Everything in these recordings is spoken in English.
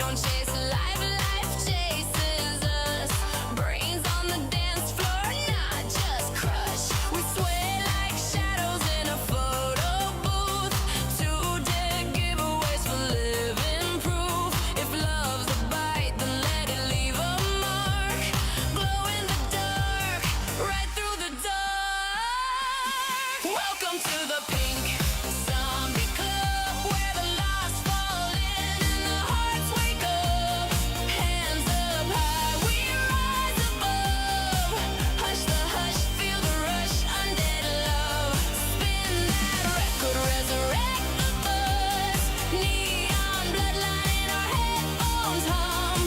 don't chase life, life chases us. Brains on the dance floor, not just crush. We sway like shadows in a photo booth. Two dead giveaways for living proof. If love's a bite, then let it leave a mark. Glow in the dark, right through the dark. Welcome to the pink zombie club, where the lost fall in and the hearts wake up. Hands up high, we rise above. Hush the hush, feel the rush, undead love. Spin that record, resurrect the buzz. Neon bloodline in our headphones hum.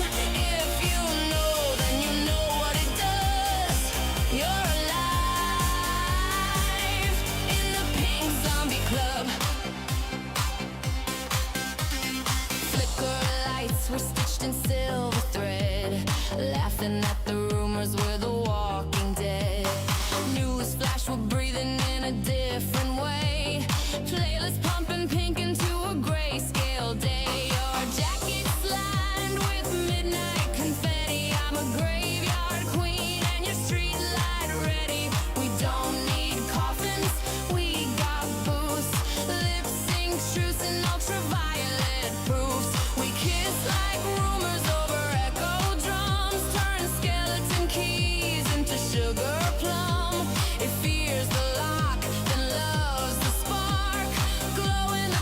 If you know, then you know what it does. You're alive in the pink zombie club. Flicker lights were stitched in silver thread, laughing at the rumors we're the walking dead. News flash, we're breathing in a different way. Playlist pumping pink into a grayscale day. Your jacket's lined with midnight confetti. I'm a graveyard queen and your street light ready. We don't need coffins, we got booths. Lip sync truce and ultraviolet proofs. We kiss like rumors over echo drums. Turn skeleton keys into sugar plum. If fear's the lock, then love's the spark. Glow in the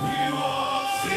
We walk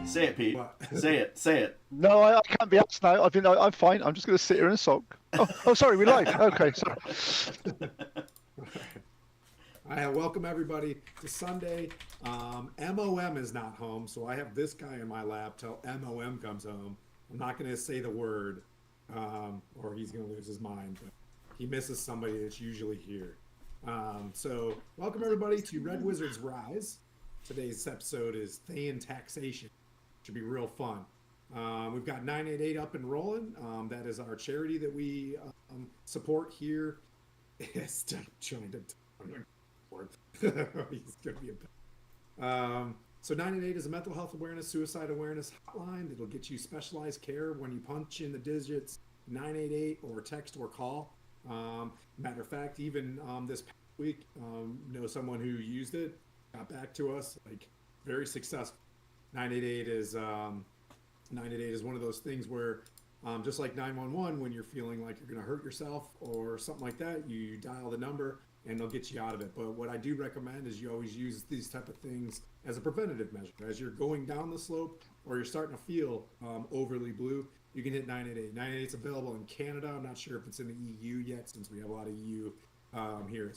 Say it, Pete. What? Say it. Say it. No, I can't be asked now. I'm fine. I'm just going to sit here and sulk. Oh, sorry, we're live. Okay, sorry. All right, welcome everybody to Sunday. MOM is not home, so I have this guy in my lap till MOM comes home. I'm not going to say the word, or he's going to lose his mind, but he misses somebody that's usually here. So welcome everybody to Red Wizards Rise. Today's episode is Thayan Taxation. Should be real fun. We've got 988 up and rolling. That is our charity that we support here. Stop trying to. He's gonna be a. So 988 is a mental health awareness, suicide awareness hotline that'll get you specialized care when you punch in the digits 988 or text or call. Matter of fact, even this past week, know someone who used it, got back to us like very successful. 988 is one of those things where just like 911, when you're feeling like you're going to hurt yourself or something like that, you dial the number and they'll get you out of it. But what I do recommend is you always use these type of things as a preventative measure. As you're going down the slope or you're starting to feel overly blue, you can hit 988. 988 is available in Canada. I'm not sure if it's in the EU yet, since we have a lot of EU here.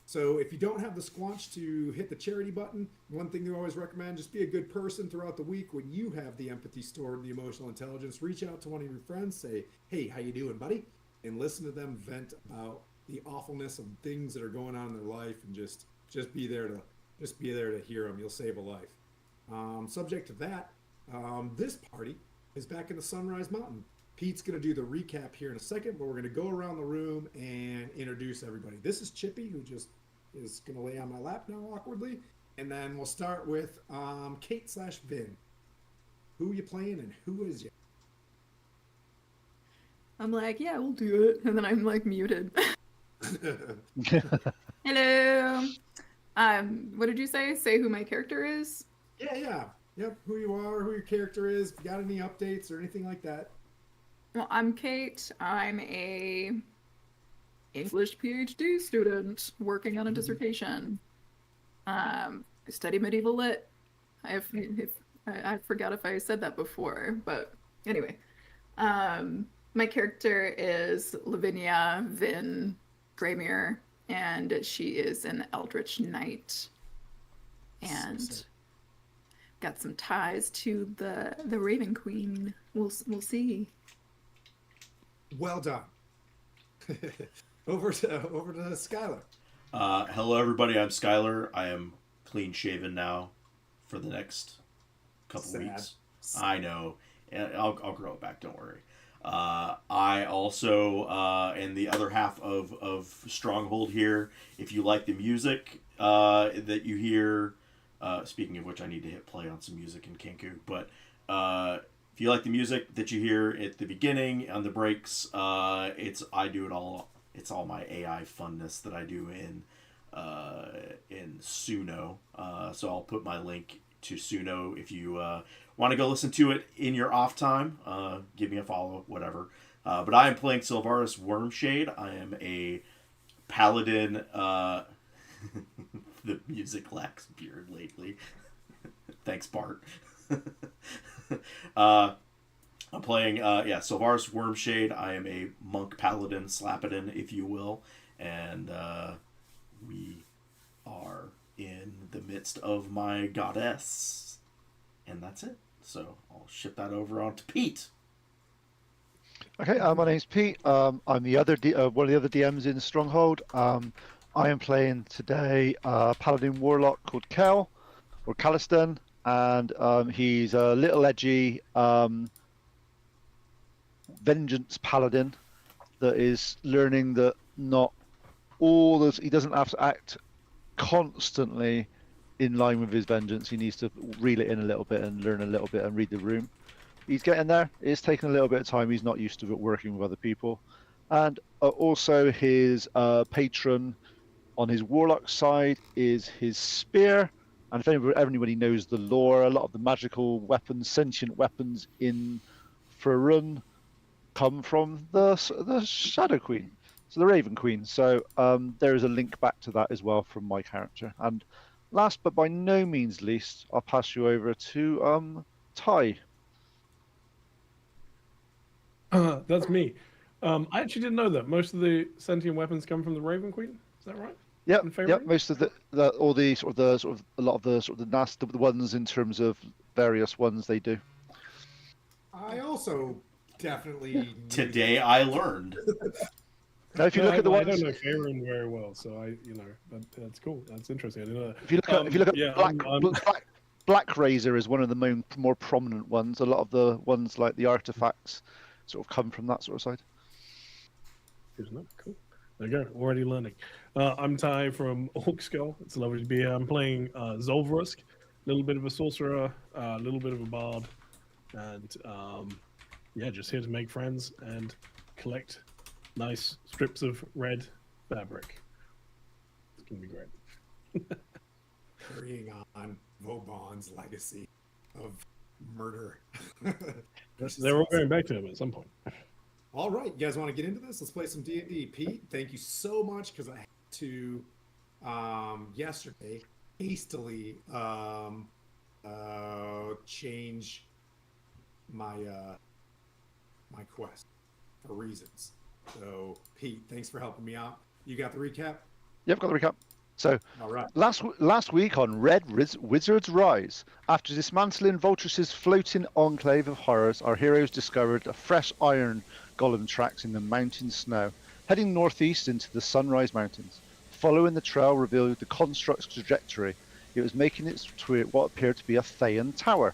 So if you don't have the squanch to hit the charity button, one thing you always recommend, just be a good person throughout the week. When you have the empathy stored, the emotional intelligence, reach out to one of your friends, say, hey, how you doing, buddy? And listen to them vent about the awfulness of things that are going on in their life, and just be there to hear them. You'll save a life. Subject to that, this party is back in the Sunrise Mountain. Pete's going to do the recap here in a second, but we're going to go around the room and introduce everybody. This is Chippy, who just is going to lay on my lap now awkwardly. And then we'll start with Kate/Vin. Who you playing and who is you? I'm like, yeah, we'll do it. And then I'm like muted. Hello. What did you say? Say who my character is? Yeah. Yep, who you are, who your character is, if you got any updates or anything like that. Well, I'm Kate. I'm a English PhD student working on a dissertation. I study medieval lit. I forgot if I said that before, but anyway. My character is Lavinia Vin Greymere, and she is an Eldritch Knight. And got some ties to the Raven Queen. We'll see. Well done. Over to Skylar. Hello, everybody. I'm Skylar. I am clean shaven now for the next couple weeks. I know. I'll grow it back. Don't worry. I also am the other half of Stronghold here. If you like the music that you hear, speaking of which, I need to hit play on some music in Kenku. But if you like the music that you hear at the beginning, on the breaks, I do it all. It's all my AI funness that I do in Suno. So I'll put my link to Suno if you want to go listen to it in your off time. Give me a follow, whatever. But I am playing Sylvaris Wormshade. I am a paladin. The music lacks beard lately. Thanks, Bart. I'm playing, Sylvaris Wormshade. I am a monk paladin, Slappidin, if you will. And we are in the midst of my goddess. And that's it. So I'll ship that over on to Pete. Okay, my name's Pete. I'm the other one of the other DMs in Stronghold. I am playing today Paladin Warlock called Kel, or Caliston, and he's a little edgy vengeance paladin that is learning that not all those, he doesn't have to act constantly in line with his vengeance. He needs to reel it in a little bit and learn a little bit and read the room. He's getting there. It's taking a little bit of time. He's not used to it working with other people. And also his patron on his warlock side is his spear. And if anybody knows the lore, a lot of the magical weapons, sentient weapons in Faerun come from the Shadow Queen, so the Raven Queen. So there is a link back to that as well from my character. And Last but by no means least, I'll pass you over to Thay. That's me. I actually didn't know that most of the sentient weapons come from the Raven Queen. Is that right? Yep, In Fae yep. Realm? Most of the all the sort of a lot of the sort of the nasty the ones in terms of various ones they do. I also definitely knew Today that. I learned. Now, if you No, look at the I ones, don't know Fae Realm very well, so that's cool. That's interesting. I didn't know that. if you look at Yeah, Black Razor is one of the more prominent ones. A lot of the ones like the artifacts sort of come from that sort of side. Good enough. Cool. There you go. Already learning. I'm Thay from Orc Skull. It's lovely to be here. I'm playing Zolvarusk, a little bit of a sorcerer, a little bit of a bard, and yeah, just here to make friends and collect nice strips of red fabric. It's gonna be great. Carrying on Vauban's legacy of murder. They're all going back to him at some point. All right, you guys want to get into this? Let's play some D&D. Pete, thank you so much because I had to yesterday hastily change my my quest for reasons. So Pete, thanks for helping me out. You got the recap? Yep, got the recap. So All right. last week on Wizard's Rise, after dismantling Voltrus's floating enclave of horrors, our heroes discovered a fresh iron golem tracks in the mountain snow, heading northeast into the Sunrise Mountains. Following the trail revealed the construct's trajectory, it was making its way to what appeared to be a Thayan tower,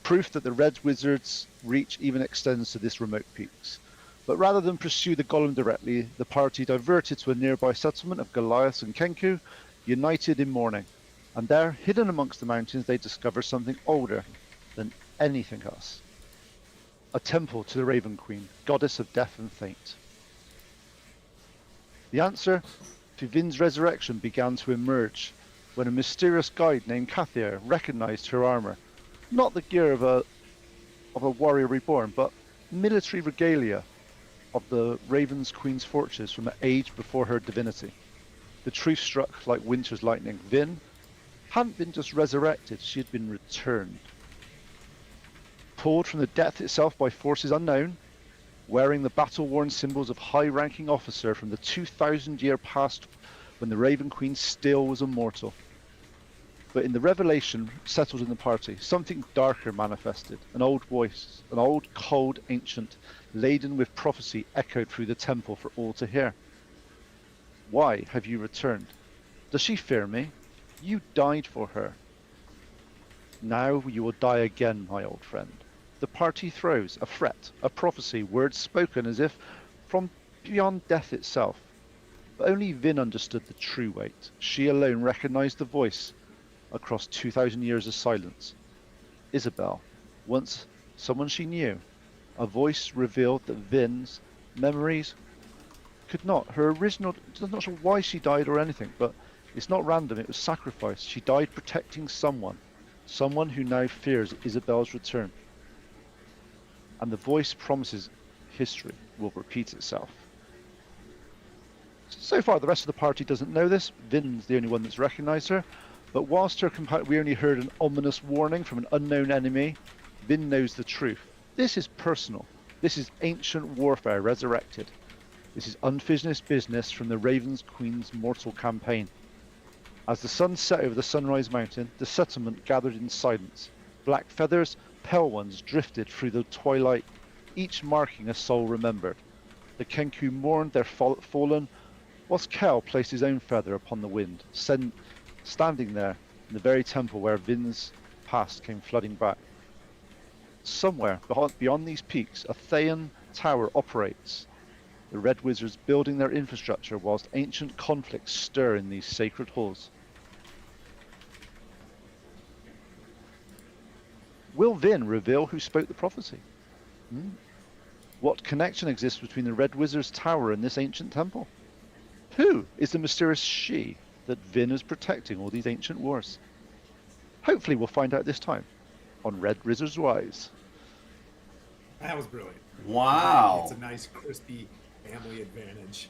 proof that the Red Wizard's reach even extends to this remote peaks. But rather than pursue the golem directly, the party diverted to a nearby settlement of Goliaths and Kenku, united in mourning. And there, hidden amongst the mountains, they discover something older than anything else. A temple to the Raven Queen, goddess of death and fate. The answer to Vin's resurrection began to emerge when a mysterious guide named Kathir recognized her armor. Not the gear of a warrior reborn, but military regalia of the Raven's Queen's fortress from an age before her divinity. The truth struck like winter's lightning. Vin hadn't been just resurrected, she had been returned. Pulled from the depth itself by forces unknown, wearing the battle-worn symbols of high-ranking officer from the 2,000-year past when the Raven Queen still was immortal. But in the revelation settled in the party, something darker manifested. An old voice, an old, cold, ancient, laden with prophecy echoed through the temple for all to hear. Why have you returned? Does she fear me? You died for her. Now you will die again, my old friend. The party throws a threat, a prophecy, words spoken as if from beyond death itself. But only Vin understood the true weight. She alone recognized the voice across 2,000 years of silence. Isabel, once someone she knew, a voice revealed that Vin's memories could not. Her original, I'm not sure why she died or anything, but it's not random, it was sacrifice. She died protecting someone who now fears Isabel's return. And the voice promises history will repeat itself. So far, the rest of the party doesn't know this. Vin's the only one that's recognized her. But whilst we only heard an ominous warning from an unknown enemy, Vin knows the truth. This is personal. This is ancient warfare resurrected. This is unfinished business from the Raven's Queen's mortal campaign. As the sun set over the Sunrise Mountain, the settlement gathered in silence. Black feathers, pale ones drifted through the twilight, each marking a soul remembered. The Kenku mourned their fallen, whilst Kel placed his own feather upon the wind, standing there in the very temple where Vin's past came flooding back. Somewhere beyond these peaks, a Thayan tower operates. The Red Wizards building their infrastructure whilst ancient conflicts stir in these sacred halls. Will Vin reveal who spoke the prophecy? What connection exists between the Red Wizard's tower and this ancient temple? Who is the mysterious she that Vin is protecting all these ancient wars? Hopefully we'll find out this time on Red Wizard's Rise. That was brilliant. Wow. It's a nice, crispy family advantage.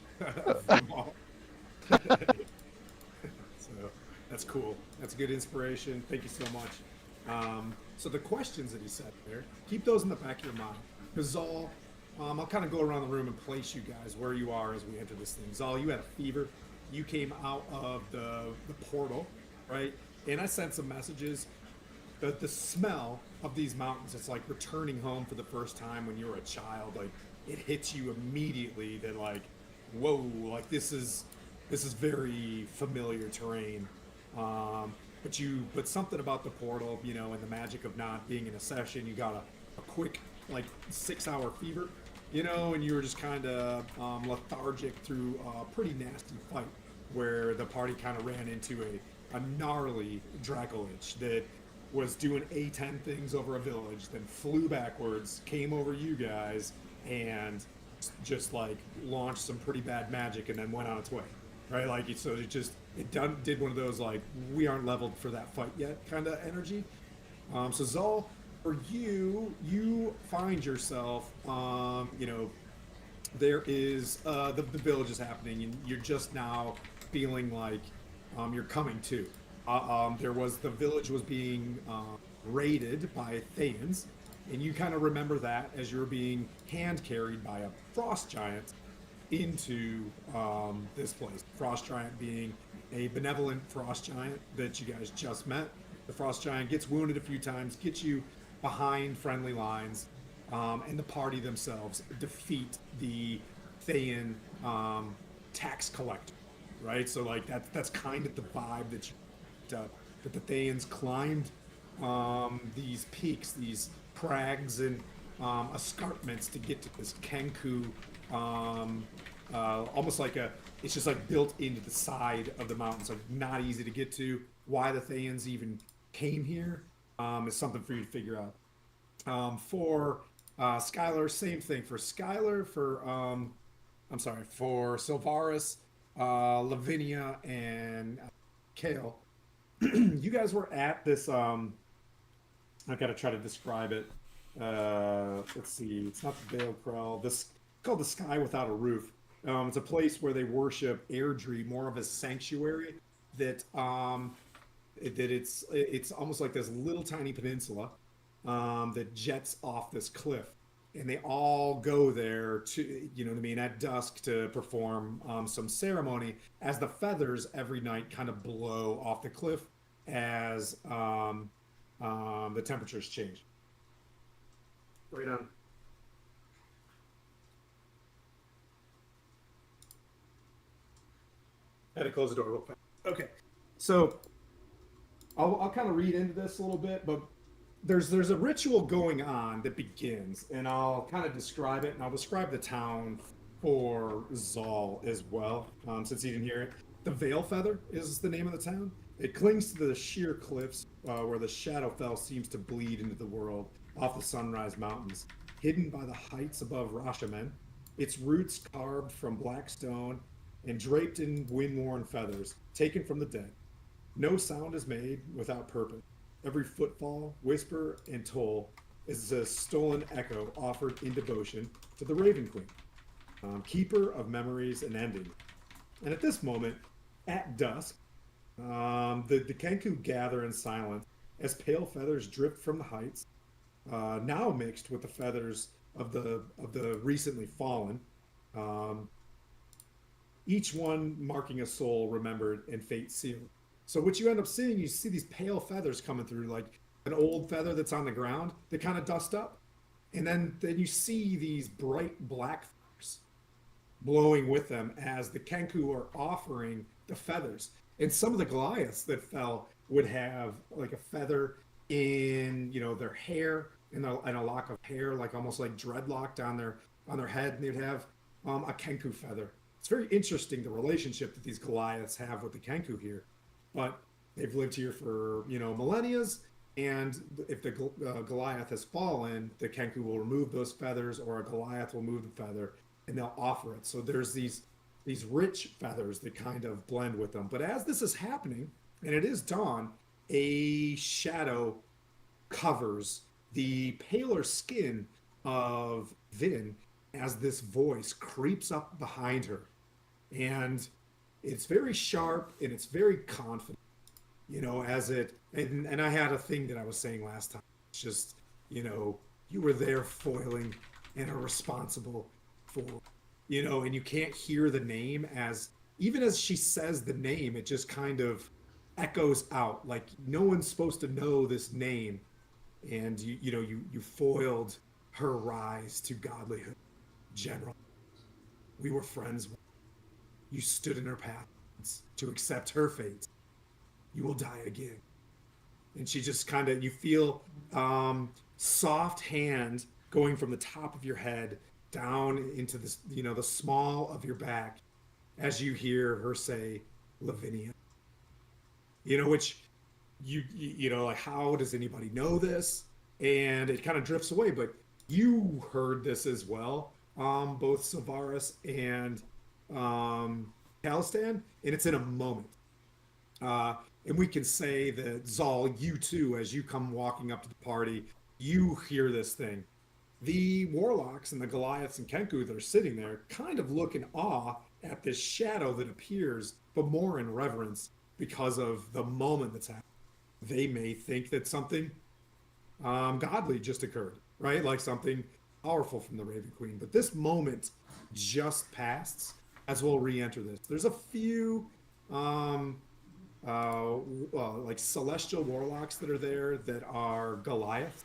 So, That's cool. That's good inspiration. Thank you so much. So the questions that he said there, keep those in the back of your mind. Because Zal, I'll kind of go around the room and place you guys where you are as we enter this thing. Zal, you had a fever. You came out of the portal, right? And I sent some messages. The smell of these mountains, it's like returning home for the first time when you were a child. Like it hits you immediately that like, whoa, like this is very familiar terrain. But something about the portal, you know, and the magic of not being in a session, you got a quick like 6-hour fever, you know, and you were just kind of lethargic through a pretty nasty fight where the party kind of ran into a gnarly Dracolich that was doing A10 things over a village, then flew backwards, came over you guys, and just like launched some pretty bad magic and then went on its way. Right, like so did one of those like we aren't leveled for that fight yet kind of energy. So Zal, for you find yourself, you know, there is the village is happening, and you're just now feeling like you're coming to. The village was being raided by Thayans, and you kind of remember that as you're being hand carried by a frost giant into this place. Frost giant being a benevolent frost giant that you guys just met. The frost giant gets wounded a few times, gets you behind friendly lines, and the party themselves defeat the Thayan tax collector. Right, so like that's kind of the vibe that the Thayans climbed these peaks, these crags and escarpments to get to this Kenku. Almost like it's just like built into the side of the mountain, so not easy to get to. Why the Thayans even came here is something for you to figure out. For Skylar, same thing. For Skylar, for Silvaris, Lavinia, and Kale, you guys were at this. I've got to try to describe it. Let's see. It's not the Vale Krell. This called the Sky Without a Roof. It's a place where they worship Aerdrie, more of a sanctuary. That it's almost like this little tiny peninsula that jets off this cliff, and they all go there to, you know what I mean, at dusk to perform some ceremony as the feathers every night kind of blow off the cliff as the temperatures change. Right on. Had to close the door real fast. Okay, so I'll kind of read into this a little bit, but there's a ritual going on that begins, and I'll kind of describe it, and I'll describe the town for Zal as well, since he didn't hear it. The Veil Feather is the name of the town. It clings to the sheer cliffs where the Shadowfellas seems to bleed into the world off the Sunrise Mountains, hidden by the heights above Rashamen. Its roots carved from black stone and draped in wind-worn feathers, taken from the dead. No sound is made without purpose. Every footfall, whisper, and toll is a stolen echo offered in devotion to the Raven Queen, keeper of memories and endings. And at this moment, at dusk, the Kenku gather in silence as pale feathers drift from the heights, now mixed with the feathers of the recently fallen. Each one marking a soul remembered and fate sealed. So what you end up seeing, you see these pale feathers coming through, like an old feather that's on the ground that kind of dust up. And then you see these bright black feathers blowing with them as the Kenku are offering the feathers. And some of the Goliaths that fell would have like a feather in, you know, their hair and a lock of hair, like almost like dreadlocked on their head, and they'd have a Kenku feather. It's very interesting, the relationship that these Goliaths have with the Kenku here. But they've lived here for, you know, millennia, and if the Goliath has fallen, the Kenku will remove those feathers, or a Goliath will move the feather, and they'll offer it. So there's these rich feathers that kind of blend with them. But as this is happening, and it is dawn, a shadow covers the paler skin of Vin as this voice creeps up behind her. And it's very sharp and it's very confident. as it, and I had a thing that I was saying last time. It's just, you were there foiling and are responsible for, and you can't hear the name even as she says the name, it just kind of echoes out like no one's supposed to know this name. And you foiled her rise to godlyhood. General, we were friends. You stood in her path to accept her fate. You will die again. And she just kind of, you feel soft hand going from the top of your head down into this, the small of your back as you hear her say, Lavinia. Which like, how does anybody know this? And it kind of drifts away, but you heard this as well, both Savaris and Calistan, and it's in a moment. And we can say that Zal, you too, as you come walking up to the party, you hear this thing. The warlocks and the Goliaths and Kenku that are sitting there kind of look in awe at this shadow that appears, but more in reverence because of the moment that's happened. They may think that something godly just occurred, right? Like something powerful from the Raven Queen. But this moment just passed as we'll re-enter this. There's a few like celestial warlocks that are there that are Goliaths.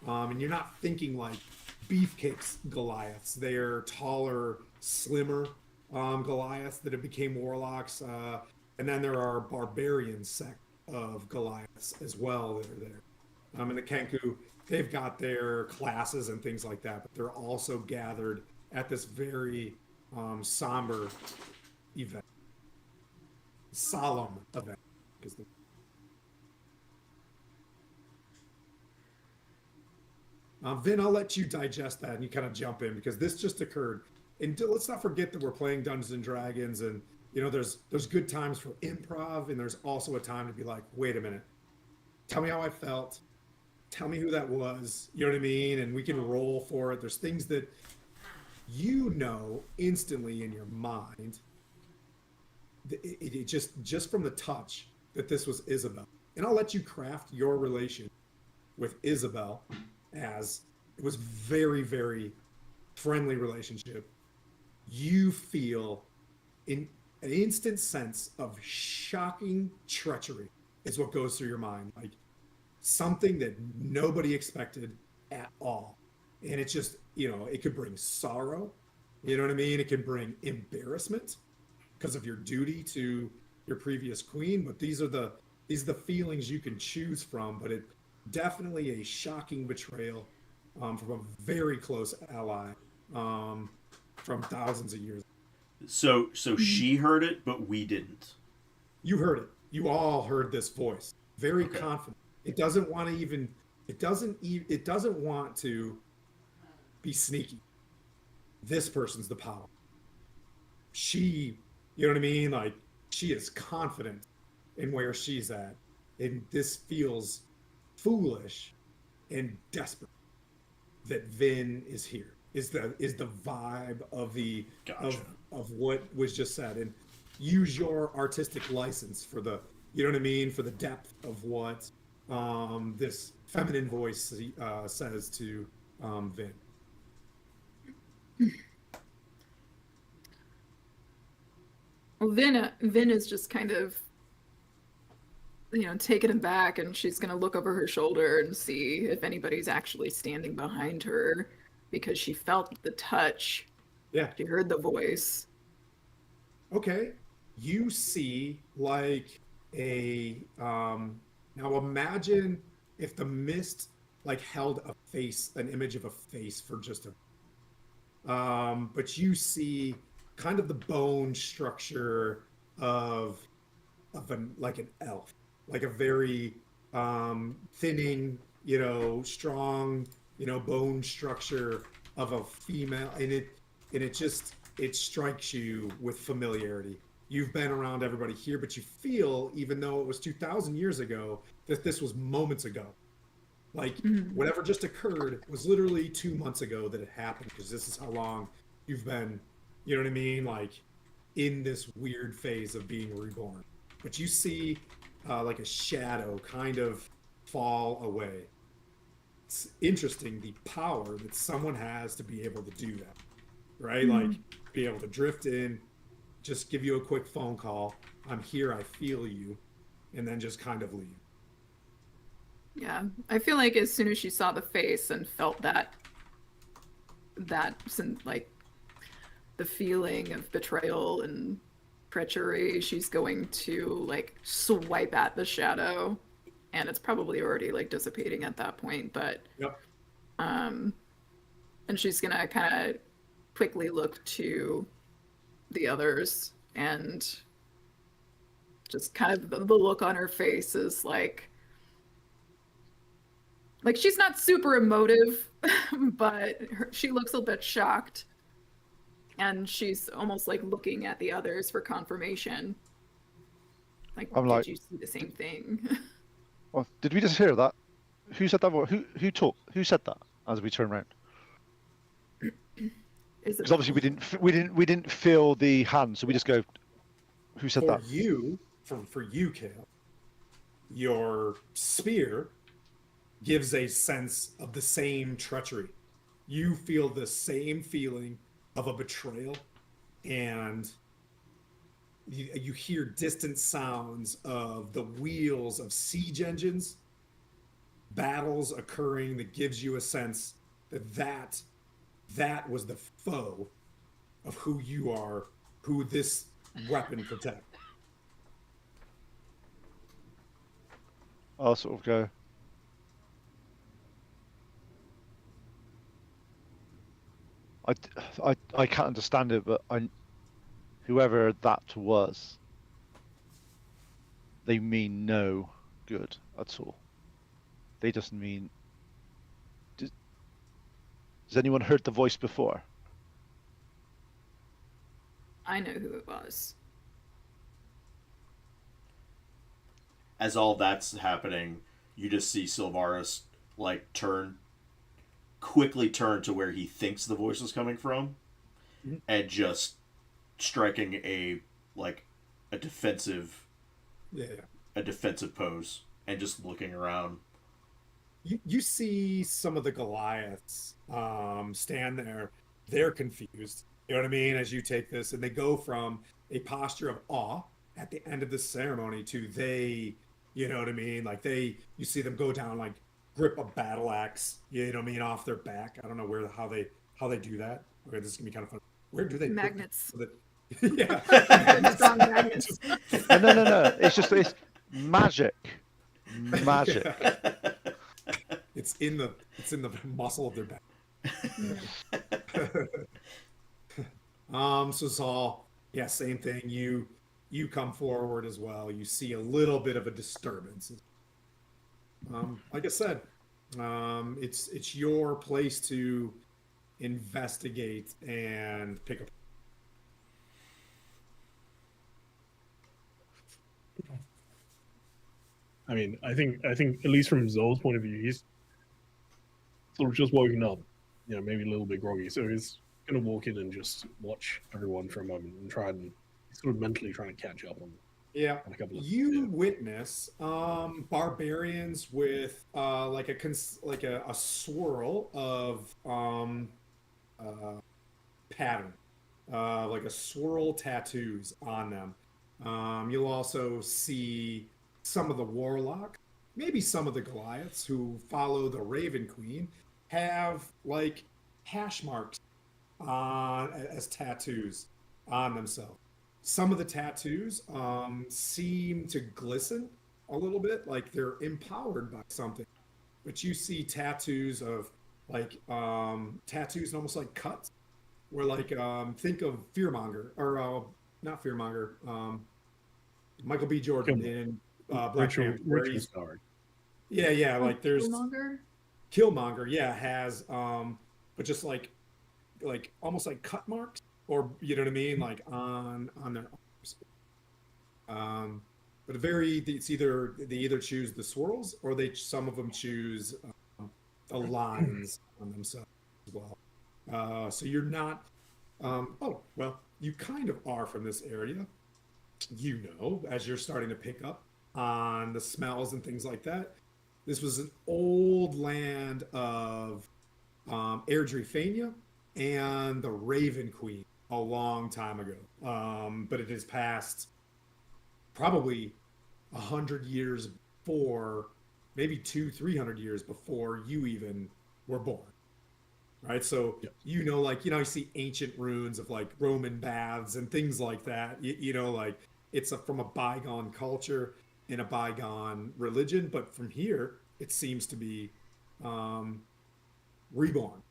And you're not thinking like beefcakes Goliaths. They're taller, slimmer Goliaths that have became warlocks. And then there are barbarian sect of Goliaths as well that are there. And the Kenku, they've got their classes and things like that, but they're also gathered at this very somber event. Solemn event. Vin, I'll let you digest that and you kind of jump in because this just occurred. And let's not forget that we're playing Dungeons and Dragons, and there's good times for improv, and there's also a time to be like, wait a minute, tell me how I felt, tell me who that was, you know what I mean? And we can roll for it. There's things that instantly in your mind, it just from the touch that this was Isabel. And I'll let you craft your relation with Isabel as it was very, very friendly relationship. You feel an instant sense of shocking treachery is what goes through your mind. Like something that nobody expected at all. And it's just, it could bring sorrow. You know what I mean? It can bring embarrassment because of your duty to your previous queen. But these are the feelings you can choose from. But it definitely a shocking betrayal from a very close ally from thousands of years. So she heard it, but we didn't. You heard it. You all heard this voice. Very confident. It doesn't want to even. It doesn't want to be sneaky. This person's the power. She, you know what I mean? Like she is confident in where she's at, and this feels foolish and desperate that Vin is here. Is the vibe of the of what was just said, and use your artistic license for the, you know what I mean, for the depth of what this feminine voice says to Vin. Well, Vin is just kind of, taken aback, and she's gonna look over her shoulder and see if anybody's actually standing behind her, because she felt the touch. Yeah. She heard the voice. Okay. You see like a now imagine if the mist like held an image of a face for just a but you see kind of the bone structure of like an elf, like a very thinning, strong, bone structure of a female, and it strikes you with familiarity. You've been around everybody here, but you feel, even though it was 2,000 years ago, that this was moments ago. Like whatever just occurred was literally 2 months ago that it happened, because this is how long you've been, you know what I mean? Like in this weird phase of being reborn. But you see like a shadow kind of fall away. It's interesting the power that someone has to be able to do that, right? Like be able to drift in, just give you a quick phone call. I'm here. I feel you. And then just kind of leave. Yeah, I feel like as soon as she saw the face and felt that like the feeling of betrayal and treachery, she's going to like swipe at the shadow, and it's probably already like dissipating at that point. But Yep. and she's gonna kind of quickly look to the others, and just kind of the look on her face is like she's not super emotive, but she looks a bit shocked, and she's almost like looking at the others for confirmation. Like, I'm did like, you see the same thing? well, did we just hear that? Who said that? Who talked? Who said that? As we turn around, Is it because obviously we didn't feel the hand, so we just go. Who said For that? you, for you, Kale, your spear gives a sense of the same treachery. You feel the same feeling of a betrayal, and you hear distant sounds of the wheels of siege engines, battles occurring, that gives you a sense that that was the foe of who you are, who this weapon protects. I'll sort of go. I can't understand it, but whoever that was, they mean no good at all. They just mean. Has anyone heard the voice before? I know who it was. As all that's happening, you just see Sylvaris like quickly turn to where he thinks the voice is coming from, and just striking a defensive a defensive pose and just looking around. You see some of the Goliaths stand there. They're confused. You know what I mean? As you take this, and they go from a posture of awe at the end of the ceremony to you know what I mean? Like you see them go down, like grip a battle axe, you know what I mean, off their back. I don't know how they do that. Okay, this is gonna be kind of fun. Where do they Magnets? Yeah. Strong magnets. No. It's magic. Magic. It's in the muscle of their back. So Saul, yeah, same thing. You come forward as well. You see a little bit of a disturbance. Like I said, it's your place to investigate and pick up. I mean, I think at least from Zoe's point of view, he's sort of just woken up, maybe a little bit groggy. So he's gonna walk in and just watch everyone for a moment and try and sort of mentally trying to catch up on. Yeah, on a couple of, you witness barbarians with like a swirl of pattern, like a swirl tattoos on them. You'll also see some of the warlocks, maybe some of the Goliaths who follow the Raven Queen, have like hash marks as tattoos on themselves. Some of the tattoos seem to glisten a little bit, like they're empowered by something. But you see tattoos of like tattoos almost like cuts, where like think of Fearmonger or not Fearmonger, Michael B. Jordan in Black Panther, where he's yeah, like there's Killmonger, yeah, has but just like almost like cut marks, or you know what I mean, like on their arms. But it's either they either choose the swirls, or some of them choose the lines on themselves as well. So you're not oh well, you kind of are from this area, as you're starting to pick up. on the smells and things like that. This was an old land of Aerdrie and the Raven Queen a long time ago. But it has passed probably 100 years before, maybe 300 years before you even were born. Right. So, Yep. you see ancient ruins of like Roman baths and things like that. Like it's from a bygone culture and a bygone religion. But from here, it seems to be um, reborn.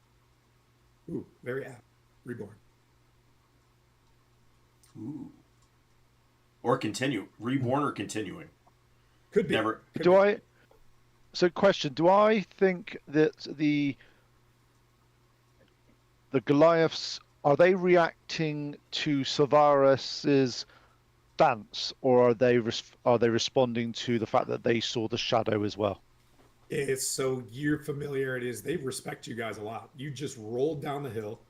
Ooh, very apt. Reborn. Ooh. Or continue. Reborn or continuing. Could be. Never. Could Do be. I? So, question: do I think that the Goliaths are they reacting to Savaris's dance, or are they responding to the fact that they saw the shadow as well? It's so your familiarity is they respect you guys a lot. You just rolled down the hill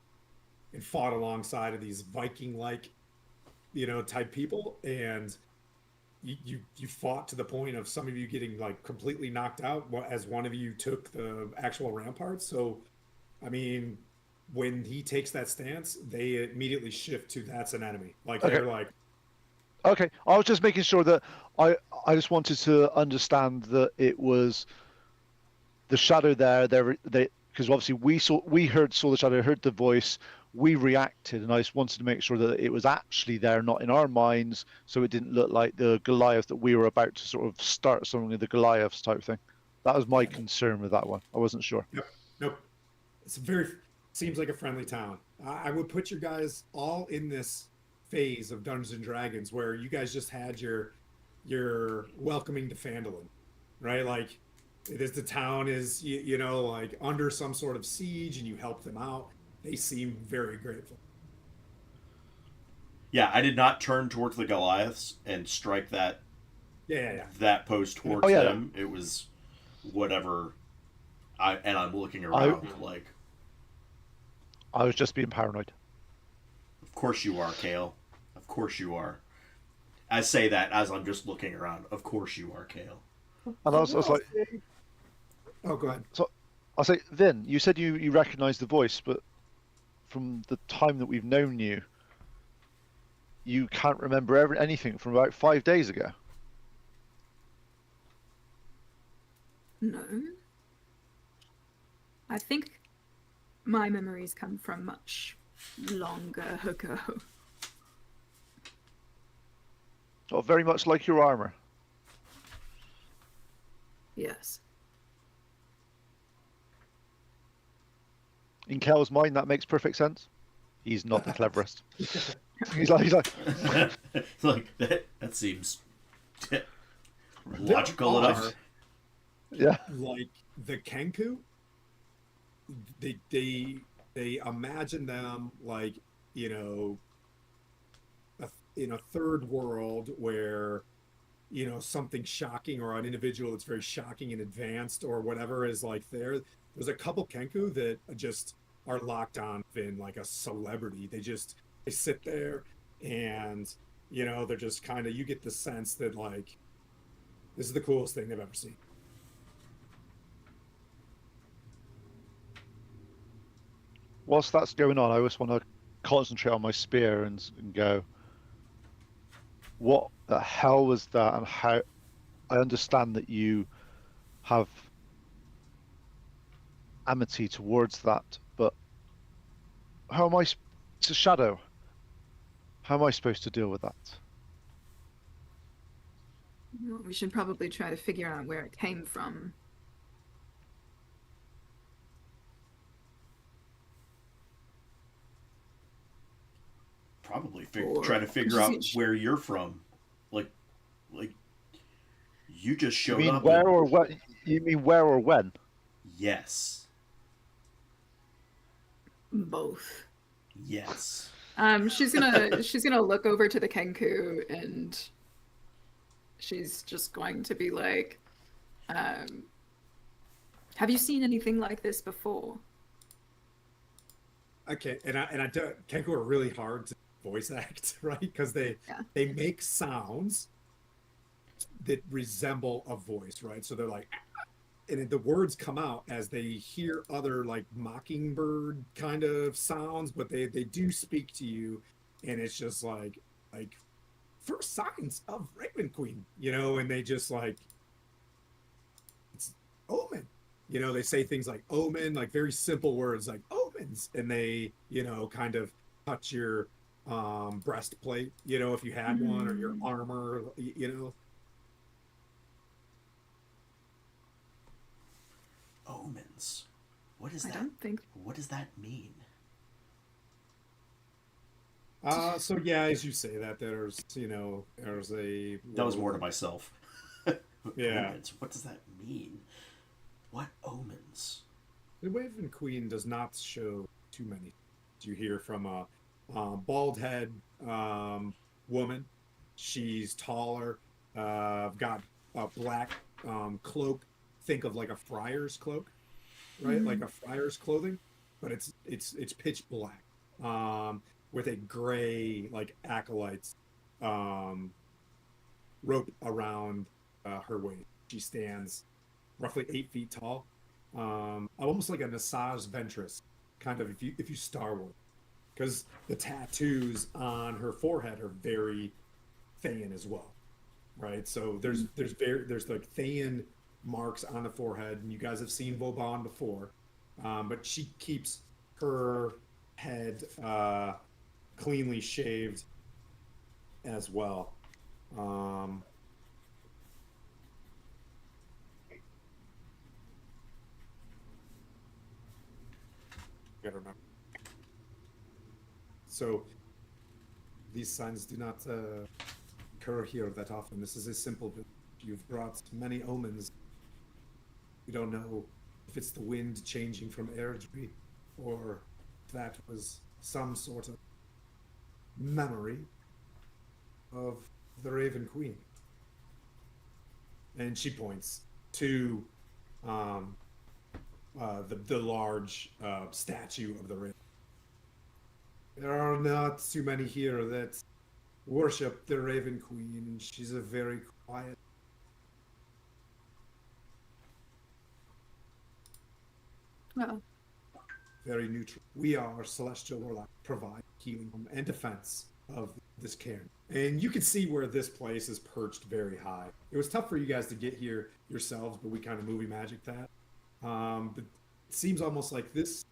and fought alongside of these Viking-like, type people, and you fought to the point of some of you getting like completely knocked out as one of you took the actual ramparts. So, I mean, when he takes that stance, they immediately shift to that's an enemy. Like Okay. they're like, Okay, I was just making sure that I just wanted to understand that it was the shadow there. They because obviously saw the shadow, heard the voice, we reacted, and I just wanted to make sure that it was actually there, not in our minds, so it didn't look like the Goliath that we were about to sort of start something with the Goliaths type thing. That was my yeah, concern with that one. I wasn't sure. nope, nope. It's very seems like a friendly town. I would put your guys all in this phase of Dungeons and Dragons where you guys just had your welcoming to Phandalin, right? Like the town is like under some sort of siege, and you help them out. They seem very grateful. Yeah, I did not turn towards the Goliaths and strike Yeah, yeah, yeah. that post towards Oh yeah, them. It was whatever. I'm looking I around like, I was just being paranoid. of course you are, Kale. Of course you are. I say that as I'm just looking around. Of course you are, Kale. And I was like, Oh, go ahead. so I say, Vin, you said you recognized the voice, but from the time that we've known you, you can't remember anything from about 5 days ago. No. I think my memories come from much longer ago. Oh, very much like your armor. Yes. In Kel's mind, that makes perfect sense. He's not the cleverest. he's like, Like that seems logical There enough. are, yeah. like the Kenku, they imagine them like in a third world where something shocking or an individual that's very shocking and advanced or whatever is like there's a couple Kenku that just are locked on in like a celebrity. They sit there and they're just kind of, you get the sense that like this is the coolest thing they've ever seen. Whilst that's going on, I just want to concentrate on my spear and go, what the hell was that? And how I understand that you have amity towards that, but how am I? It's a shadow. How am I supposed to deal with that? Well, we should probably try to figure out where it came from. Probably Or- try to figure out Just- where you're from. Like you just You showed mean up. where and- or what? You mean where or when? Yes. Both. Yes. She's gonna look over to the Kenku and she's just going to be like, have you seen anything like this before? Okay, and I don't, Kenku are really hard to voice act, right? Because they Yeah. they make sounds, that resemble a voice, right? So they're like, and the words come out as they hear other like mockingbird kind of sounds, but they do speak to you, and it's just like first signs of Raven Queen, and they just like it's omen. They say things like omen, like very simple words like omens, and they, kind of touch your breastplate, if you had one, or your armor, Omens. What is I that? don't think. What does that mean? So yeah, as you say that, there's a That was more to myself. Yeah. Omens. What does that mean? What omens? The Raven Queen does not show too many. You hear from a bald head woman. She's taller. Got a black cloak. Think of like a friar's cloak, right? Like a friar's clothing, but it's pitch black, with a gray like acolytes rope around her waist. She stands roughly 8 feet tall, almost like a Nassage Ventress, kind of if you Star Wars, because the tattoos on her forehead are very Thayan as well, right? So there's like Thayan marks on the forehead, and you guys have seen Vauban before, but she keeps her head cleanly shaved as well. Gotta remember. So these signs do not occur here that often. This is a simple village. You've brought many omens. We don't know if it's the wind changing from Aerdrie, or if that was some sort of memory of the Raven Queen. And she points to the large statue of the Raven. There are not too many here that worship the Raven Queen. She's a very quiet. Well, Very neutral. We are Celestial Warlock, provide healing and defense of this cairn. And you can see where this place is perched very high. It was tough for you guys to get here yourselves, but we kind of movie magic that. But it seems almost like this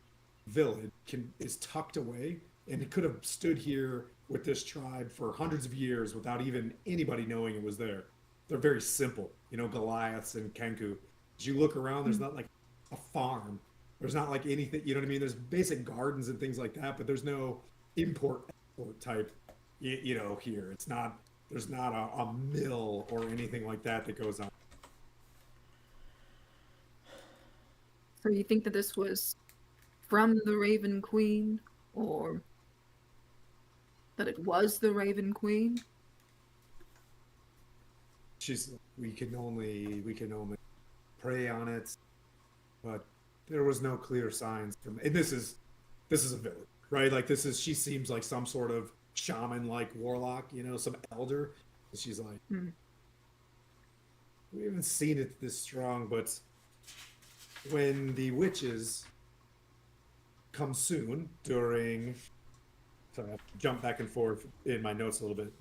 village is tucked away, and it could have stood here with this tribe for hundreds of years without even anybody knowing it was there. They're very simple, Goliaths and Kenku. As you look around, there's not like a farm. There's not like anything, you know what I mean? There's basic gardens and things like that, but there's no import-export type, here. There's not a mill or anything like that goes on. so you think that this was from the Raven Queen, or that it was the Raven Queen? We can only pray on it, but there was no clear signs from. And this is a village, right? Like she seems like some sort of shaman-like warlock, some elder. And she's like, we haven't seen it this strong, but when the witches come soon during. Sorry, I jump back and forth in my notes a little bit.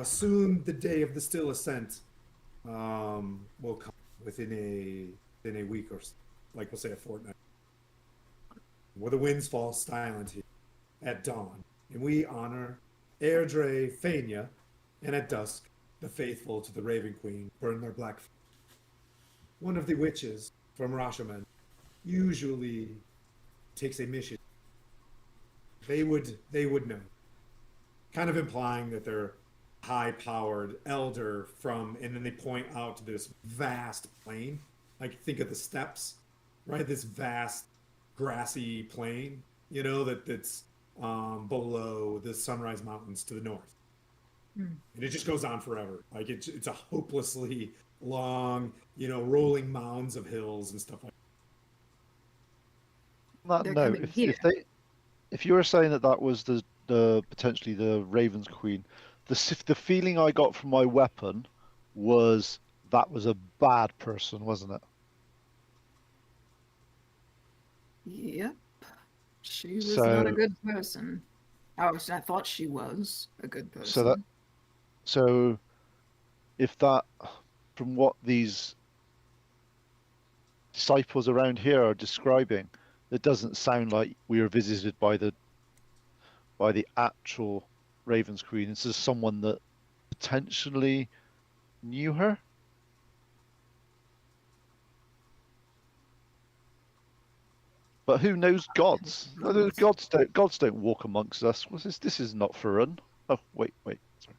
Soon, the day of the still ascent will come within a week or so, like we'll say a fortnight, where the winds fall silent here at dawn, and we honor Aerdrie, Fania, and at dusk the faithful to the Raven Queen burn their black. One of the witches from Rashomon usually takes a mission. They would know, kind of implying that they're high-powered elder from, and then they point out to this vast plain. Like think of the steppes, right? This vast grassy plain, that's below the Sunrise Mountains to the north. And it just goes on forever. Like it's a hopelessly long, rolling mounds of hills and stuff like that. They're No, coming here. if you were saying that was the potentially the Raven's Queen, the feeling I got from my weapon was that was a bad person, wasn't it? Yep. She was So not a good person. I thought she was a good so that person. so if that, from what these disciples around here are describing, it doesn't sound like we were visited by the actual Ravens Queen. This is someone that potentially knew her. But who knows gods? No, gods don't walk amongst us. What's this? This is not for run. Oh, wait. Sorry.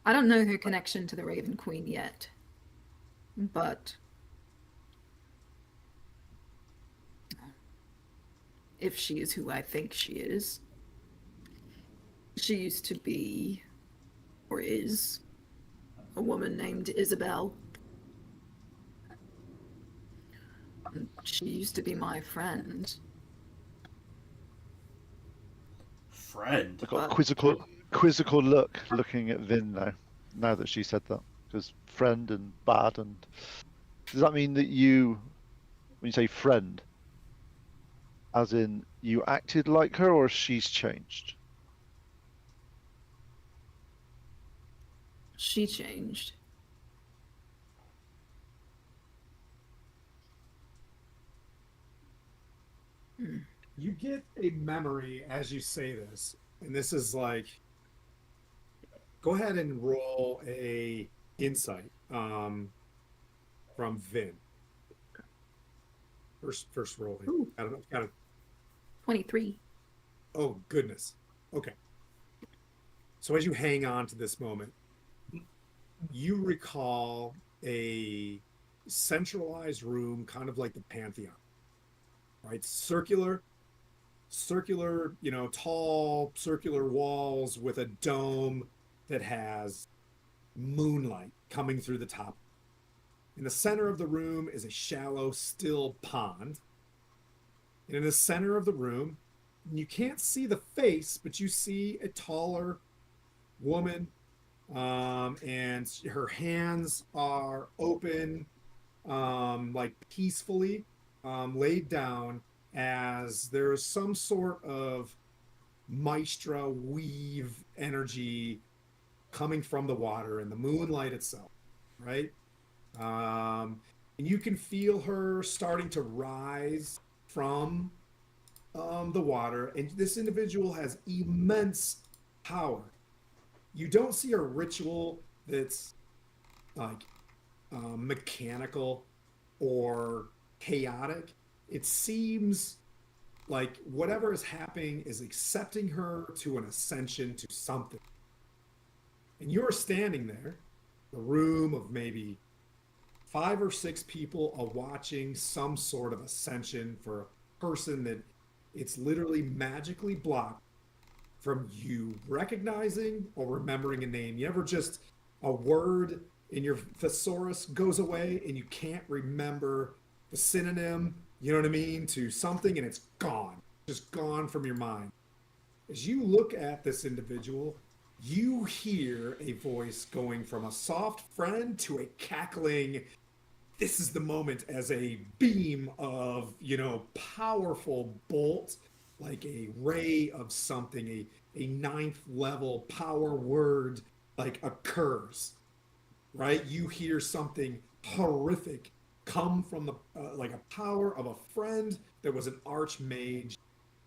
I don't know her connection to the Raven Queen yet, but if she is who I think she is, she used to be, or is, a woman named Isabel. She used to be my friend. Friend? I got a But quizzical look looking at Vin now. Now that she said that, because friend and bad, and does that mean that you, when you say friend, as in you acted like her, or she's changed? she changed. You get a memory as you say this, and this is like, go ahead and roll a insight from Vin. First roll here. Ooh. I don't know. Kind of. 23. Oh goodness. Okay. So as you hang on to this moment, you recall a centralized room, kind of like the Pantheon, right? Circular, tall circular walls with a dome that has moonlight coming through the top. In the center of the room is a shallow, still pond. And in the center of the room, you can't see the face, but you see a taller woman, and her hands are open, like peacefully laid down, as there's some sort of maestra weave energy coming from the water and the moonlight itself, right? And you can feel her starting to rise from the water, and this individual has immense power. You don't see a ritual that's like mechanical or chaotic. It seems like whatever is happening is accepting her to an ascension to something. And you're standing there, a room of maybe 5 or 6 people are watching some sort of ascension for a person that it's literally magically blocked from you recognizing or remembering a name. You ever just, a word in your thesaurus goes away and you can't remember the synonym, you know what I mean, to something, and it's gone, just gone from your mind. As you look at this individual, you hear a voice going from a soft friend to a cackling, this is the moment, as a beam of, powerful bolt, like a ray of something, a ninth level power word, like occurs, right? You hear something horrific come from the like a power of a friend that was an archmage.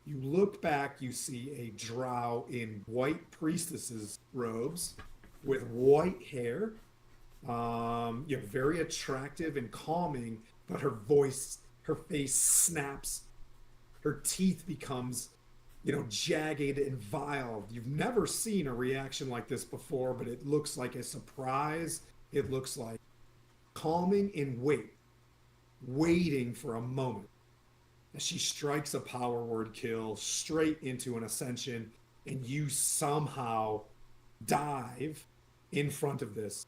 You look back, you see a drow in white priestess's robes with white hair, very attractive and calming, but her face snaps, her teeth becomes, jagged and vile. You've never seen a reaction like this before, but it looks like a surprise. It looks like calming in waiting for a moment. As she strikes a power word kill straight into an ascension, and you somehow dive in front of this.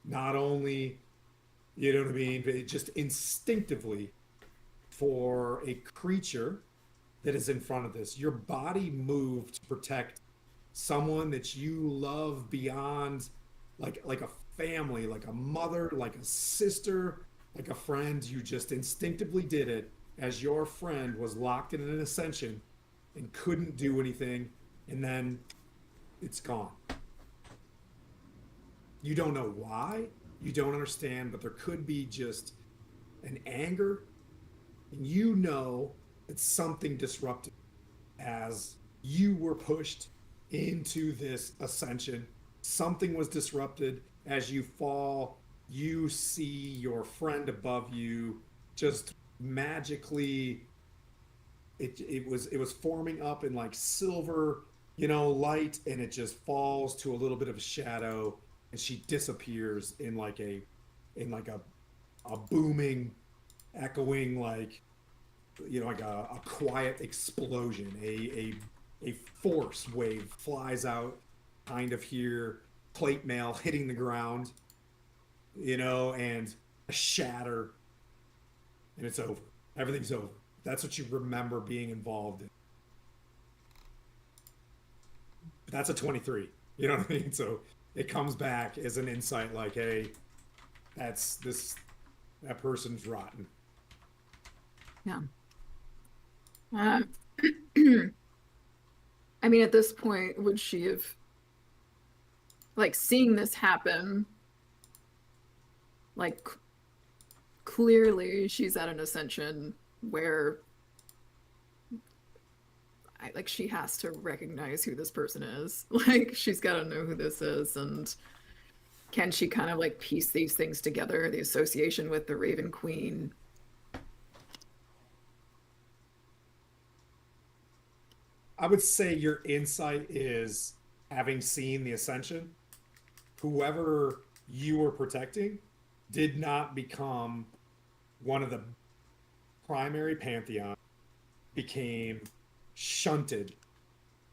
Not only, you know what I mean, but just instinctively, for a creature that is in front of this, your body moved to protect someone that you love beyond, like a family, like a mother, like a sister, like a friend. You just instinctively did it as your friend was locked in an ascension and couldn't do anything, and then it's gone. You don't know why, you don't understand, but there could be just an anger, and you know that something disrupted as you were pushed into this ascension. Something was disrupted as you fall. You see your friend above you just magically, it was forming up in like silver, light, and it just falls to a little bit of a shadow, and she disappears in like a booming, echoing, like, like a quiet explosion. A force wave flies out, kind of here, plate mail hitting the ground, and a shatter, and it's over. Everything's over. That's what you remember being involved in. But that's a 23. You know what I mean? So it comes back as an insight, like, hey, that person's rotten. Yeah. Uh, I mean, at this point, would she have, like, seeing this happen, like, clearly she's at an ascension where, like, she has to recognize who this person is. Like, she's got to know who this is, and can she kind of, like, piece these things together, the association with the Raven Queen? I would say your insight is, having seen the ascension, whoever you were protecting did not become one of the primary pantheon, became shunted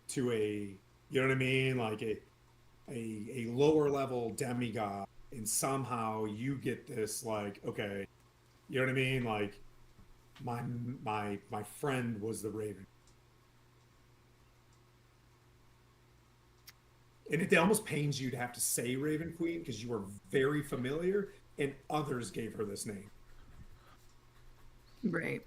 to a, you know what I mean, like a lower level demigod, and somehow you get this, like, okay, you know what I mean, like, my friend was the Raven. And it almost pains you to have to say Raven Queen because you were very familiar, and others gave her this name. Right.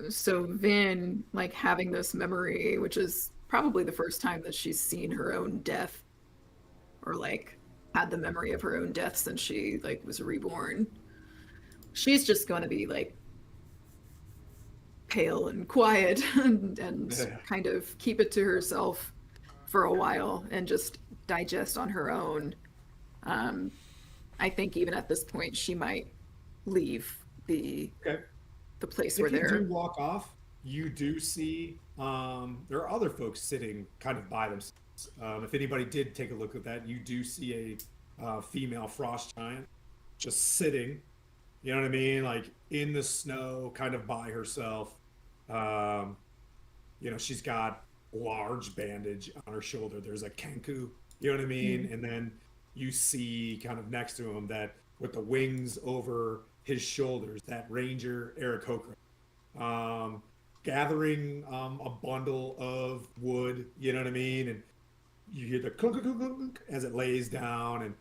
So Vin, like, having this memory, which is probably the first time that she's seen her own death, or like had the memory of her own death since she, like, was reborn. She's just going to be, like, pale and quiet and Yeah. kind of keep it to herself for a while and just digest on her own. I think even at this point she might leave the Okay. place If where you they're. do walk off, you do see there are other folks sitting kind of by themselves. If anybody did take a look at that, you do see a female frost giant just sitting, you know what I mean, like in the snow, kind of by herself. She's got a large bandage on her shoulder. There's a kenku, you know what I mean? And then you see kind of next to him, that with the wings over his shoulders, that Ranger Aarakocra, gathering a bundle of wood, you know what I mean? And you hear the clunk, clunk, clunk, clunk as it lays down,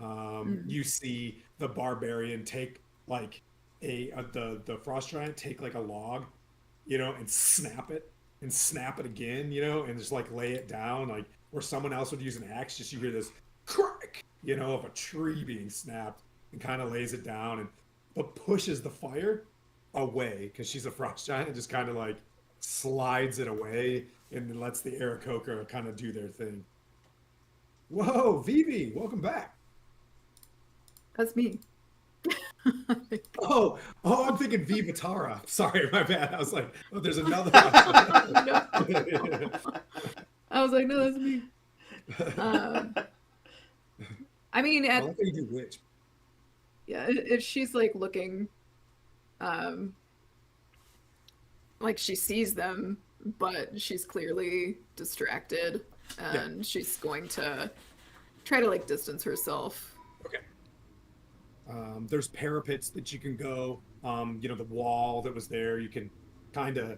and you see the barbarian take like the frost giant take like a log, and snap it again, and just like lay it down, like where someone else would use an axe. Just you hear this crack, of a tree being snapped, and kind of lays it down, and but pushes the fire away because she's a frost giant, and just kind of like slides it away and lets the Aarakocra kind of do their thing. Whoa, Vivi, welcome back. That's me. Oh, I'm thinking Vivatara. Sorry, my bad. I was like, oh, there's another one. I was like, no, that's me. I mean, I like how you do witch. yeah, if she's like looking, like she sees them, but she's clearly distracted, and she's going to try to like distance herself. Okay. There's parapets that you can go. The wall that was there, you can kind of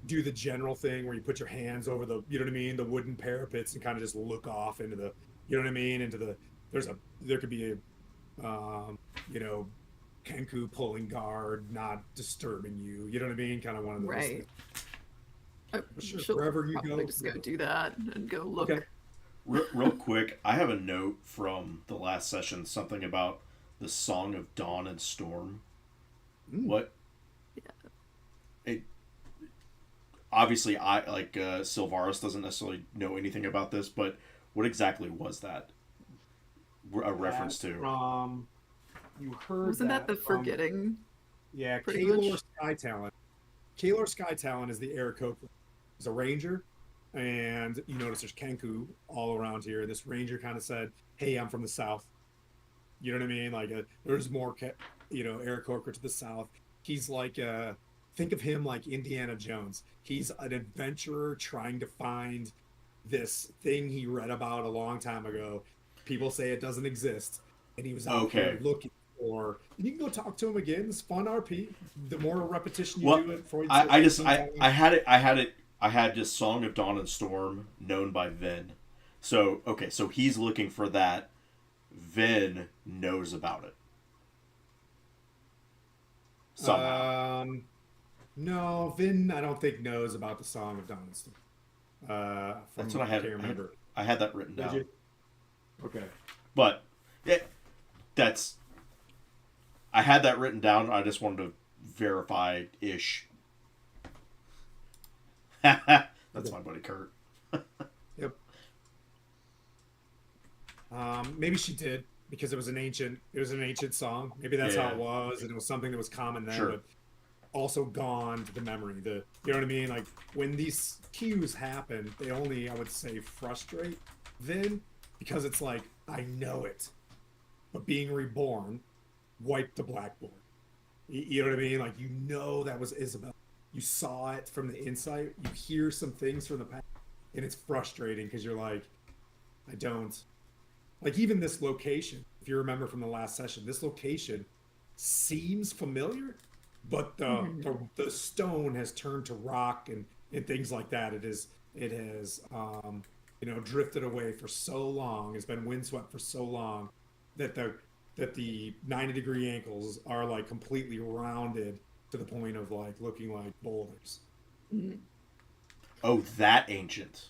do the general thing where you put your hands over the, you know what I mean, the wooden parapets and kind of just look off into the, you know what I mean, into the, there could be a, you know, Kenku pulling guard, not disturbing you. You know what I mean? Kind of one of those Right. things. Sure, She'll wherever you probably go. just go do that and go look. Okay. Real quick, I have a note from the last session, something about the Song of Dawn and Storm. What? It, obviously, I like Sylvaris doesn't necessarily know anything about this, but what exactly was that a reference to? From, you heard Wasn't that the from, forgetting? Yeah, pretty Kaelor much? Sky Talon. Kaelor Sky Talon is the Aarakocra. He's a ranger, and you notice there's Kenku all around here. And this ranger kind of said, "Hey, I'm from the south." You know what I mean? Like, there's more, Aarakocra to the south. He's like, think of him like Indiana Jones. He's an adventurer trying to find this thing he read about a long time ago. People say it doesn't exist, and he was out here looking. Or you can go talk to him again. It's fun RP. The more repetition you do it, I had just Song of Dawn and Storm known by Vin. So so he's looking for that. Vin knows about it. Somehow. No, Vin I don't think knows about the Song of Dawn and Storm. That's what I had. Can't remember. I had that written down. You? Okay. But I had that written down. I just wanted to verify ish. That's my buddy Kurt. Yep. Maybe she did because it was an ancient song. Maybe that's how it was, and it was something that was common then, but also gone to the memory. You know what I mean? Like when these cues happen, they only, I would say, frustrate Vin because it's like, I know it, but being reborn wiped the blackboard. You know what I mean? Like, you know that was Isabel. You saw it from the inside. You hear some things from the past, and it's frustrating because you're like, I don't. Like, even this location, if you remember from the last session, this location seems familiar, but the stone has turned to rock and things like that. It has drifted away for so long. It's been windswept for so long that the 90-degree ankles are like completely rounded to the point of like looking like boulders. Mm-hmm. Oh, that ancient.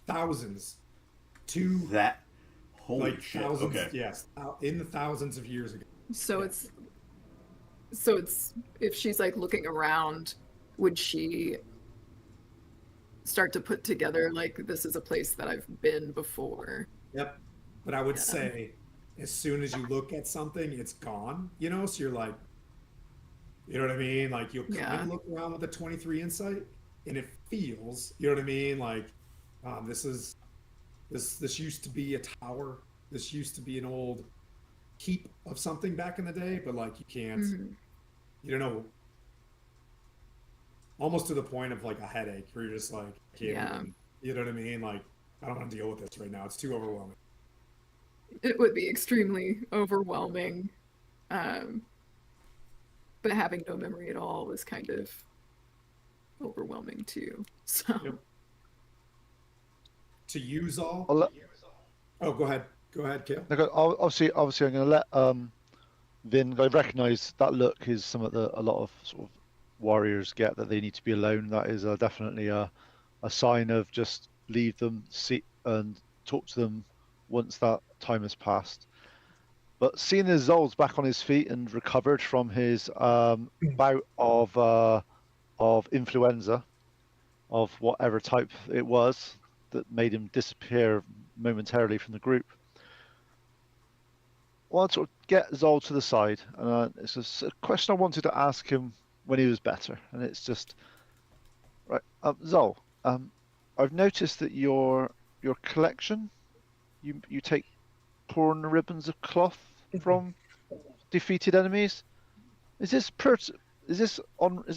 Thousands. Holy shit. Thousands, okay. Yes, in the thousands of years ago. So it's if she's like looking around, would she start to put together like, this is a place that I've been before? Yep. But I would say as soon as you look at something, it's gone, so you're like, you know what I mean? Like, you'll kind of look around with a 23 insight and it feels, you know what I mean? Like, this used to be a tower. This used to be an old heap of something back in the day, but like, you can't, you don't know, almost to the point of like a headache where you're just like, can't even, you know what I mean? Like, I don't want to deal with this right now. It's too overwhelming. It would be extremely overwhelming. But having no memory at all is kind of overwhelming too. So to use all. Oh, go ahead, Kale. Obviously, I'm going to let Vin. I recognise that look is something that a lot of sort of warriors get, that they need to be alone. That is definitely a sign of just leave them, sit and talk to them once that time has passed. But seeing as Zol's back on his feet and recovered from his bout of influenza, of whatever type it was that made him disappear momentarily from the group, I want to sort of get Zol to the side, and it's a question I wanted to ask him when he was better, and it's just, right, Zol, I've noticed that your collection, you take torn ribbons of cloth from defeated enemies. Is there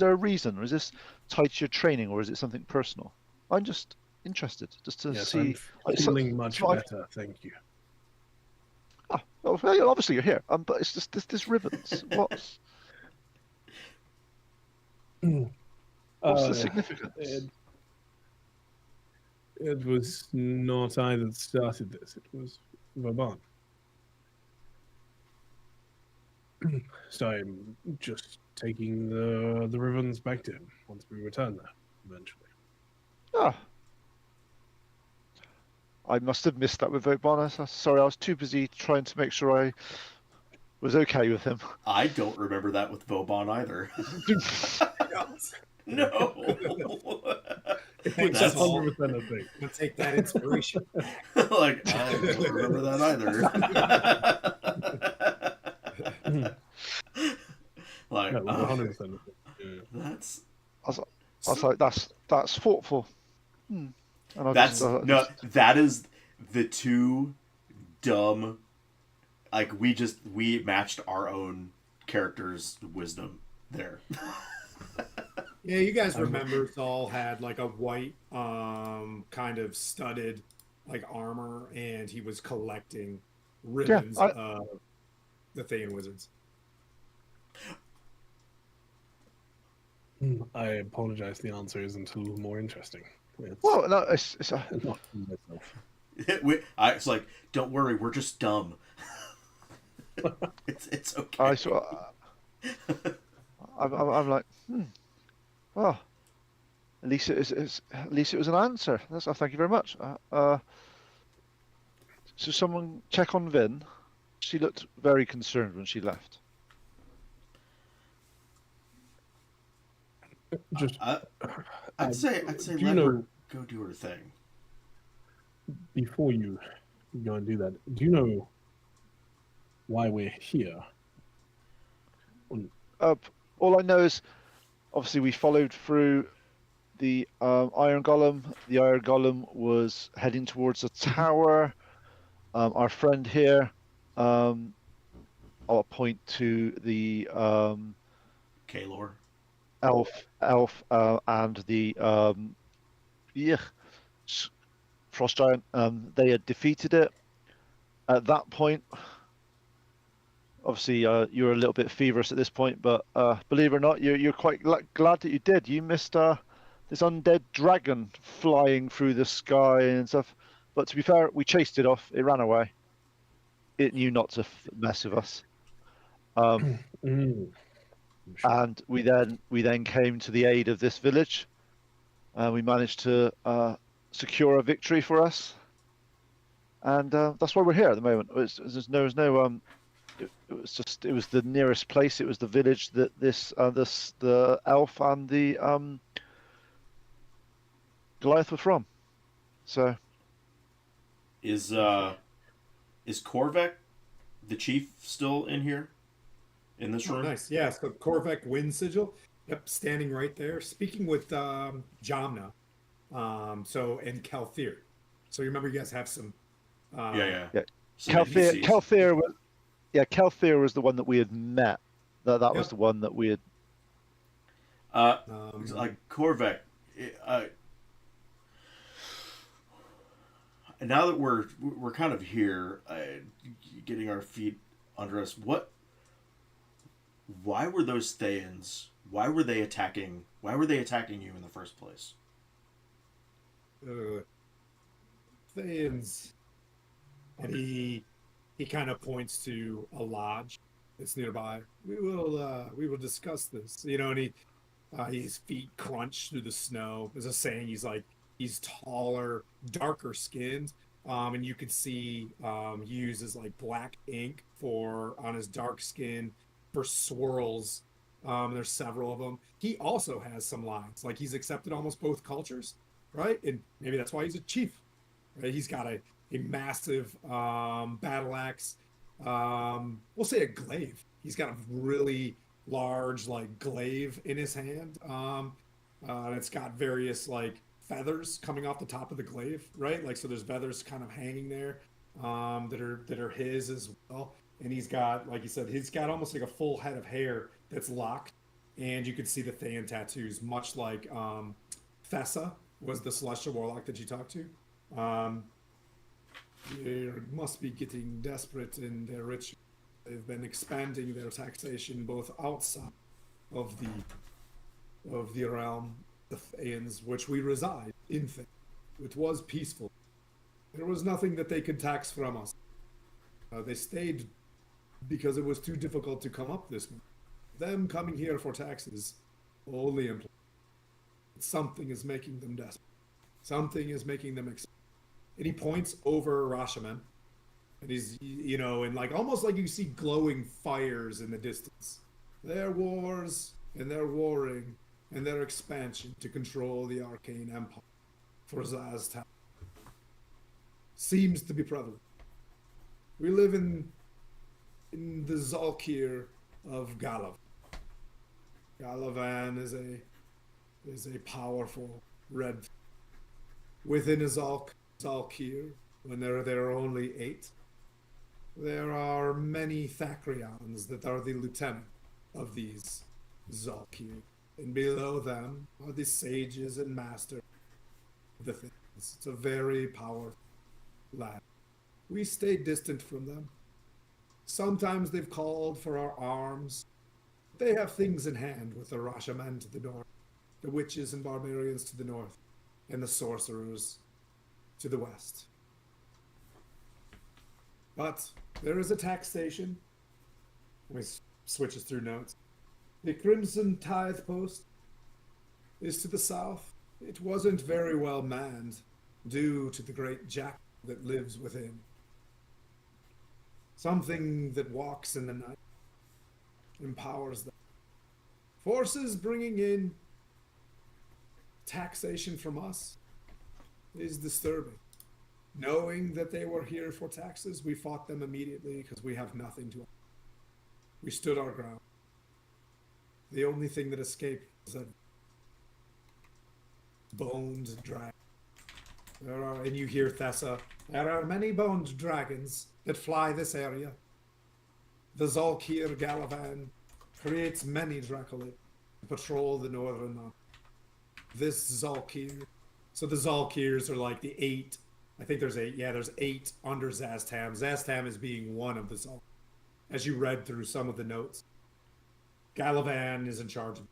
a reason, or is this tied to your training, or is it something personal? I'm just interested, just to see. I'm feeling much better, thank you. Well, obviously you're here, but it's just this ribbons. What? What's the significance? It was not I that started this. It was Vauban. So I'm just taking the ribbons back to him once we return there, eventually. Ah, I must have missed that with Vauban. Sorry, I was too busy trying to make sure I was okay with him. I don't remember that with Vauban either. No. Thanks, That's Saul. 100% a thing. I'm gonna take that inspiration. Like, I don't remember that either. Like, No, it was oh, 100% a thing. Yeah. that's I was like, that's thoughtful. And I that's just, no, that is the two dumb. Like we matched our own character's wisdom there. Yeah, you guys remember Saul had like a white kind of studded like armor, and he was collecting ribbons of the Thayan wizards. I apologize. The answer isn't a little more interesting. well, no, it's Not myself. It's like, don't worry, we're just dumb. it's okay. I'm like, well, at least it was an answer. Thank you very much. So someone check on Vin. She looked very concerned when she left. Just I'd say do let you her know, go do her thing. before you go and do that, do you know why we're here? All I know is, obviously, we followed through the Iron Golem. The Iron Golem was heading towards a tower. Our friend here, I'll point to the Kaylor. elf, and the frost giant. They had defeated it. At that point, obviously, you're a little bit feverish at this point, but believe it or not, you're quite glad that you did. You missed this undead dragon flying through the sky and stuff. But to be fair, we chased it off. It ran away. It knew not to mess with us. And we then came to the aid of this village. We managed to secure a victory for us, and that's why we're here at the moment. It was the nearest place. It was the village that the elf and the Goliath were from. So Is Korvek, the chief, still in here? In this room? Nice. Yeah, so Korvek Wind Sigil. Yep, standing right there, speaking with Jamna. And Kelthir. So you remember you guys have some. Yeah. Some Kelthir NPCs. Kelthir was the one that we had met. That was the one that we had. Like Korvek. Now that we're kind of here, getting our feet under us, why were those Thayans? Why were they attacking you in the first place? Thayans, and he kind of points to a lodge that's nearby. We will discuss this, and his feet crunch through the snow. There's a saying, he's taller, darker skinned, and you could see he uses like black ink on his dark skin for swirls. There's several of them. He also has some lines, like he's accepted almost both cultures, right? And maybe that's why he's a chief, right? He's got a massive battle axe. We'll say a glaive. He's got a really large like glaive in his hand. And it's got various like feathers coming off the top of the glaive, right? Like, so there's feathers kind of hanging there that are his as well. And he's got, like you said, he's got almost like a full head of hair that's locked, and you could see the Thayan tattoos, much like Thessa was the celestial warlock that you talked to. They must be getting desperate in their ritual. They've been expanding their taxation both outside of the of the realm, the Thayans, which we reside in Thay. It was peaceful. There was nothing that they could tax from us. They stayed because it was too difficult to come up this way. Them coming here for taxes only implies something is making them desperate. Something is making them expensive. And he points over Rashomon. And he's, and like almost like you see glowing fires in the distance. Their wars and their warring and their expansion to control the arcane empire for Zaztown seems to be prevalent. We live in the Zalkir of Galav. Galavan is a powerful red. Within a Zalkir, when there are only 8, there are many Thakrians that are the lieutenant of these Zalkir. And below them are the sages and masters of the things. It's a very powerful land. We stay distant from them. Sometimes they've called for our arms. They have things in hand with the Rashomon to the north, the witches and barbarians to the north, and the sorcerers to the west. But there is a taxation. He switches through notes. The Crimson Tithe Post is to the south. It wasn't very well manned due to the great jack that lives within. Something that walks in the night empowers them. Forces bringing in taxation from us is disturbing. Knowing that they were here for taxes, we fought them immediately because we have nothing to offer. We stood our ground. The only thing that escaped was a boned dragon. And you hear Thessa, there are many boned dragons that fly this area. The Zalkir Galavan creates many Dracolids to patrol the northern mountains. This Zalkir, so the Zalkirs are like the 8. I think there's 8. Yeah, there's 8 under Zastam. Zastam is being one of the Zalkir. As you read through some of the notes, Galavan is in charge of.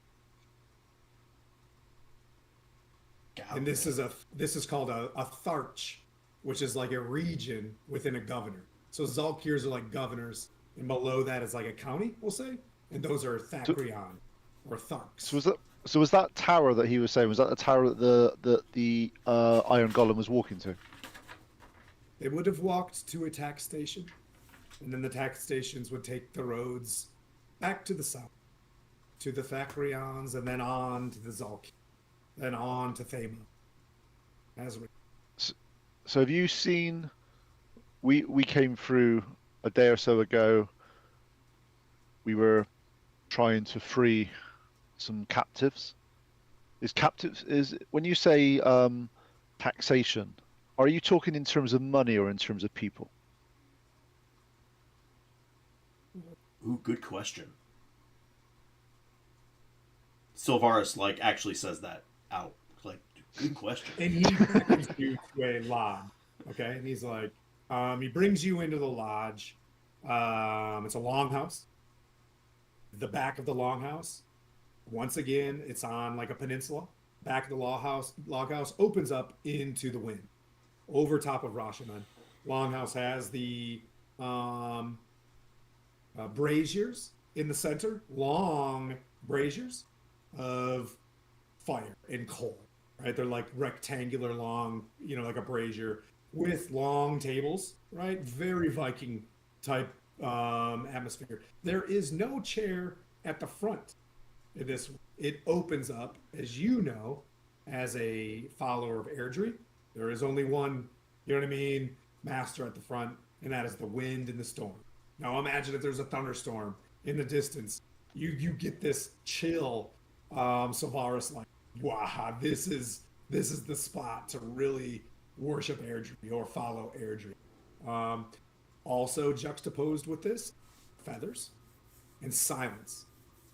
And this is called a Tharch, which is like a region within a governor. So Zalkirs are like governors, and below that is like a county, we'll say, and those are Thakrion or Tharks. So was that tower that he was saying? Was that the tower that the Iron Golem was walking to? They would have walked to a tax station, and then the tax stations would take the roads back to the south, to the Thakrions, and then on to the Zalkir, then on to Thema. So have you seen? We came through a day or so ago. We were trying to free some captives. Is when you say taxation, are you talking in terms of money or in terms of people? Ooh, good question. Sylvaris actually says that out. Good question. And he brings you to a lodge, okay? And he's like, he brings you into the lodge. It's a longhouse. The back of the longhouse, once again, it's on like a peninsula. Back of the loghouse opens up into the wind, over top of Rashomon. Longhouse has the braziers in the center, long braziers of fire and coal. Right, they're like rectangular, long, like a brazier with long tables. Right, very Viking type atmosphere. There is no chair at the front of this. It opens up, as you know, as a follower of Aerdrie. There is only one, master at the front, and that is the wind and the storm. Now imagine if there's a thunderstorm in the distance. You get this chill, Sylvaris wow, this is the spot to really worship Aerdrie or follow Aerdrie. Also juxtaposed with this, feathers and silence.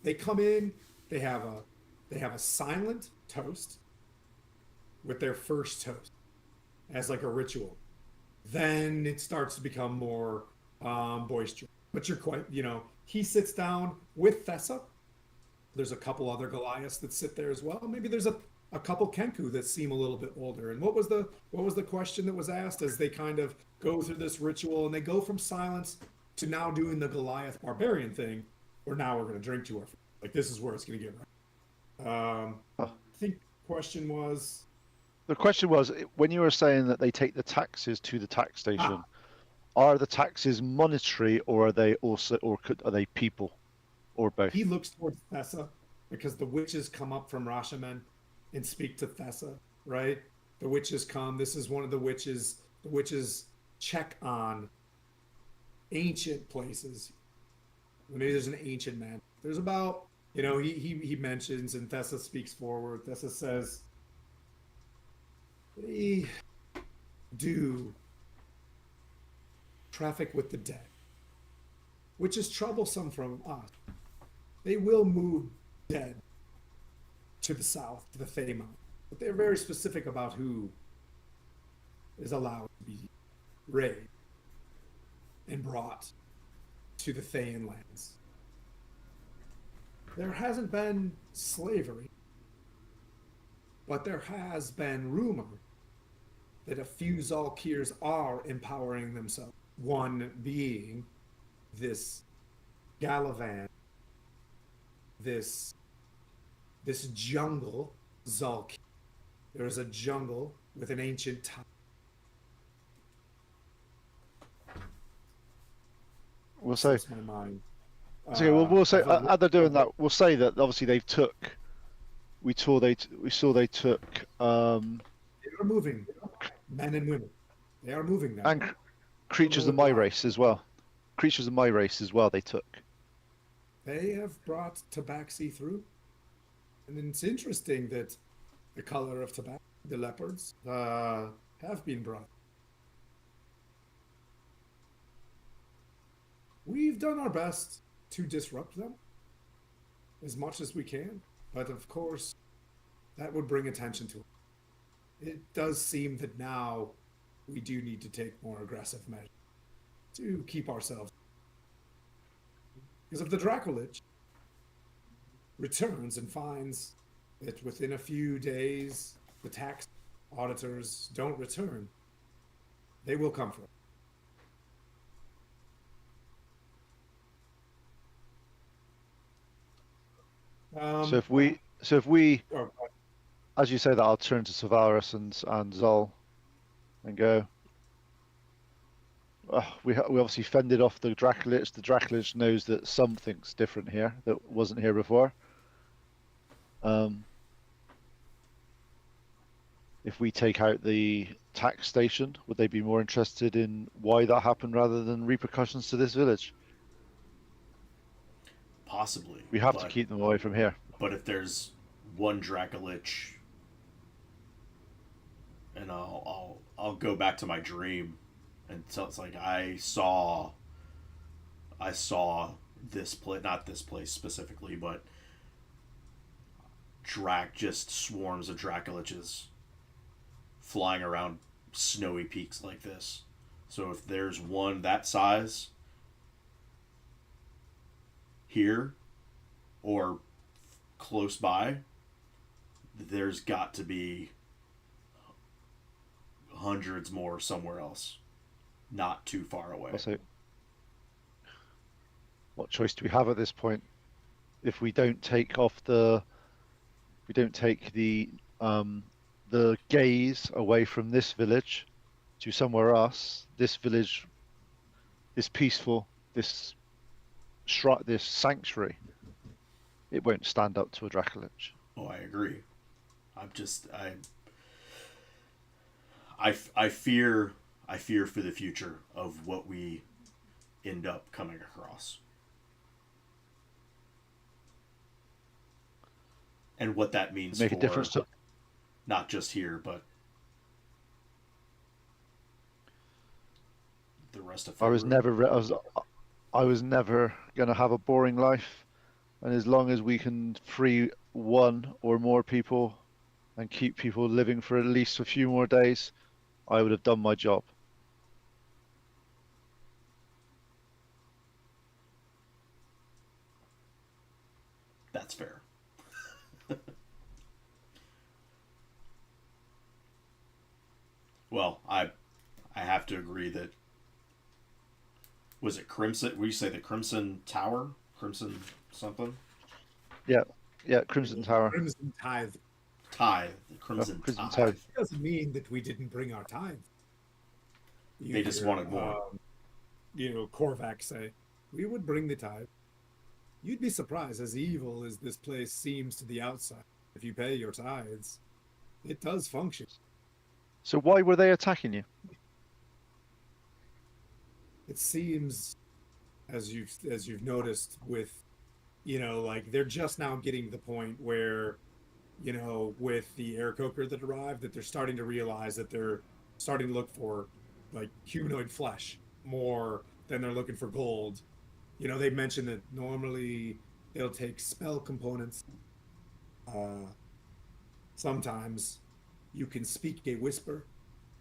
They come in, they have a silent toast with their first toast as like a ritual. Then it starts to become more boisterous. But you're quite, he sits down with Thessa, There's a couple other Goliaths that sit there as well. Maybe there's a couple Kenku that seem a little bit older. And what was the question that was asked as they kind of go through this ritual and they go from silence to now doing the Goliath barbarian thing, or now we're going to drink to our food. Like this is where it's going to get right. I think the question was. The question was, when you were saying that they take the taxes to the tax station, are the taxes monetary, or are they also, are they people, or both? He looks towards Thessa because the witches come up from Rashamen and speak to Thessa, right? The witches come. This is one of the witches. The witches check on ancient places. Maybe there's an ancient man. There's about, he mentions, and Thessa speaks forward. Thessa says, they do traffic with the dead, which is troublesome from us. They will move dead to the south, to the Thay Mountain, but they're very specific about who is allowed to be raided and brought to the Thayan lands. There hasn't been slavery, but there has been rumor that a few Zalkirs are empowering themselves. One being this Galavan, this jungle Zalkir. There is a jungle with an ancient tower. We'll say. That's my mind. So we'll say, as they're doing that, we'll say that obviously they took. We saw they took. They are moving, men and women. They are moving now. And creatures of my race as well. Creatures of my race as well. They took. They have brought Tabaxi through, and it's interesting that the color of Tabaxi, the leopards, have been brought. We've done our best to disrupt them as much as we can, but of course, that would bring attention to it. It does seem that now we do need to take more aggressive measures to keep ourselves. Because if the Dracolich returns and finds that within a few days the tax auditors don't return, they will come for it. So if we, as you say that, I'll turn to Savaris and Zol, and go. We obviously fended off the Dracolich. The Dracolich knows that something's different here that wasn't here before. If we take out the tax station, would they be more interested in why that happened rather than repercussions to this village? Possibly. We have to keep them away from here. But if there's one Dracolich, and I'll go back to my dream, and so it's like I saw this place, not this place specifically, but just swarms of Dracoliches flying around snowy peaks like this. So if there's one that size here or close by, there's got to be hundreds more somewhere else, not too far away. Also, what choice do we have at this point? If we don't take the gaze away from this village to somewhere else, this village, this peaceful, this sanctuary, it won't stand up to a Dracolich. Oh, I agree. I fear for the future of what we end up coming across. And what that means Make for a difference to not just here, but the rest of I was never going to have a boring life, and as long as we can free one or more people and keep people living for at least a few more days, I would have done my job. That's fair. Well, I have to agree that, was it Crimson? We say the Crimson Tower, Crimson something. Yeah, yeah, Crimson Tower. Crimson tithe Tithe, the Crimson Crimson Tithe. Tithe. doesn't mean that we didn't bring our tithe. They just wanted more. Korvac say, we would bring the tithe. You'd be surprised, as evil as this place seems to the outside. If you pay your tithes, it does function. So why were they attacking you? It seems, as you've noticed, with like they're just now getting to the point where, with the air coker that arrived, that they're starting to realize that they're starting to look for like humanoid flesh more than they're looking for gold. They mentioned that normally they'll take spell components. Sometimes you can speak a whisper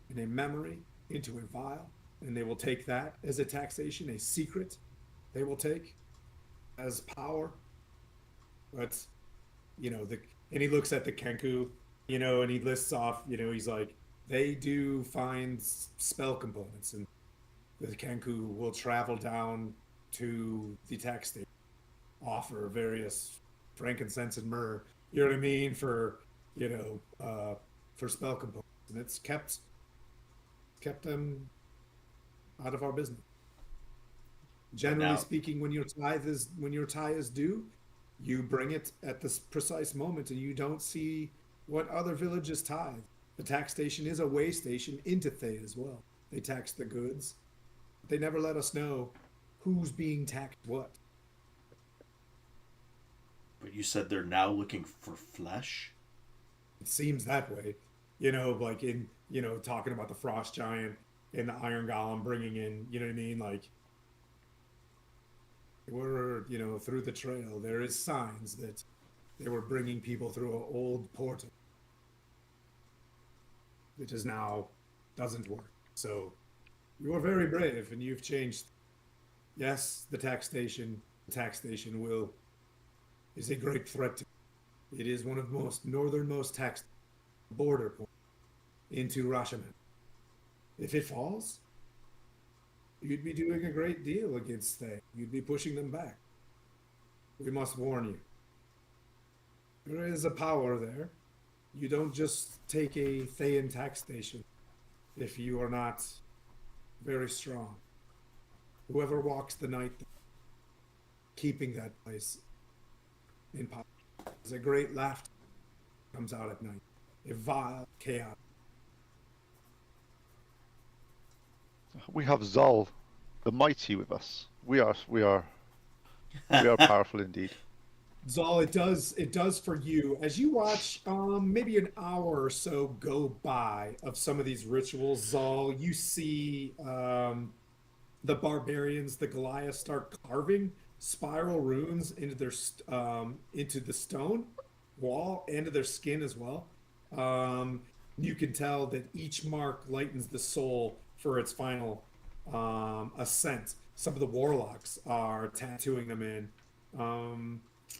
and a memory into a vial, and they will take that as a taxation, a secret they will take as power. But and he looks at the Kenku, and he lists off, he's like, they do find spell components, and the Kenku will travel down to the tax station, offer various frankincense and myrrh, you know what I mean, for for spell components, and it's kept them out of our business. Generally now, speaking, when your tithe is due, you bring it at this precise moment, and you don't see what other villages tithe. The tax station is a way station into Thay as well. They tax the goods. They never let us know who's being taxed what. but you said they're now looking for flesh. It seems that way. Like in, talking about the Frost Giant and the Iron Golem bringing in, you know what I mean? Like, we're, through the trail, there is signs that they were bringing people through an old portal. It is now doesn't work. So you are very brave, and you've changed. Yes, the tax station is a great threat to. It is one of the most northernmost tax border points into Rashomon. If it falls, you'd be doing a great deal against Thay. You'd be pushing them back. We must warn you. There is a power there. You don't just take a Thayan tax station if you are not very strong. Whoever walks the night, keeping that place in power. There's a great laughter comes out at night. A vile chaos. We have Zol, the mighty, with us. We are powerful indeed. Zal, it does for you as you watch maybe an hour or so go by of some of these rituals. Zal, you see the barbarians, the Goliaths, start carving spiral runes into the stone wall and to their skin as well. You can tell that each mark lightens the soul for its final ascent. Some of the warlocks are tattooing them in.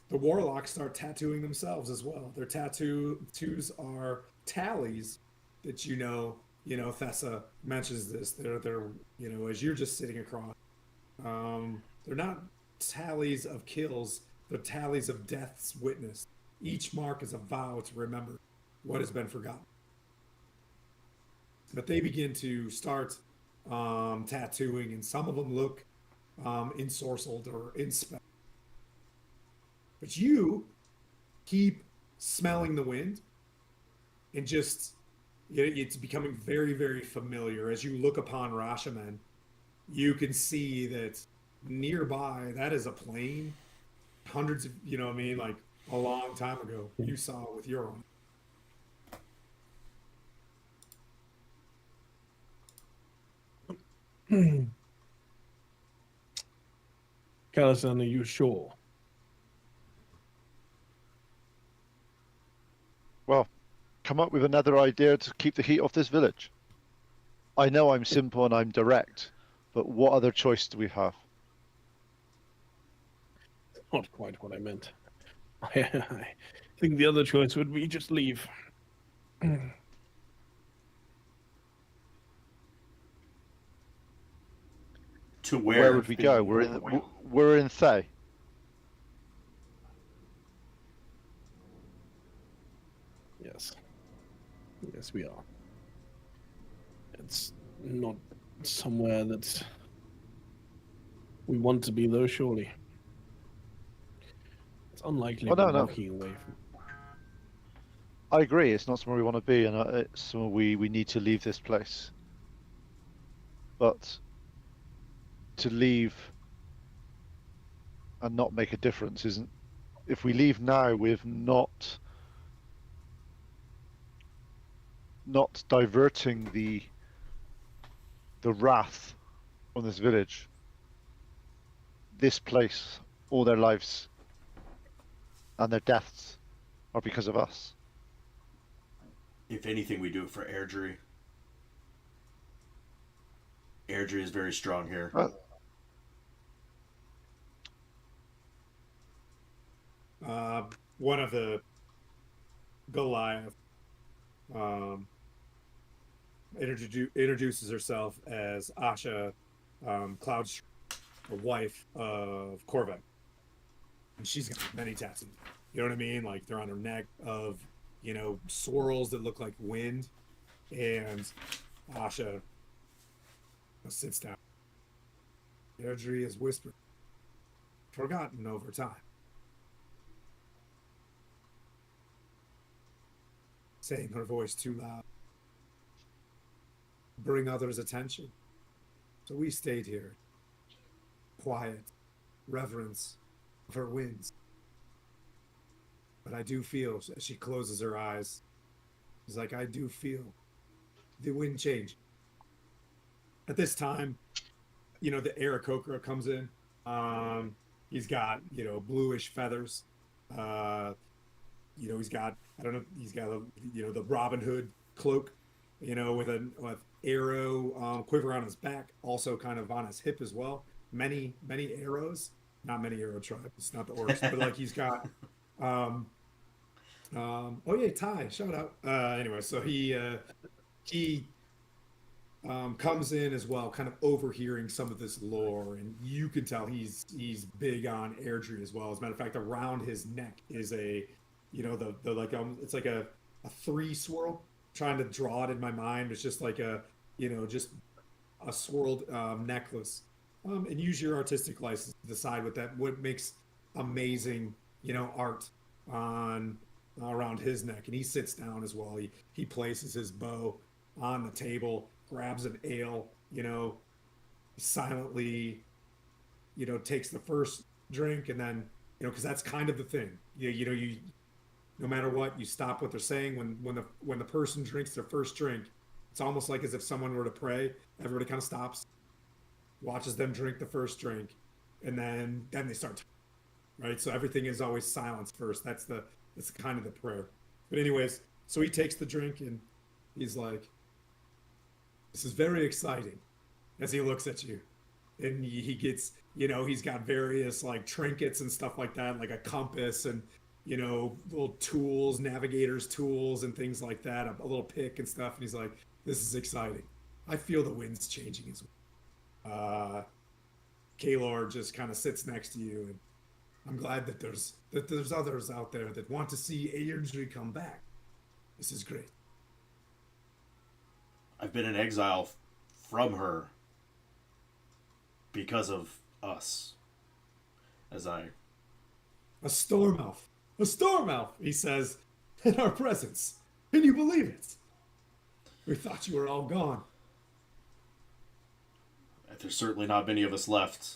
The warlocks start tattooing themselves as well. Their tattoos are tallies that Thessa mentions this. They're as you're just sitting across. They're not tallies of kills, they're tallies of deaths witnessed. Each mark is a vow to remember what has been forgotten. But they begin to start tattooing, and some of them look ensorcelled or inspect. But you keep smelling the wind, and just it's becoming very, very familiar. As you look upon Rashomon, you can see that nearby, that is a plane. Hundreds of, like a long time ago, you saw it with your own. Callison, are you sure? Well, come up with another idea to keep the heat off this village. I know I'm simple and I'm direct, but what other choice do we have? Not quite what I meant. I think the other choice would be just leave. To Where would we go? We're in Thay. Yes. Yes, we are. It's not somewhere that we want to be, though, surely. It's unlikely Oh, no, we're no. walking away from. I agree. It's not somewhere we want to be, and it's somewhere we need to leave this place. But to leave and not make a difference isn't. If we leave now with not diverting the wrath on this village, this place, all their lives and their deaths are because of us. If anything, we do it for Aerdrie. Aerdrie is very strong here. One of the Goliath introduces herself as Asha Cloud's wife of Corvin. And she's got many tattoos. You know what I mean? Like they're on her neck of, swirls that look like wind. And Asha sits down. Aerdrie has whispered, forgotten over time. Saying her voice too loud. Bring others' attention. So we stayed here. Quiet. Reverence of her winds. But I do feel, as she closes her eyes, she's like, I do feel the wind change. At this time, the Aarakocra comes in. He's got, bluish feathers. He's got, the Robin Hood cloak, with arrow quiver on his back, also kind of on his hip as well. Many arrows. Not many arrow tribes. It's not the orcs, but like he's got. Oh yeah, Thay, shout out. Anyway, so he comes in as well, kind of overhearing some of this lore, and you can tell he's big on Aerdrie as well. As a matter of fact, around his neck is a, the like it's like a three swirl. Trying to draw it in my mind, it's just like a, just a swirled necklace. And use your artistic license to decide what makes amazing, art on around his neck. And he sits down as well. He places his bow on the table, grabs an ale, silently, takes the first drink, and then, because that's kind of the thing. You no matter what, you stop what they're saying when the person drinks their first drink. It's almost like as if someone were to pray. Everybody kind of stops, watches them drink the first drink, and then they start, right? So everything is always silence first. That's kind of the prayer. But anyways, so he takes the drink and he's like, this is very exciting, as he looks at you. And he gets, he's got various like trinkets and stuff like that, like a compass and, little tools, navigator's tools and things like that, a little pick and stuff. And he's like, this is exciting. I feel the wind's changing as well. Kaelor just kind of sits next to you, and I'm glad that there's others out there that want to see Aerdrie come back. This is great. I've been in exile from her because of us. A storm elf, he says, in our presence. Can you believe it? We thought you were all gone. There's certainly not many of us left,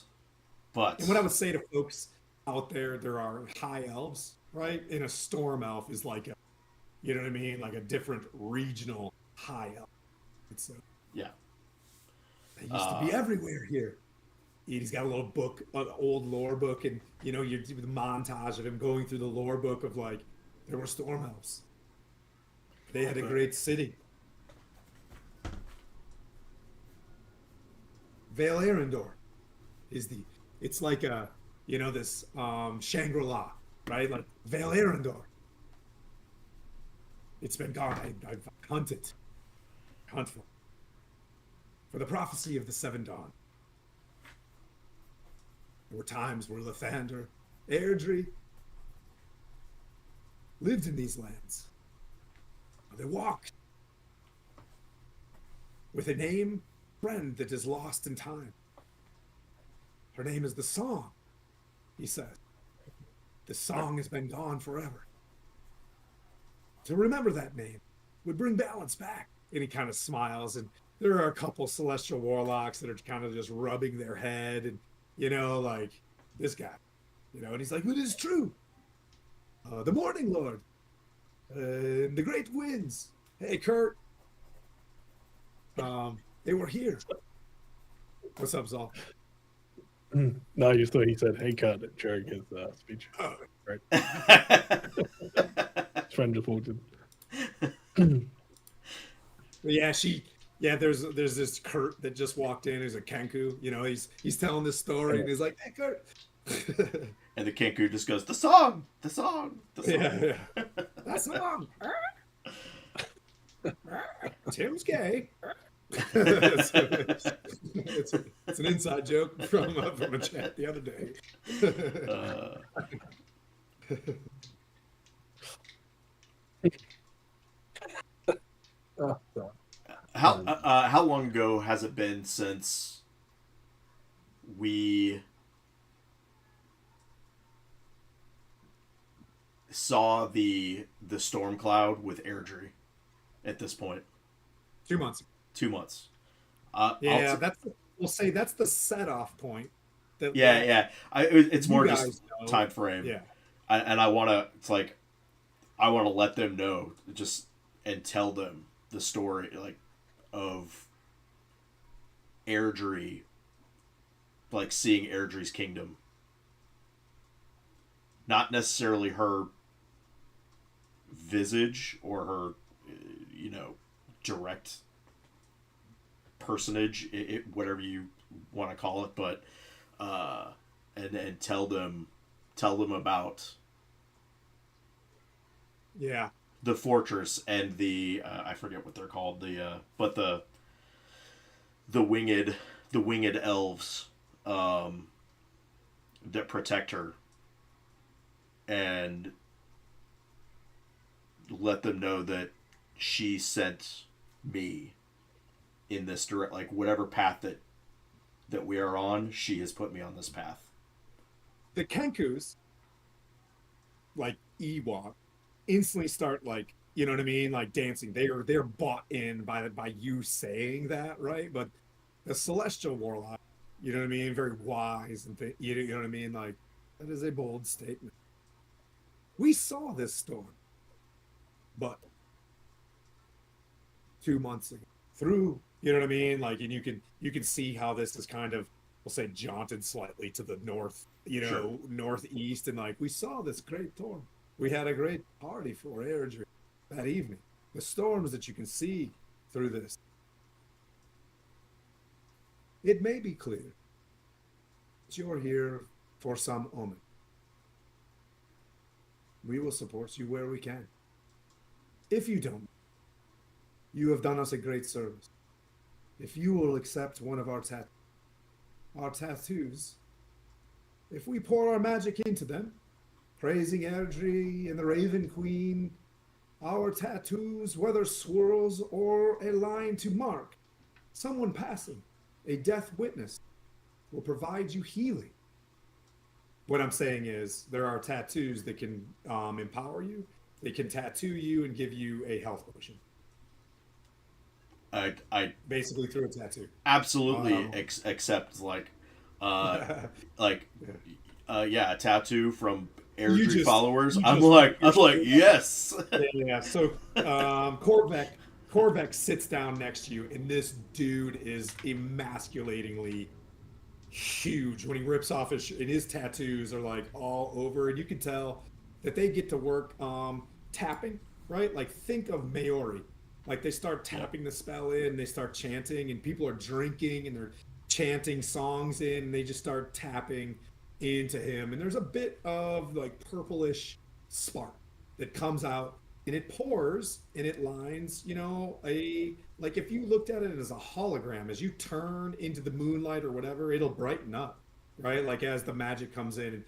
but... And what I would say to folks out there are high elves, right? And a storm elf is like you know what I mean? Like a different regional high elf. It's yeah. They used to be everywhere here. He's got a little book, an old lore book, and you do the montage of him going through the lore book of like, there were storm elves. They had a great city. Vale Arendor is it's like this Shangri-La, right? Like Vale Arendor. It's been gone. I've hunt for the prophecy of the Seven Dawn. There were times where Lathander, Aerdrie lived in these lands. They walked with a name, friend that is lost in time. Her name is the Song, he said. The Song has been gone forever. To remember that name would bring balance back. And he kind of smiles, and there are a couple celestial warlocks that are kind of just rubbing their head, and, like this guy, and he's like, it is true. The Morning Lord, the Great Winds. Hey, Kurt. They were here. What's up, Zal? No, I just thought he said, "Hey, cut," during his speech. Oh. Right. His friend just walked in. There's this Kurt that just walked in. He's a Kenku. He's telling this story, and he's like, "Hey, Kurt." And the Kenku just goes, the song. Yeah. That song. Tim's gay. it's an inside joke from a chat the other day. How long ago has it been since we saw the storm cloud with Aerdrie at this point? 2 months. 2 months. We'll say that's the set-off point. It's more just know. time frame. Yeah. And I want to let them know and tell them the story of Aerdrie, seeing Airdrie's kingdom. Not necessarily her visage or her, direct personage, whatever you want to call it, but and tell them about the fortress and the I forget what they're called, but the winged elves that protect her, and let them know that she sent me in this direct, whatever path that we are on, she has put me on this path. The Kenkus, like Ewok, instantly start dancing. They're bought in by you saying that, right? But the Celestial Warlock, very wise and you know what I mean? That is a bold statement. We saw this storm, but 2 months ago, through, and you can see how this is kind of, we'll say, jaunted slightly to the north, Sure. northeast, and we saw this great storm. We had a great party for Aerdrie that evening. The storms that you can see through this. It may be clear that you're here for some omen. We will support you where we can. If you don't, you have done us a great service. If you will accept one of our tattoos, if we pour our magic into them, praising Aerdrie and the Raven Queen, our tattoos, whether swirls or a line to mark someone passing, a death witness, will provide you healing. What I'm saying is there are tattoos that can empower you. They can tattoo you and give you a health potion. I basically through a tattoo. Absolutely accept a tattoo from Aerdrie followers. I'm like yes. Yeah. So Korvek sits down next to you, and this dude is emasculatingly huge. When he rips off his tattoos are all over, and you can tell that they get to work tapping, right? Think of Maori. They start tapping the spell in, they start chanting, and people are drinking and they're chanting songs in, and they just start tapping into him. And there's a bit of purplish spark that comes out, and it pours and it lines, if you looked at it as a hologram, as you turn into the moonlight or whatever, it'll brighten up. right? Like as the magic comes in,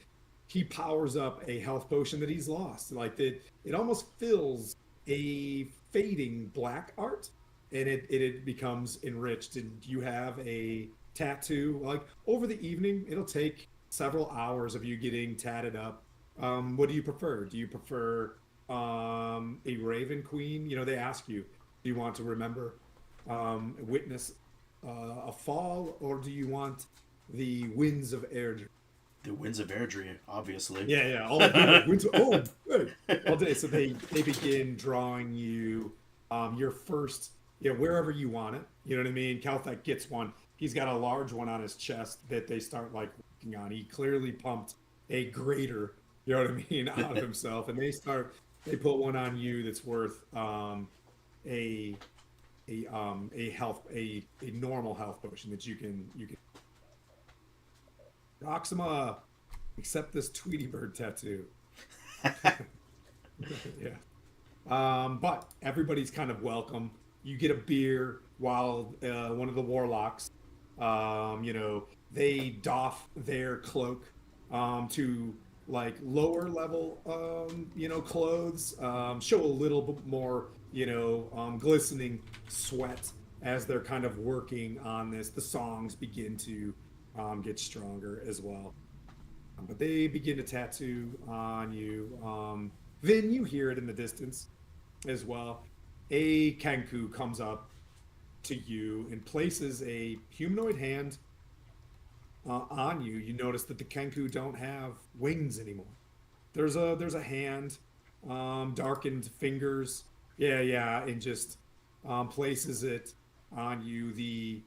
he powers up a health potion that he's lost. Like it almost fills a fading black art, and it becomes enriched. And you have a tattoo. Like over the evening, it'll take several hours of you getting tatted up. What do you prefer? Do you prefer a Raven Queen? You know, they ask you, do you want to remember, witness a fall, or do you want the winds of Aerdrie? The winds of Aerdrie, obviously. Yeah, yeah. All day. Winds, oh, hey, all day. So they begin drawing you your first, wherever you want it. You know what I mean? Calthek gets one. He's got a large one on his chest that they start like working on. He clearly pumped a greater, you know what I mean, out of himself, and they put one on you that's worth a a normal health potion that you can. Roxima, accept this Tweety Bird tattoo. Yeah. But everybody's kind of welcome. You get a beer while one of the warlocks, they doff their cloak to like lower level, clothes, show a little bit more, glistening sweat as they're kind of working on this. The songs begin to get stronger as well. But they begin to tattoo on you. Vin, you hear it in the distance as well. A Kenku comes up to you and places a humanoid hand on you. You notice that the Kenku don't have wings anymore. There's a hand, darkened fingers. Yeah, and just places it on you.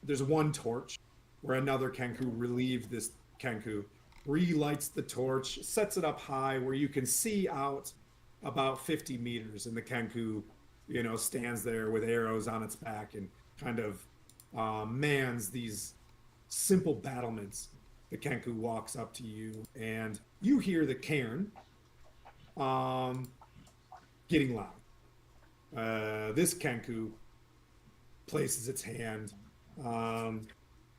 There's one torch where another Kenku relieved this Kenku, relights the torch, sets it up high where you can see out about 50 meters, and the Kenku, stands there with arrows on its back and kind of mans these simple battlements. The Kenku walks up to you, and you hear the cairn getting loud. This Kenku places its hand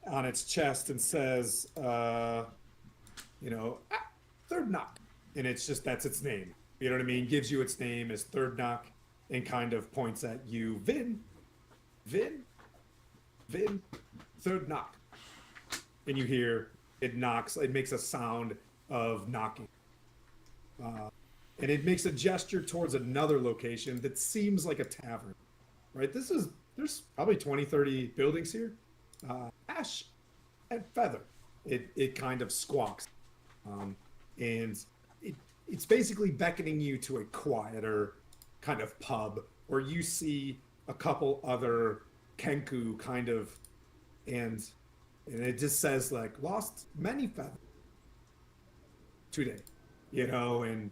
on its chest and says, Third Knock. And that's its name. You know what I mean? Gives you its name as Third Knock and kind of points at you. Vin, Third Knock. And you hear it knocks, it makes a sound of knocking. And it makes a gesture towards another location that seems like a tavern, right? There's probably 20, 30 buildings here. Ash and Feather. It kind of squawks. And it's basically beckoning you to a quieter kind of pub where you see a couple other Kenku kind of, and it just says like lost many feathers today, and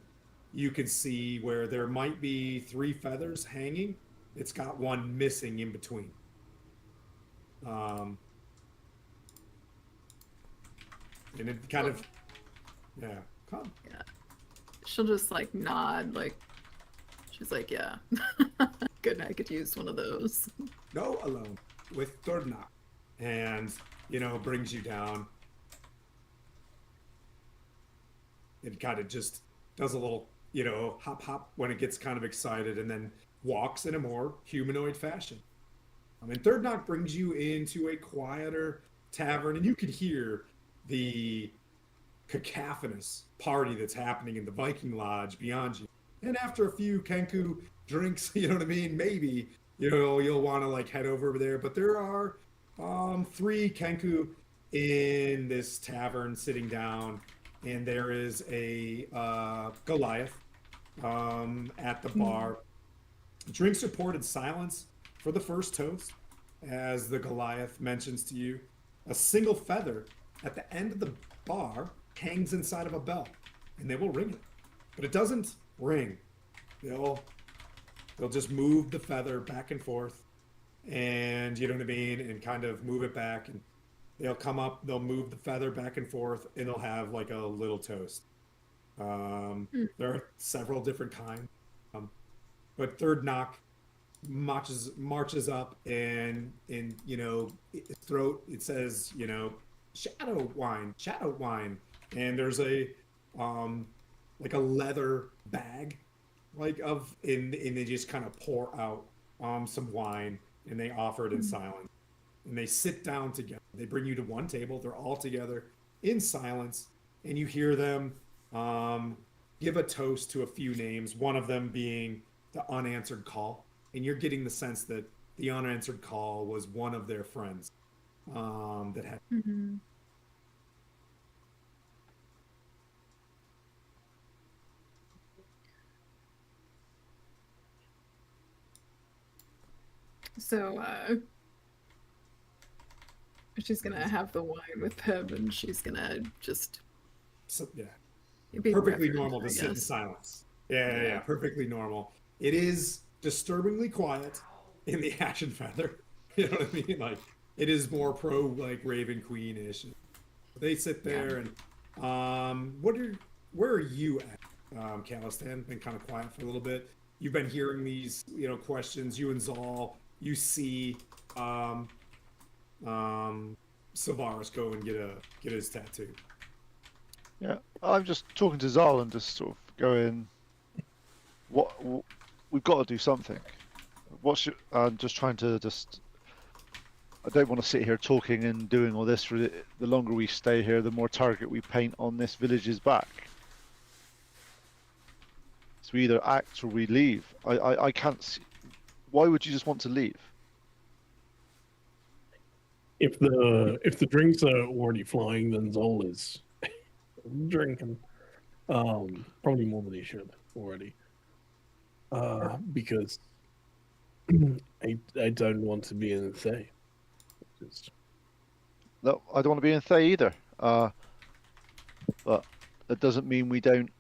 you can see where there might be 3 feathers hanging. It's got one missing in between. And it kind of, come. Yeah. She'll just like nod, like she's like, yeah. Good, I could use one of those. Go alone with Third Knock, and brings you down. It kind of just does a little, hop when it gets kind of excited, and then walks in a more humanoid fashion. And Third Knock brings you into a quieter tavern, and you could hear the cacophonous party that's happening in the Viking Lodge beyond you. And after a few Kenku drinks, you know what I mean? Maybe, you'll want to like head over there. But there are 3 Kenku in this tavern sitting down, and there is a Goliath at the bar. Drinks are poured in silence for the first toast, as the Goliath mentions to you. A single feather at the end of the bar hangs inside of a bell, and they will ring it. But it doesn't ring. They'll just move the feather back and forth, and you know what I mean, and kind of move it back, and they'll come up, they'll move the feather back and forth, and they'll have like a little toast. There are several different kinds. But Third Knock marches up, and its throat, it says, shadow wine, and there's a like a leather bag, like and they just kind of pour out some wine, and they offer it in silence, and they sit down together. They bring you to one table. They're all together in silence, and you hear them give a toast to a few names. One of them being the unanswered call, and you're getting the sense that the unanswered call was one of their friends that had. Mhm. So, she's gonna have the wine with him, and she's gonna just So, yeah, be perfectly reverent, normal to I sit in guess. silence. Yeah, Yeah. perfectly normal. It is disturbingly quiet in the Ashen Feather. You know what I mean? Like it is more pro like Raven Queen ish. They sit Yeah. there and where are you at, Calistan? Been kind of quiet for a little bit. You've been hearing these, questions. You and Zal, you see Savaris go and get his tattoo. Yeah, I'm just talking to Zal and just sort of going, what we've got to do something. I'm just trying to just. I don't want to sit here talking and doing all this. The longer we stay here, the more target we paint on this village's back. So we either act or we leave. I can't see. Why would you just want to leave? If the drinks are already flying, then Zol is drinking. Probably more than he should already. Because I don't want to be in the Thay. Just No, I don't want to be in Thay either. But that doesn't mean we don't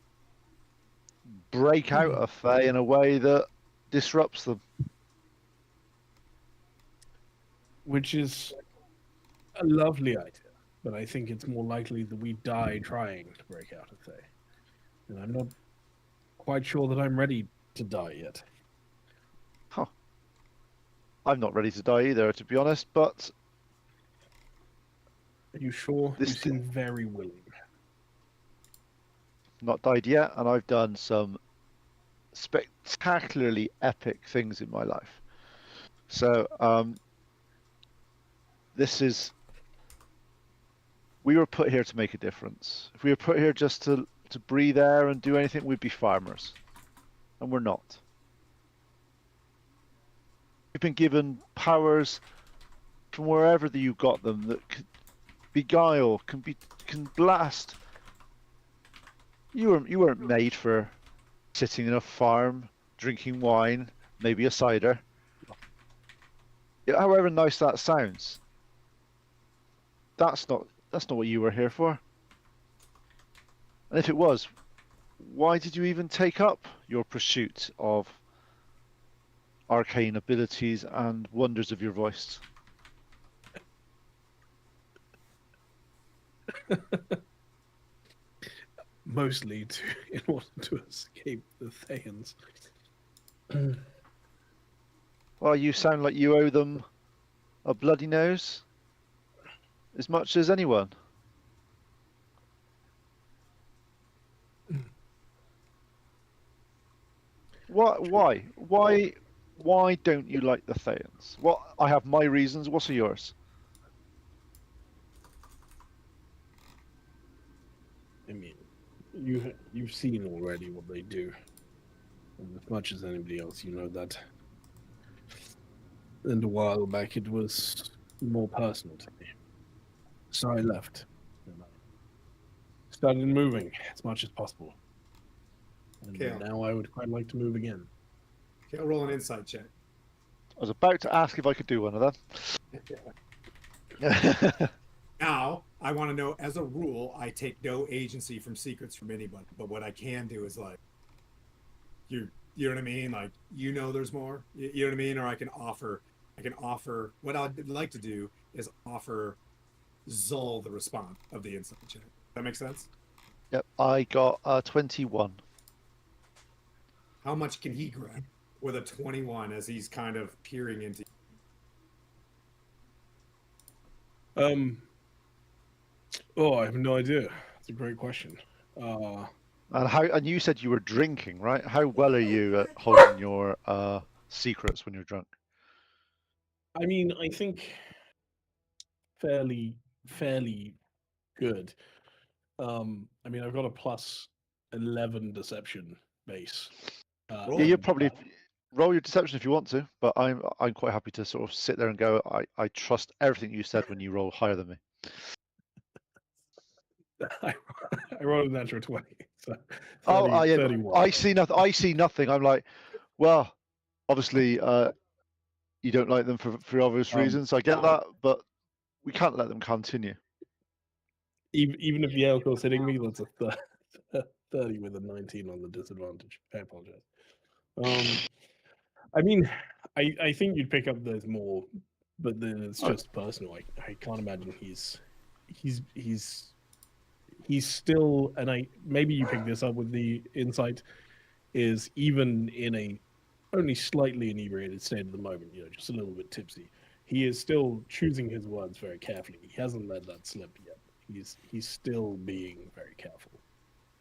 break out of Thay in a way that disrupts them. which is a lovely idea, but I think it's more likely that we die trying to break out of Thay. And I'm not quite sure that I'm ready to die yet. Huh. I'm not ready to die either, to be honest, but Are you sure? You This seem very willing. not died yet, and I've done some spectacularly epic things in my life. So, we were put here to make a difference. If we were put here just to breathe air and do anything, we'd be farmers. And we're not. We've been given powers from wherever you got them that can beguile, can blast. You weren't made for sitting in a farm, drinking wine, maybe a cider. However nice that sounds, that's not what you were here for. And if it was, why did you even take up your pursuit of arcane abilities and wonders of your voice? Mostly in order to escape the Thayans. Well, you sound like you owe them a bloody nose as much as anyone. Why don't you like the Thayans? Well, I have my reasons. What are yours? I mean, you've seen already what they do. And as much as anybody else, you know that. And a while back, it was more personal to me. So I left. And I started moving as much as possible. And Kale. now I would quite like to move again. Okay, roll an insight check. I was about to ask if I could do one of them. Now, I want to know, as a rule, I take no agency from secrets from anybody. But what I can do is like, you know what I mean? Like, there's more. You know what I mean? Or I can offer. What I'd like to do is offer Zol the response of the insight check. That makes sense? Yep, I got 21. How much can he grab with a 21 as he's kind of peering into? Oh, I have no idea. It's a great question. And you said you were drinking, right? How well are you at holding your secrets when you're drunk? I mean, I think fairly good. I mean, I've got a plus 11 deception base. Roll Yeah, it. you probably roll your deception if you want to, but I'm quite happy to sort of sit there and go. I trust everything you said when you roll higher than me. I rolled a natural 20, so 30, Oh, yeah, 31. I see nothing. I see nothing. I'm like, well, obviously, you don't like them for obvious Um, reasons. I get that, but we can't let them continue. even if the Yaleco's hitting me, that's a 30 with a 19 on the disadvantage. I apologize. I mean, I think you'd pick up those more, but then it's just personal. I can't imagine he's still, and maybe you pick this up with the insight, is even in a only slightly inebriated state at the moment, just a little bit tipsy. He is still choosing his words very carefully. He hasn't let that slip yet. He's still being very careful.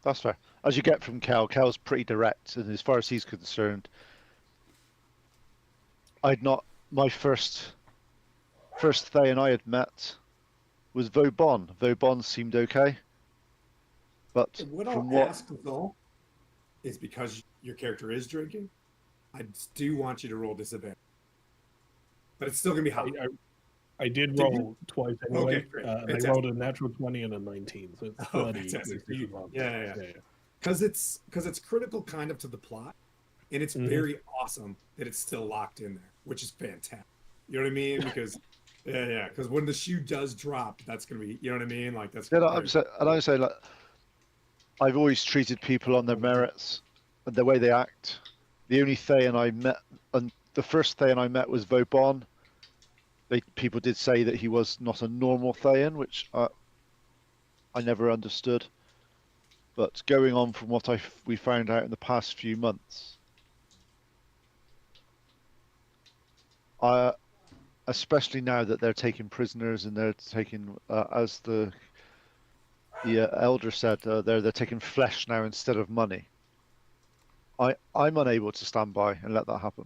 That's fair. As you get from Cal's pretty direct, and as far as he's concerned, my first Thayan I had met was Vauban. Vauban seemed okay, but What from I'll what ask though is because your character is drinking, I do want you to roll disadvantage, but it's still gonna be high. I did Did you- roll twice anyway, Okay, great. and I Fantastic. rolled a natural 20 and a 19, so it's 30 fantastic. with disadvantage. Yeah. Because it's critical kind of to the plot, and it's very awesome that it's still locked in there, which is fantastic. You know what I mean? Because because when the shoe does drop, that's gonna be, you know what I mean? Like that's. Yeah, Gonna I'm saying, like, I've always treated people on their merits and the way they act. The only Thayan I met, and the first Thayan I met was Vauban. People did say that he was not a normal Thayan, which I never understood. But going on from what we found out in the past few months, especially now that they're taking prisoners and they're taking, as the elder said, they're taking flesh now instead of money. I'm unable to stand by and let that happen.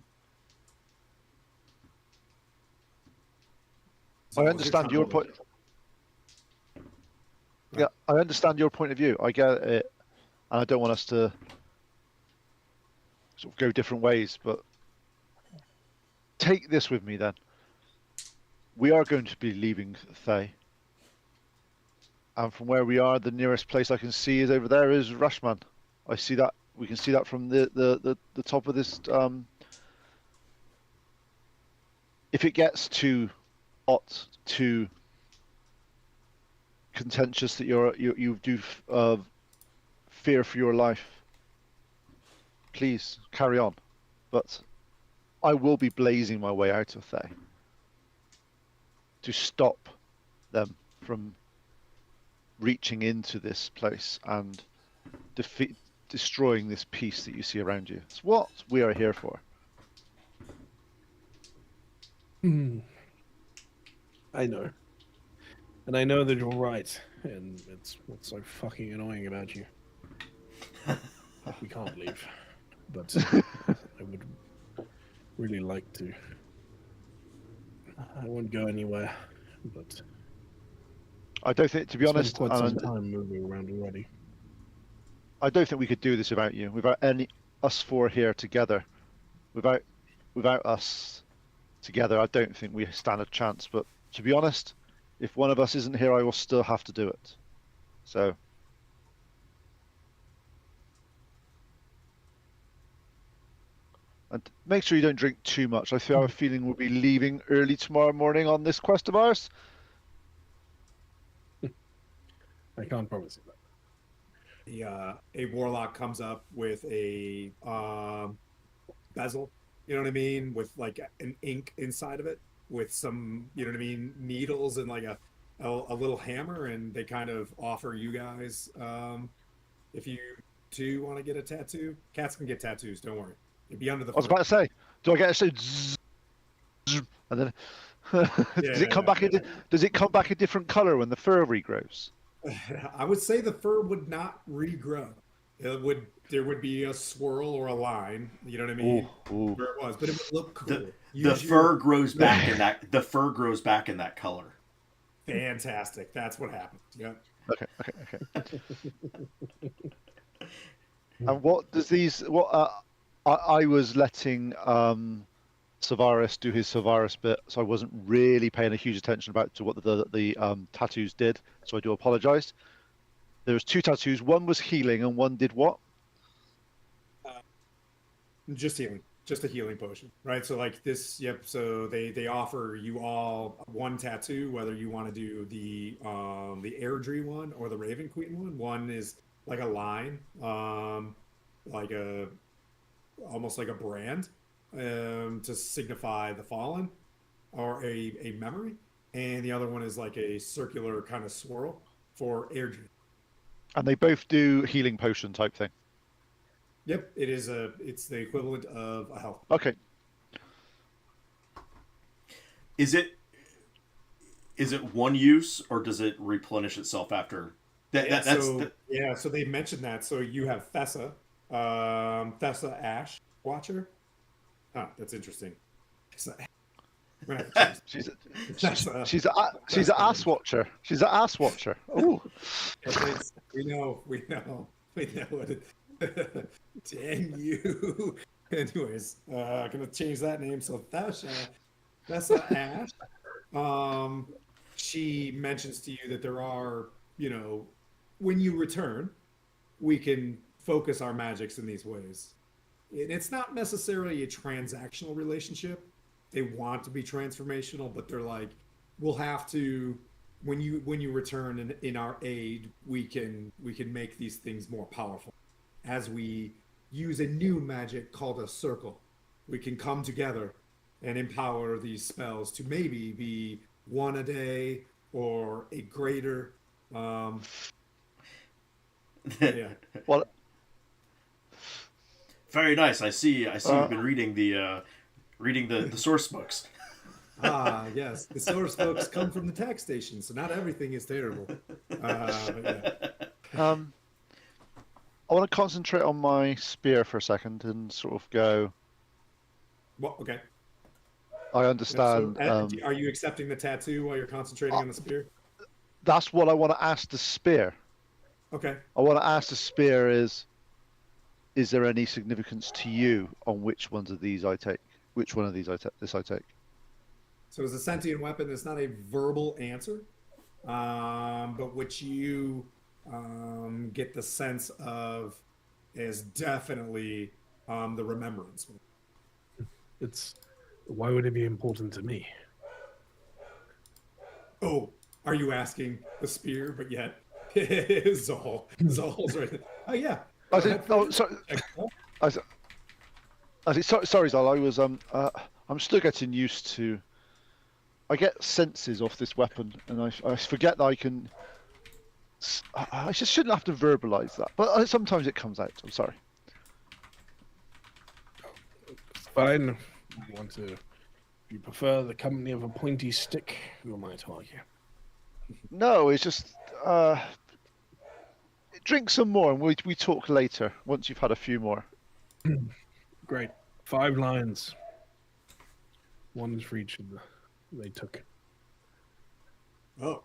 I understand your point. Yeah, I understand your point of view. I get it, and I don't want us to sort of go different ways. But take this with me then. We are going to be leaving Thay, and from where we are, the nearest place I can see is over there is Rashman. I see that. We can see that from the top of this. If it gets too hot, too contentious that you do fear for your life, please carry on. But I will be blazing my way out of Thay to stop them from reaching into this place and destroying this peace that you see around you. It's what we are here for. I know. And I know that you're right, and it's what's so fucking annoying about you. We can't leave, but I would really like to. I won't go anywhere, but I don't think, to be honest, quite some time moving around already. I don't think we could do this without you, without us four here together. Without us together, I don't think we stand a chance. But to be honest, if one of us isn't here, I will still have to do it. So. And make sure you don't drink too much. I have a feeling we'll be leaving early tomorrow morning on this quest of ours. I can't promise you that. A warlock comes up with a bezel, you know what I mean, with like an ink inside of it, with some, you know what I mean, needles and like a little hammer, and they kind of offer you guys, if you two want to get a tattoo. Cats can get tattoos, don't worry. You'll be under the. I was about to say, do I get a say, and then does it come back? Does it come back a different color when the fur regrows? I would say the fur would not regrow. There would be a swirl or a line, you know what I mean, Ooh, ooh. where it was, but it would look cool. The Use fur your grows back in that. The fur grows back in that color. fantastic. That's what happens. Yeah. Okay, okay, okay. And what does these? What I was letting Savaris do his Savaris bit, so I wasn't really paying a huge attention about to what the tattoos did. So I do apologise. There was 2 tattoos. One was healing, and one did what? Just healing, just a healing potion, right? So like this, yep. So they offer you all one tattoo, whether you want to do the Aerdrie one or the Raven Queen one. One is like a line, like a almost like a brand, to signify the fallen, or a memory, and the other one is like a circular kind of swirl for Aerdrie. And they both do healing potion type thing. Yep, it's the equivalent of a health. Okay. Is it one use, or does it replenish itself after? So they mentioned that. So you have Thessa Ash Watcher. Ah, that's interesting. We're gonna have to change that. She's an ass watcher. She's an ass watcher. Ooh. We know what it. Dang you. Anyways, gonna change that name. So Thessa Ash. She mentions to you that there are, when you return, we can focus our magics in these ways. And it's not necessarily a transactional relationship. They want to be transformational, but they're like, we'll have to, when you return in our aid, we can make these things more powerful. As we use a new magic called a circle, we can come together and empower these spells to maybe be one a day or a greater. Yeah. Well, very nice. I see. You've been reading the source books. Ah, yes. The source books come from the Taxation, so not everything is terrible. But yeah. I want to concentrate on my spear for a second and sort of go. Well, okay. I understand. So, are you accepting the tattoo while you're concentrating on the spear? That's what I want to ask the spear. Okay. I want to ask the spear is there any significance to you on which ones of these I take? Which one of these I take? So as a sentient weapon, it's not a verbal answer, but which you get the sense of is definitely the remembrance. Why would it be important to me? Oh, are you asking the spear? But yet, Zol's right. Oh yeah. Sorry, Zal. I was I'm still getting used to. I get senses off this weapon, and I forget that I can. I just shouldn't have to verbalize that, but sometimes it comes out. I'm sorry. Fine. You prefer the company of a pointy stick? Who am I to argue? No, it's just drink some more, and we talk later once you've had a few more. Great. 5 lines. One for each of they took. Oh.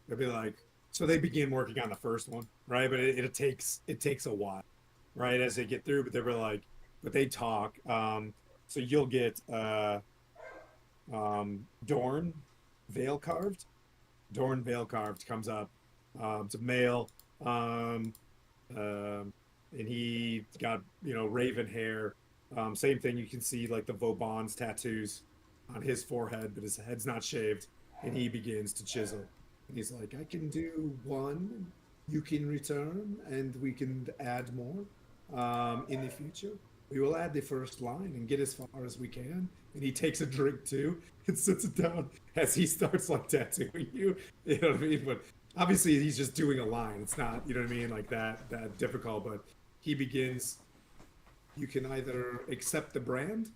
They'll be like, so they begin working on the first one, right? But it takes a while, right, as they get through. But but they talk. So you'll get Dorn Veil Carved. Dorn Veil Carved comes up. It's a male, and he got raven hair. Same thing. You can see like the Vauban's tattoos on his forehead, but his head's not shaved. And he begins to chisel. And he's like, I can do 1. You can return, and we can add more in the future. We will add the first line and get as far as we can. And he takes a drink too and sits it down as he starts like tattooing you. You know what I mean? But obviously he's just doing a line. It's not, you know what I mean, like that difficult. But he begins. You can either accept the brand,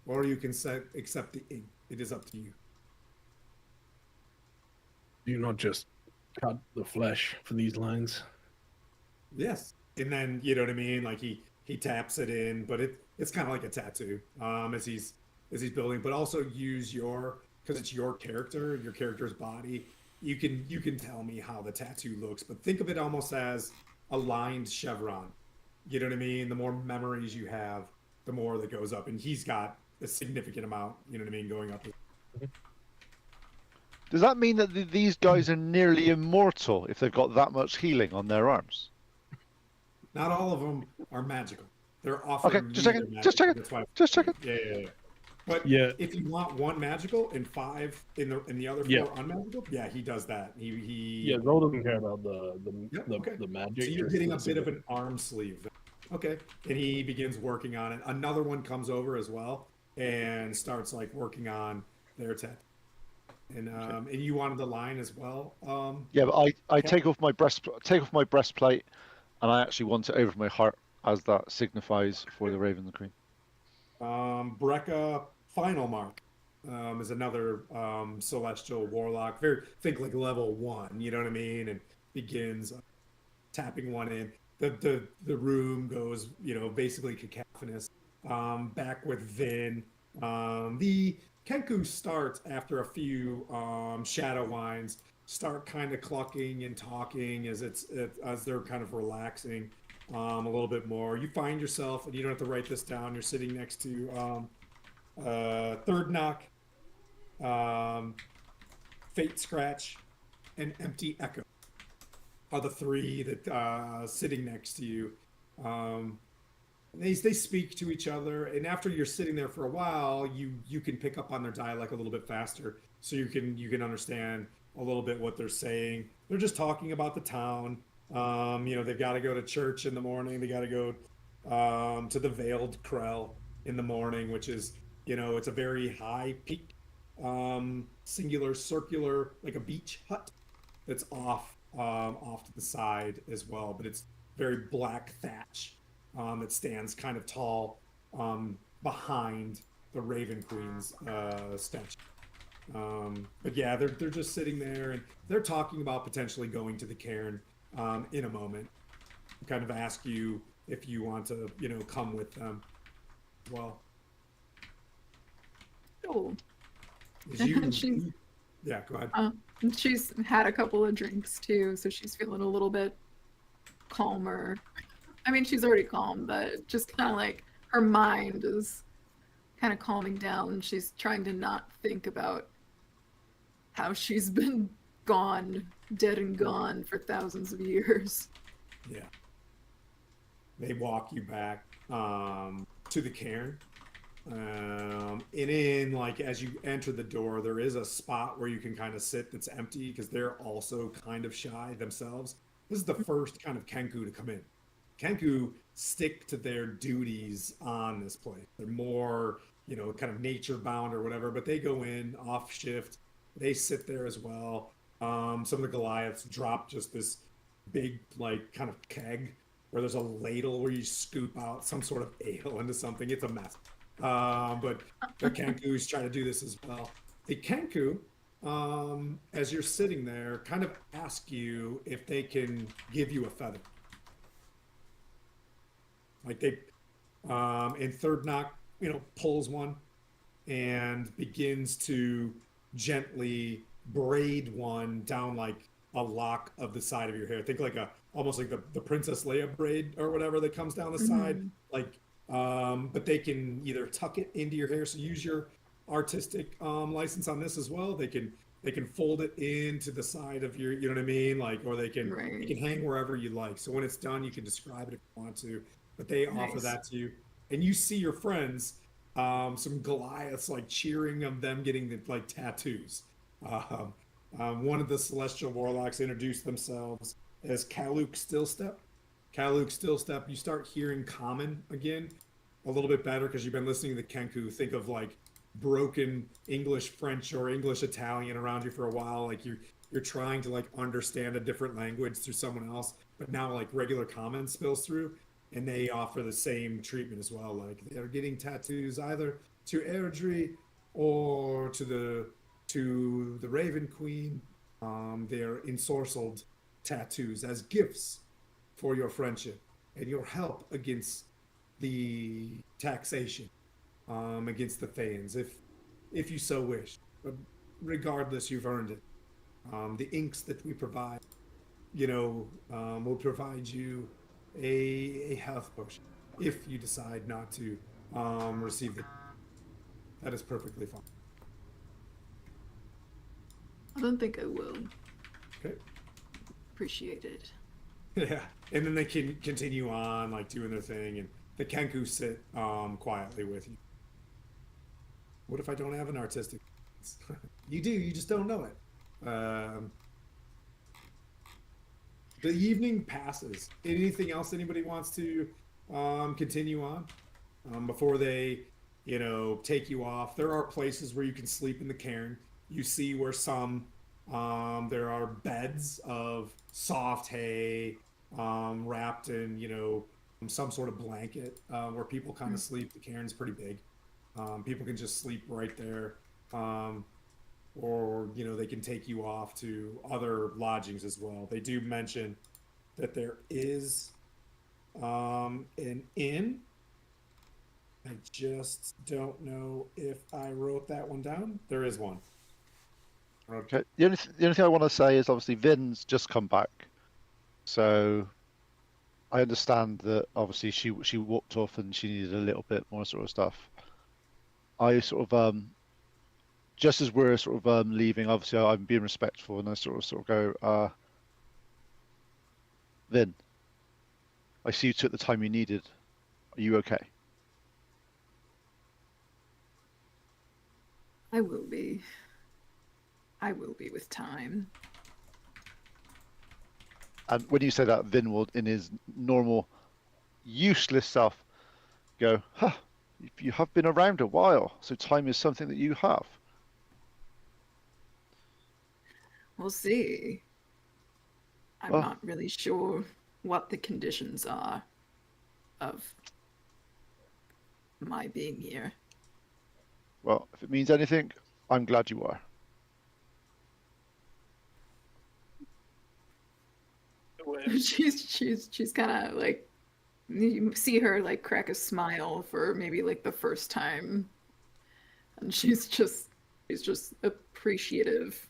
or you can accept the ink. It is up to you. Do you not just cut the flesh for these lines? Yes. And then, you know what I mean? Like he taps it in, but it's kind of like a tattoo, as he's building, but also use because it's your character's body. You can tell me how the tattoo looks, but think of it almost as a lined chevron. You know what I mean? The more memories you have, the more that goes up. And he's got a significant amount, you know what I mean, going up. Does that mean that these guys are nearly immortal if they've got that much healing on their arms? Not all of them are magical. They're Okay, often just checking. neither Just magical. checking. That's why. Just checking. Yeah. But Yeah. if you want one magical and five in the other four Yeah. unmagical, yeah, he does that. Yeah, Zol doesn't care about Yep, okay. the magic. So you're just getting the a bit of symbol. an arm sleeve. Okay. And he begins working on it. Another one comes over as well and starts like working on their tattoo. And you wanted the line as well. Yeah, but I Okay. take off my breastplate, and I actually want it over my heart, as that signifies for the Raven the Queen. Brekka Final Mark is another celestial warlock. Think like level 1, you know what I mean? And begins tapping one in. The room goes, basically cacophonous. Back with Vin. The Kenku starts after a few shadow wines, start kind of clucking and talking as as they're kind of relaxing a little bit more. You find yourself, and you don't have to write this down. You're sitting next to Third Knock, Fate Scratch, and Empty Echo are the three that sitting next to you. They speak to each other, and after you're sitting there for a while, you can pick up on their dialect a little bit faster, so you can understand a little bit what they're saying. They're just talking about the town. They've got to go to church in the morning. They got to go to the Veiled Krell in the morning, which is it's a very high peak, singular, circular, like a beach hut that's off to the side as well, but it's very black thatch. That stands kind of tall behind the Raven Queen's statue. But yeah, they're just sitting there, and they're talking about potentially going to the cairn in a moment. Kind of ask you if you want to, come with them. Well, Oh, as you, She's- yeah, go ahead. and she's had a couple of drinks too, so she's feeling a little bit calmer. I mean, she's already calm, but just kind of like her mind is kind of calming down. She's trying to not think about how she's been gone, dead and gone for thousands of years. Yeah. They walk you back to the cairn. And in like as you enter the door, there is a spot where you can kind of sit that's empty because they're also kind of shy themselves. This is the first kind of Kenku to come in. Kenku stick to their duties on this place. They're more, kind of nature bound or whatever, but they go in off shift. They sit there as well. Some of the Goliaths drop just this big, like, kind of keg where there's a ladle where you scoop out some sort of ale into something. It's a mess. But the Kenkus try to do this as well. The Kenku, as you're sitting there, kind of ask you if they can give you a feather. Like they, and Third Knock, pulls one and begins to gently braid one down like a lock of the side of your hair. Think like almost like the Princess Leia braid or whatever that comes down the side. Like, but they can either tuck it into your hair. So use your artistic license on this as well. They can fold it into the side of your, you know what I mean? Like, or they can hang wherever you like. So when it's done, you can describe it if you want to. But they offer that to you, and you see your friends, some Goliaths like cheering of them getting the like tattoos. One of the celestial warlocks introduced themselves as Kaluk Stillstep. Kaluk Stillstep. You start hearing common again a little bit better because you've been listening to the Kenku. Think of like broken English, French, or English Italian around you for a while. Like you're trying to like understand a different language through someone else, but now like regular common spills through. And they offer the same treatment as well. Like they're getting tattoos either to Aerdrie or to the Raven Queen. their ensorcelled tattoos as gifts for your friendship and your help against the taxation, against the Thayans, if you so wish. But regardless, you've earned it. The inks that we provide, will provide you a health potion if you decide not to receive the. That is perfectly fine. I don't think I will. Okay. Appreciate it. Yeah, and then they can continue on like doing their thing, and the Kenku sit quietly with you. What if I don't have an artistic? You do. You just don't know it. The evening passes. Anything else anybody wants to continue on before they, take you off? There are places where you can sleep in the cairn. You see where there are beds of soft hay wrapped in, some sort of blanket where people kind of sleep. The cairn's pretty big. People can just sleep right there. Or they can take you off to other lodgings as well. They do mention that there is an inn. I just don't know if I wrote that one down. There is one. Okay. The only thing I want to say is obviously Vin's just come back, so I understand that obviously she walked off and she needed a little bit more sort of stuff. I sort of just as we're sort of leaving, obviously I'm being respectful, and I sort of go, Vin, I see you took the time you needed. Are you okay? I will be. I will be with time. And when you say that, Vin will, in his normal, useless self, go, huh, you have been around a while, so time is something that you have. We'll see. I'm Well, not really sure what the conditions are of my being here. well, if it means anything, I'm glad you are. She's kind of like, you see her like crack a smile for maybe like the first time, and she's just appreciative,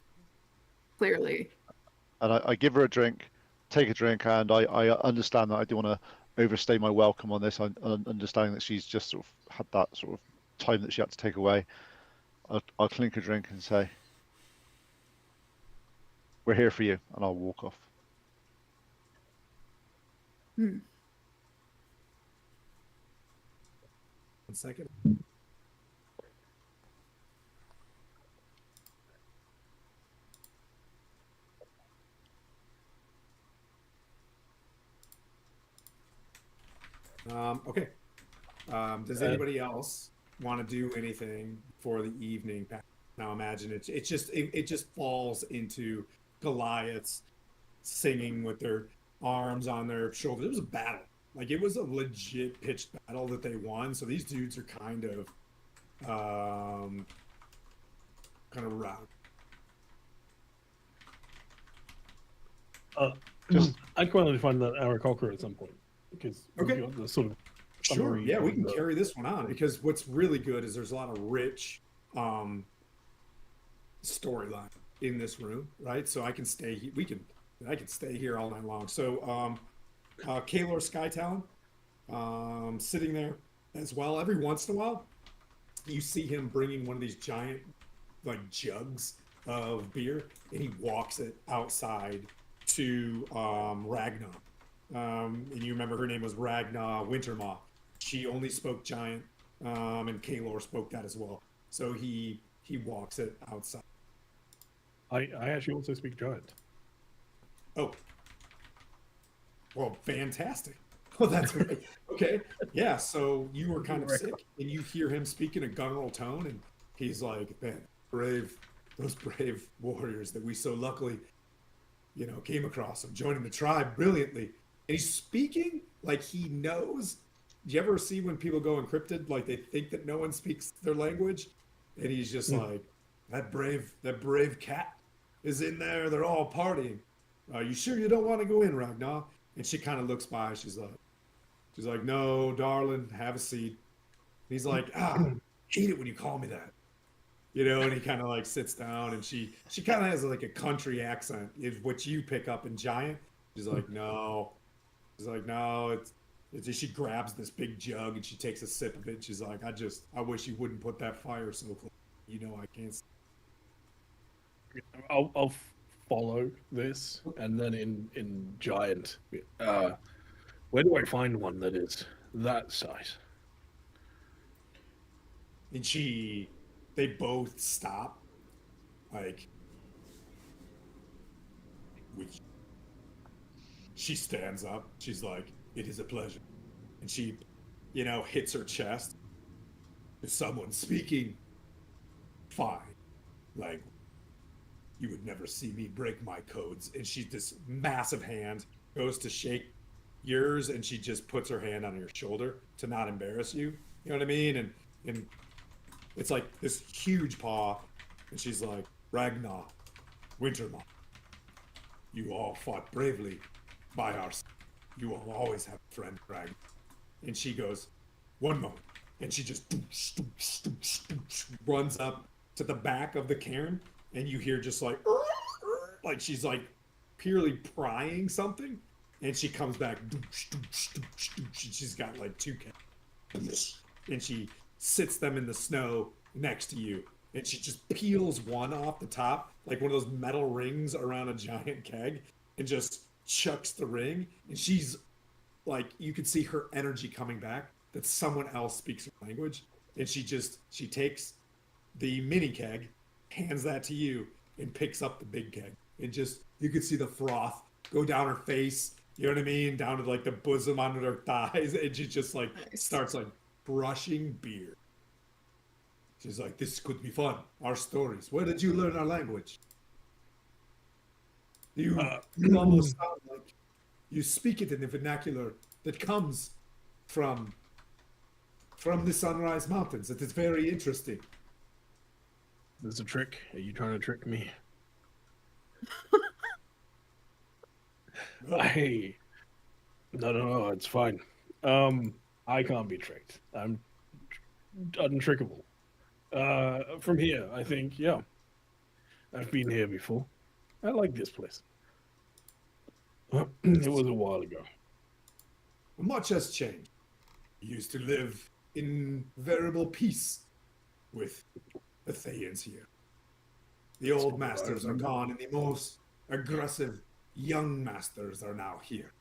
clearly. And I give her a drink, take a drink, and I understand that I don't want to overstay my welcome on this. I understanding that she's just sort of had that sort of time that she had to take away. I'll clink a drink and say, we're here for you, and I'll walk off. One second. Okay. Does anybody else want to do anything for the evening? Now imagine it just falls into Goliaths singing with their arms on their shoulders. It was a battle. Like it was a legit pitched battle that they won. So these dudes are kind of round. I'd quite like to find that Aarakocra at some point because Okay. we've got the sort of Sure. summary Yeah, we of can the- carry this one on because what's really good is there's a lot of rich storyline in this room, right? So I can stay. I can stay here all night long. So Kaelor Skytown, sitting there as well. Every once in a while, you see him bringing one of these giant like jugs of beer, and he walks it outside to Ragnar. And you remember her name was Ragnar Wintermaw. She only spoke giant, and Kaelor spoke that as well. So he walks it outside. I actually also speak giant. Oh, well, fantastic. Well, that's great. Okay, yeah. So you were kind of sick, and you hear him speak in a guttural tone, and he's like, "Man, those brave warriors that we so luckily, came across them, joining the tribe brilliantly." And he's speaking like he knows. Do you ever see when people go encrypted, like they think that no one speaks their language, and he's just like that brave cat. is in there. They're all partying. Are you sure you don't want to go in, Ragnar? And she kind of looks by. She's like, no, darling, have a seat. And he's like, hate it when you call me that. You know, and he kind of like sits down, and she kind of has like a country accent, is what you pick up in Giant. She's like, no. She's like, no, it's she grabs this big jug and she takes a sip of it. And she's like, I wish you wouldn't put that fire so close. You know, I can't. I'll follow this, and then in Giant, where do I find one that is that size? And they both stop, like, which she stands up. She's like, it is a pleasure. And she, hits her chest. Is someone speaking? Fine. Like, you would never see me break my codes. And this massive hand goes to shake yours, and she just puts her hand on your shoulder to not embarrass you. You know what I mean? And it's like this huge paw, and she's like, Ragnar, Wintermoth, you all fought bravely by our side. You will always have a friend, Ragnar. And she goes, one moment. And she just runs up to the back of the cairn, and you hear just like she's like purely prying something, and she comes back. She's got like two cats, and she sits them in the snow next to you, and she just peels one off the top, like one of those metal rings around a giant keg, and just chucks the ring. And she's like, you can see her energy coming back, that someone else speaks her language. And she takes the mini keg, hands that to you, and picks up the big keg. And just, you could see the froth go down her face, you know what I mean? Down to like the bosom under her thighs. And she just like starts like brushing beer. She's like, this could be fun. Our stories. Where did you learn our language? You almost sound like you speak it in the vernacular that comes from the Sunrise Mountains. It is very interesting. There's a trick. Are you trying to trick me? Hey. No, it's fine. I can't be tricked. I'm untrickable. From here, I think, yeah. I've been here before. I like this place. It was a while ago. Much has changed. You used to live in veritable peace with the Thayans here. The old masters are gone, and the most aggressive young masters are now here.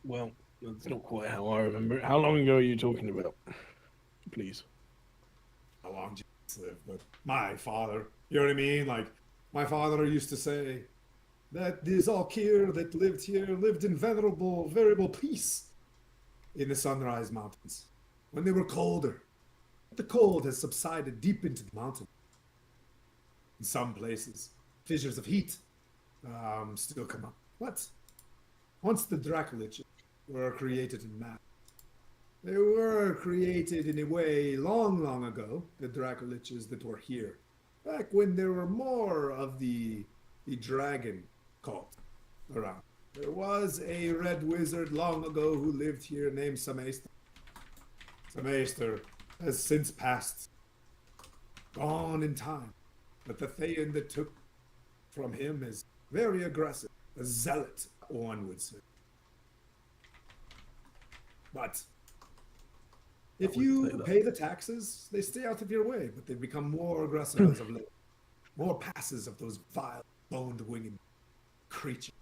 Well, that's not quite how I remember it. How long ago are you talking about? Please. How long did you live? But my father, you know what I mean? Like, my father used to say that the Zalkir that lived here lived in variable peace in the Sunrise Mountains when they were colder. The cold has subsided deep into the mountain. In some places, fissures of heat still come up. But once the Dracoliches were created in mass, they were created in a way long ago, the Dracoliches that were here, back when there were more of the dragon cult around. There was a red wizard long ago who lived here named Samaester. Samaester has since passed, gone in time. But the Thayan that took from him is very aggressive, a zealot, one would say. But if you pay the taxes, they stay out of your way, but they've become more aggressive as of late. More passes of those vile, boned winged creatures.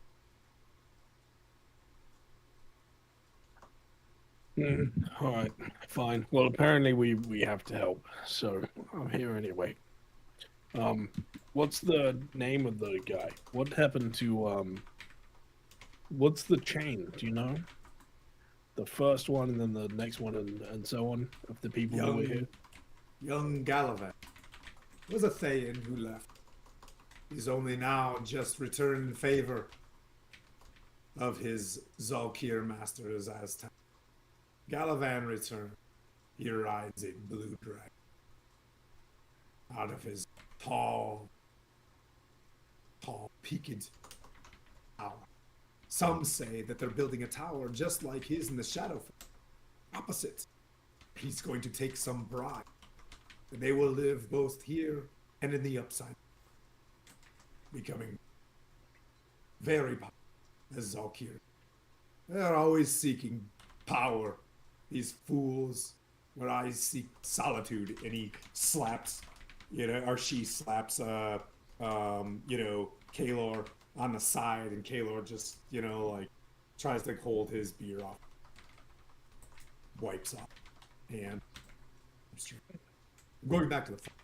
All right, fine. Well, apparently we have to help, so I'm here anyway. What's the name of the guy? What happened to what's the chain? Do you know? The first one, and then the next one, and so on, of the people who were here. Young Galavan was a Thayan who left. He's only now just returned in favor of his Zalkir masters as time. Galavan returned. he rides a blue dragon out of his tall, peaked tower. Some say that they're building a tower just like his in the Shadowfellas. Opposite. He's going to take some bride. And they will live both here and in the upside. Becoming very popular as Zalkir. They're always seeking power. These fools. Where I seek solitude, and he slaps, or she slaps, Kaelor on the side, and Kaelor just, tries to hold his beer off, wipes off, and going back to the fight,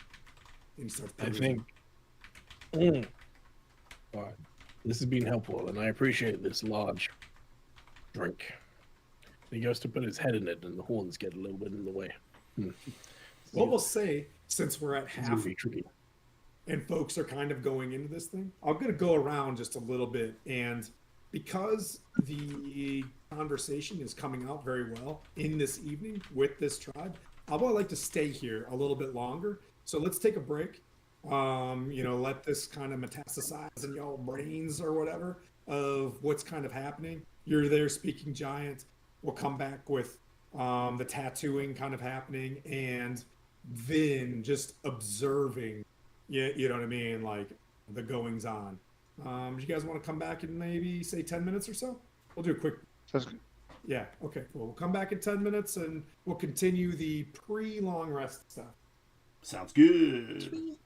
and he starts. I think. All right, this has been helpful, and I appreciate this large drink. He goes to put his head in it, and the horns get a little bit in the way. What we'll say, since we're at half, be tricky. And folks are kind of going into this thing, I'm going to go around just a little bit, and because the conversation is coming out very well in this evening with this tribe, I would like to stay here a little bit longer. So let's take a break. Let this kind of metastasize in y'all brains or whatever of what's kind of happening. You're there speaking giant. We'll come back with the tattooing kind of happening, and then just observing, you know what I mean, like the goings on. Do you guys want to come back in maybe say 10 minutes or so? We'll do a quick. Sounds good. Yeah. Okay. Cool. We'll come back in 10 minutes and we'll continue the pre-long rest stuff. Sounds good.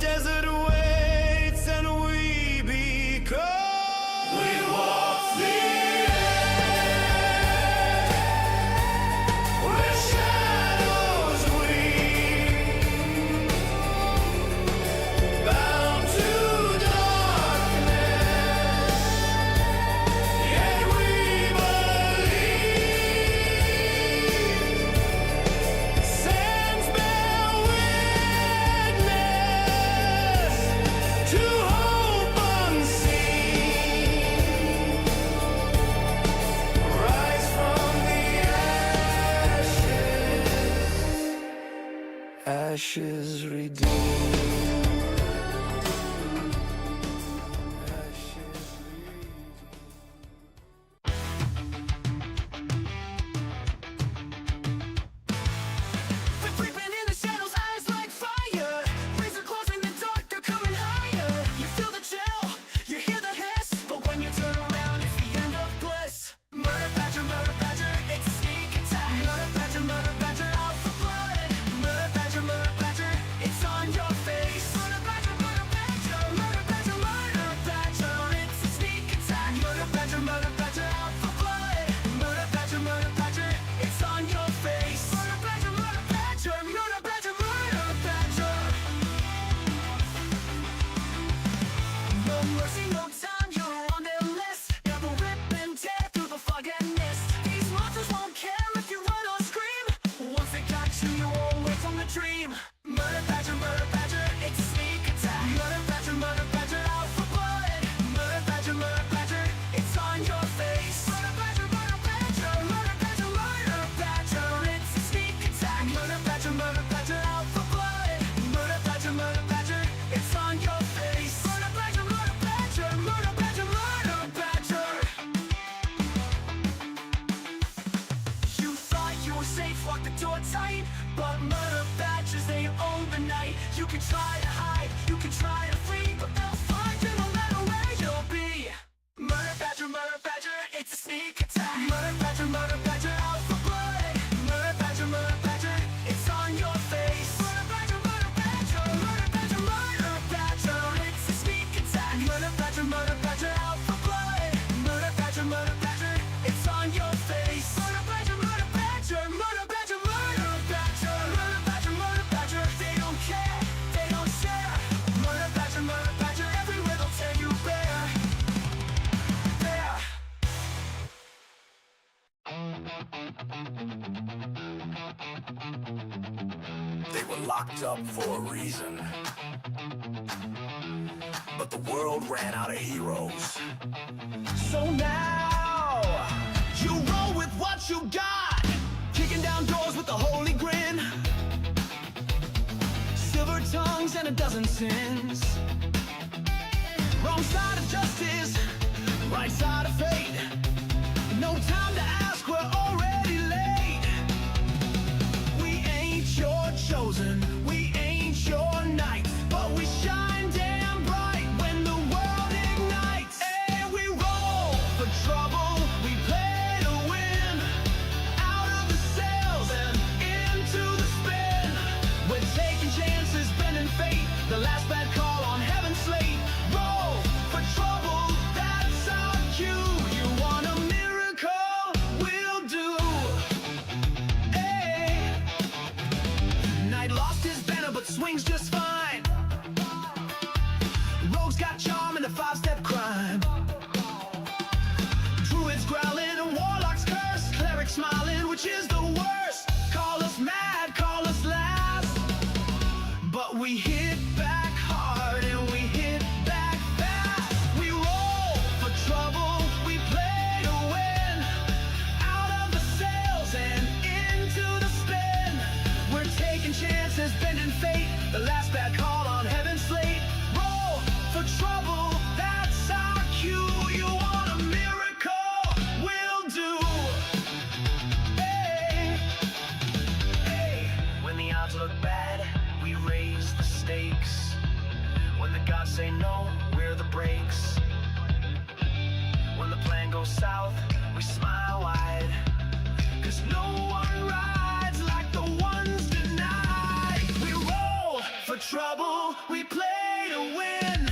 Desert waits and we become. We walk the Ashes redeemed. We're creeping in the shadows, eyes like fire. Razor claws in the dark, they're coming higher. You feel the chill, you hear the hiss, but when you turn around, it's the end of bliss. Murder badger, it's a sneak attack. Murder badger, out for blood. Murder badger, it's on your face. Murder badger, it's a sneak attack. Murder badger, out for blood. Murder badger, it's on your face. Murder badger, no mercy, no time, you're on their list. Never rip and tear through the fog and mist. These monsters won't care if you run or scream. Once they got you, you won't wake from the dream. Murder badger, it's a sneak attack. Murder badger, out for blood. Murder badger, it's on your face. Murder badger, it's a sneak attack. Murder badger, out for blood. Murder badger, it's on your face. Murder badger. You thought you were safe, lock the door tight, but murder badgers, they own the night. You can try to hide, you can try to flee, but they'll find you no matter where you'll be. Murder badger, it's a sneak attack. Murder badger, out for blood. Murder badger, it's on your face. Murder badger, it's a sneak attack. Murder badger, out for blood. Murder badger, it's on your face. Murder badger, they don't care, they don't share. Murder badger, everywhere they'll tear you bare. There. They were locked up for a reason, but the world ran out of heroes. So now, you roll with what you got, kicking down doors with a holy grin, silver tongues and a dozen sins. Wrong side of justice, right side of fate. No time to ask, we're already late. We ain't your chosen, we ain't your knight, but we shine damn bright when the world ignites. And we roll for trouble, we play to win. Out of the cells and into the spin. We're taking chances, bending fate. The last bad call on heaven's slate. Roll for trouble, that's our cue. You want a miracle? We'll do. Hey. Knight lost his banner but swings just fine. Rogue's got charm and a five-step crime. Druids growling and warlocks curse. Clerics smiling, which is the worst. Call us mad, call us last, but we hit back hard and we hit back fast. We roll for trouble, we play to win. Out of the cells and into the spin. We're taking chances, bending fate. The last bad call on heaven's slate. Roll for trouble, that's our cue. You want a miracle? We'll do. Hey, hey. When the odds look bad, we raise the stakes. When the gods say no, we're the brakes. When the plan goes south, we smile wide. 'Cause no one rides like the ones denied. We roll for trouble, we play to win.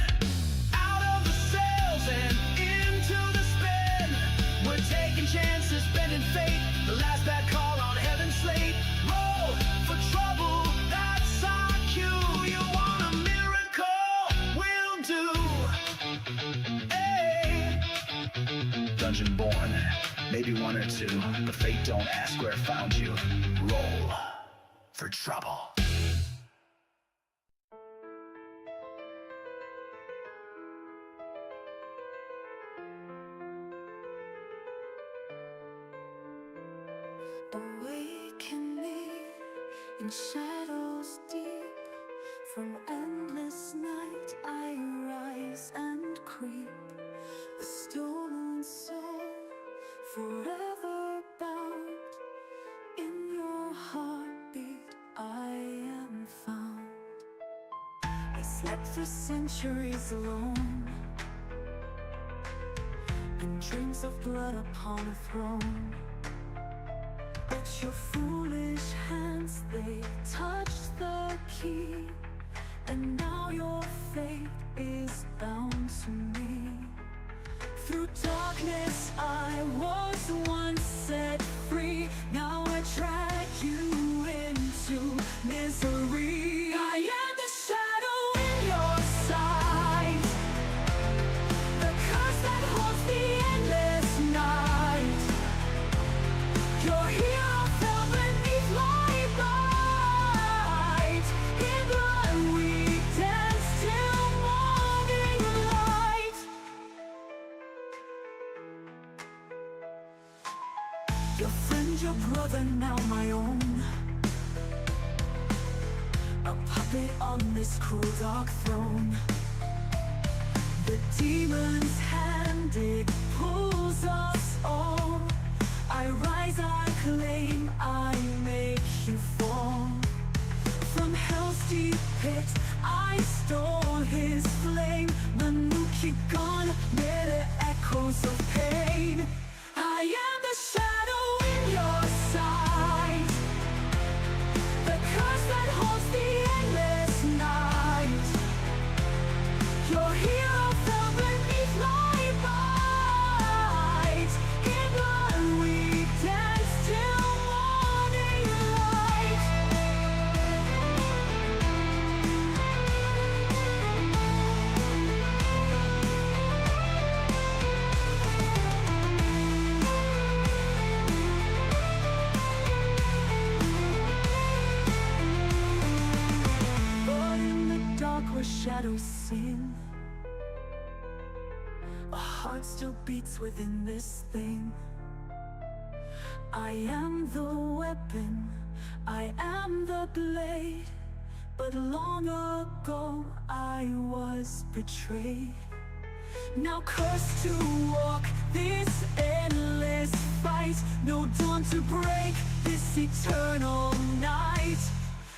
Out of the cells and into the spin. We're taking chances, bending fate. The last bad call on heaven's slate. Roll for trouble, that's our cue. You want a miracle? We'll do. Hey. Dungeon born, maybe one or two, but fate don't ask where it found you. Roll for trouble. Awakening in shadows deep. From endless night I rise and creep, a stolen soul forever bound. In your heartbeat I am found. I slept for centuries alone, and dreams of blood upon a throne. But your foolish hands, they touched the key, and now your fate is bound to me. Through darkness I was once set free, now I drag you into misery. I am the shadow in your sight, the curse that haunts the endless night. Your hero fell beneath my bite. In blood we dance till morning light. Your friend, your brother, now my own, a puppet on this cruel dark throne. The demon's hand, it pulls us all. I rise, I claim, I make you fall. From hell's deep pit I stole his flame. Manuki gone, mere echoes of pain. I am the shadow in your sight, the curse that haunts the endless night. Your hero fell beneath my bite. In blood we dance till morning light. But in the dark where shadows sing, a heart still beats within this thing. I am the weapon, I am the blade, but long ago I was betrayed. Now cursed to walk this endless fight, no dawn to break this eternal night.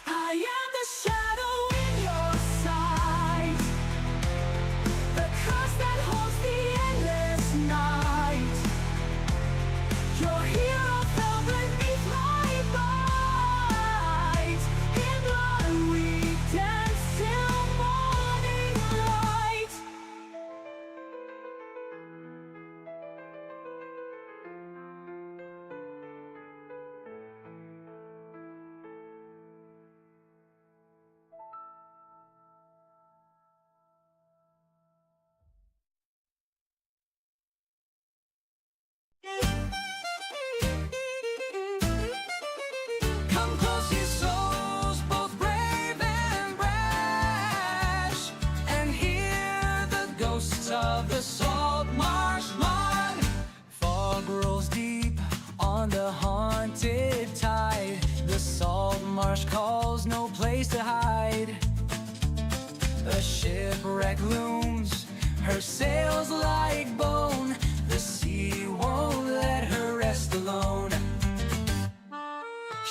I am the shadow in your sight, the curse that haunts the endless night. Your hero fell beneath my bite. In blood we dance till morning light. Come close, ye souls, both brave and brash, and hear the ghosts of the salt marsh mud. Fog rolls deep on the haunted tide. The salt marsh calls, no place to hide. A shipwreck looms, her sails like bone. The sea won't let her rest alone.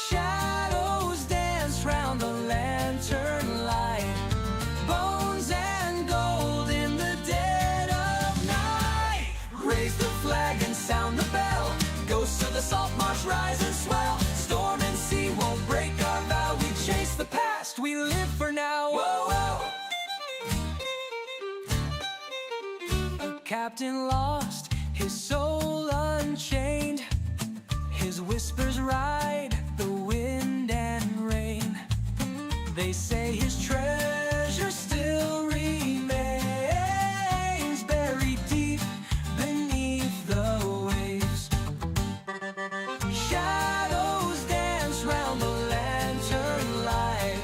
Shadows dance round the lantern light, bones and gold in the dead of night. Raise the flag and sound the bell, ghosts of the salt marsh rise and swell. Storm and sea won't break our vow, we chase the past, we live for now. Whoa, whoa. A captain lost, his soul unchained. His whispers ride the wind and rain. They say his treasure still remains, buried deep beneath the waves. Shadows dance round the lantern light,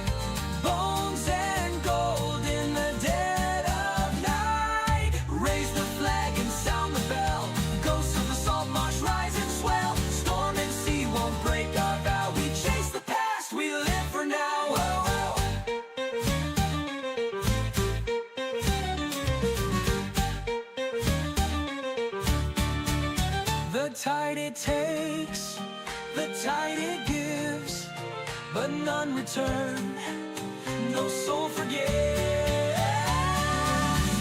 bones and gold in the dead of night. Raise the flag and sound the bell, ghosts of the salt marsh rise and swell. Storm and sea won't break our vow, we chase the past, we live for now. Whoa, whoa. tide it takes, the tide it gives, but none return, no soul forgives.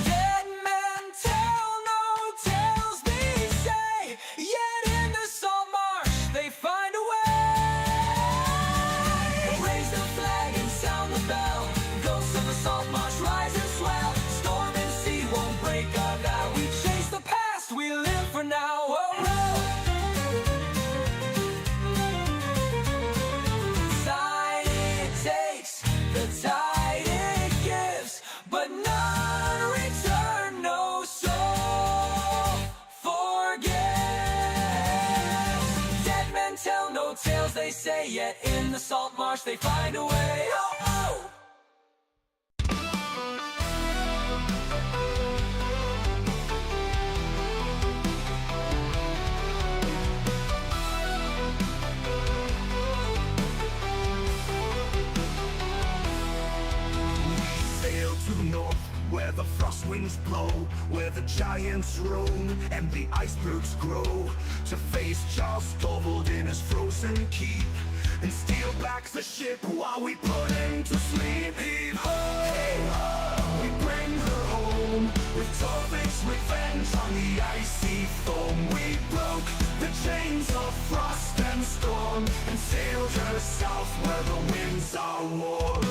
Dead men tell no tales, they say, yet in the salt marsh they find a way. Raise the flag and sound the bell, ghosts of the salt marsh rise and swell. Storm and sea won't break our vow, we chase the past, we live for now. Oh, oh. Tide it takes, the tide it gives, but none return, no soul forgets. Dead men tell no tales, they say, yet in the salt marsh they find a way. Oh, oh. Sail to the north, where the frost winds blow, where the giants roam and the icebergs grow, to face Charles Stronghold in his frozen keep, and steal back the ship while we put him to sleep. Heave ho, hey ho, we bring her home, with Torvik's revenge on the icy foam. We broke the chains of frost and storm, and sailed her south where the winds are warm.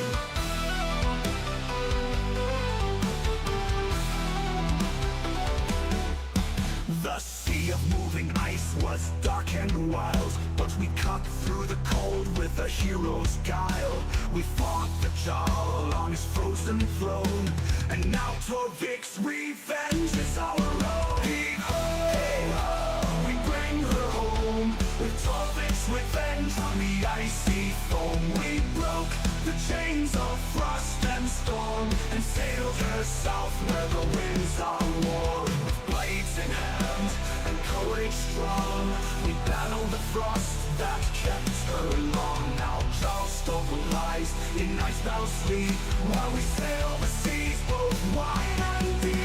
The sea of moving ice was dark and wild, but we cut through the cold with a hero's guile. We fought the Jarl along his frozen throne, and now Torvik's revenge is our own. Heave ho, hey ho, we bring her home, with Torvik's revenge on the icy foam. We broke the chains of frost and storm, and sailed her south where the winds are warm. With blades in hand and courage strong, we battled the frost that kept her long. Now Charleston lies in icebound sleep, while we sail the seas both wide and deep.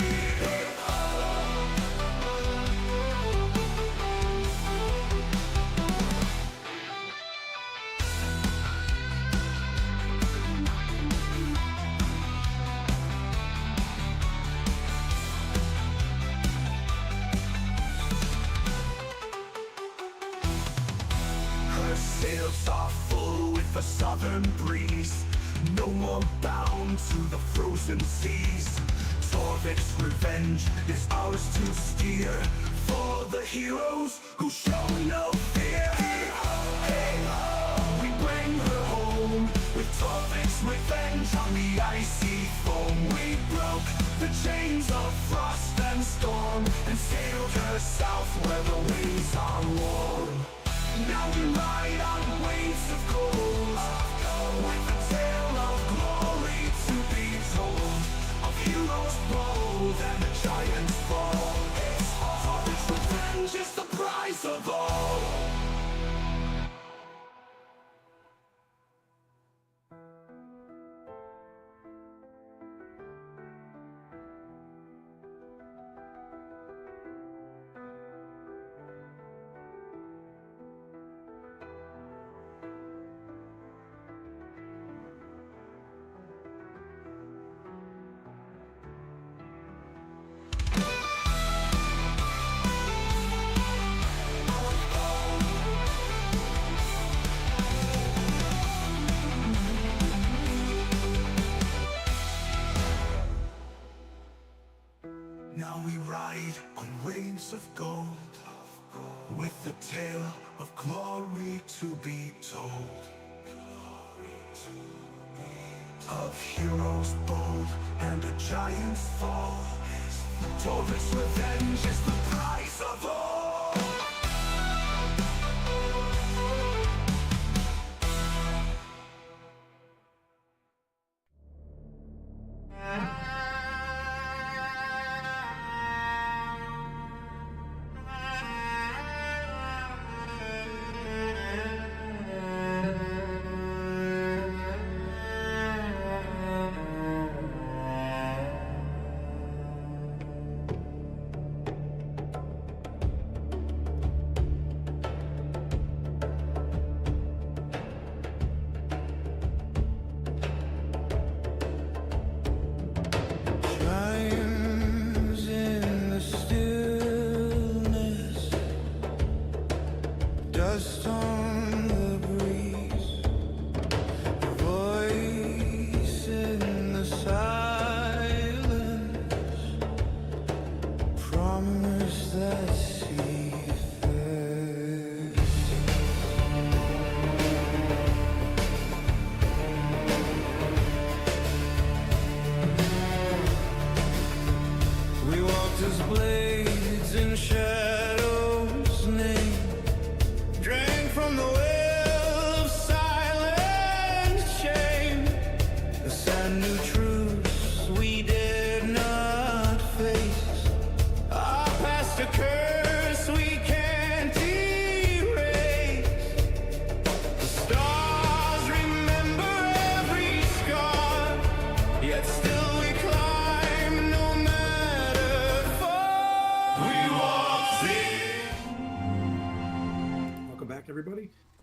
Her sails are full with the southern breeze, no more bound to the frozen seas. Torvik's revenge is ours to steer, for the heroes who show no fear. Hey ho, hey ho, we bring her home, with Torvik's revenge on the icy foam. We broke the chains of frost and storm, and sailed her south where the winds are warm. Now we ride on waves of gold, with a tale of glory to be told, of heroes bold and the giants fall. Torvik's revenge is the prize of all. Now we ride on waves of gold, with the tale of glory to be told, of heroes bold and a giant's fall. Torvik's revenge is the prize of all.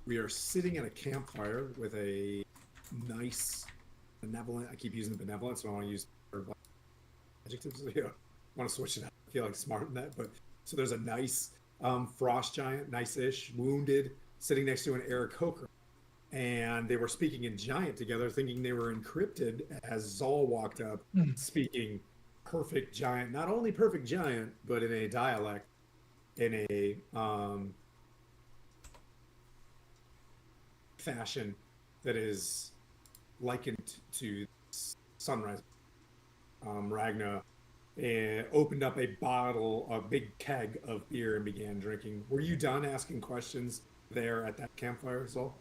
We are sitting at a campfire with a nice benevolent. I keep using the benevolent, so I want to use adjectives. I want to switch it up. I feel like smarter than that, but so there's a nice frost giant, nice-ish, wounded, sitting next to an Aarakocra. And they were speaking in giant together, thinking they were encrypted as Zol walked up, speaking perfect giant, not only perfect giant, but in a dialect, in a fashion that is likened to sunrise. Ragna opened up a bottle, a big keg of beer, and began drinking. Were you done asking questions there at that campfire, Zol?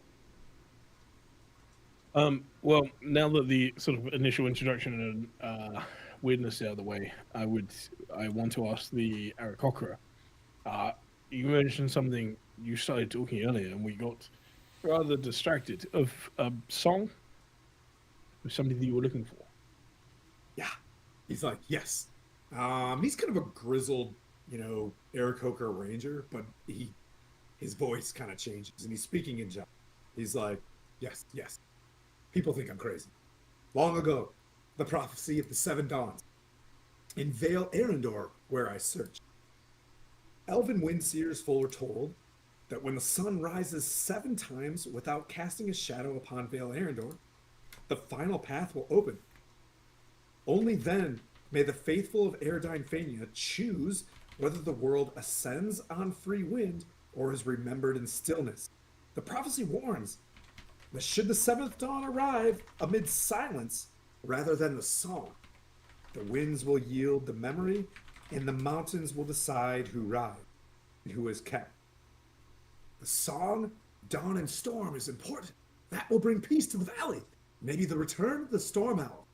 Well, now that the sort of initial introduction and weirdness out of the way, I want to ask the Aarakocra. You mentioned something. You started talking earlier, and we got rather distracted. Of a song, or something that you were looking for. Yeah, he's like, yes. He's kind of a grizzled, Aarakocra ranger, but his voice kind of changes, and he's speaking in giant. He's like, yes, yes. People think I'm crazy. Long ago, the prophecy of the Seven Dawns. In Vale Arendor, where I searched. Elven windseers foretold that when the sun rises 7 times without casting a shadow upon Vale Arendor, the final path will open. Only then may the faithful of Aerdrie Fania choose whether the world ascends on free wind or is remembered in stillness. The prophecy warns that should the 7th dawn arrive amid silence rather than the song, the winds will yield the memory and the mountains will decide who rides and who is kept. The song, dawn and storm, is important. That will bring peace to the valley. Maybe the return of the storm owl.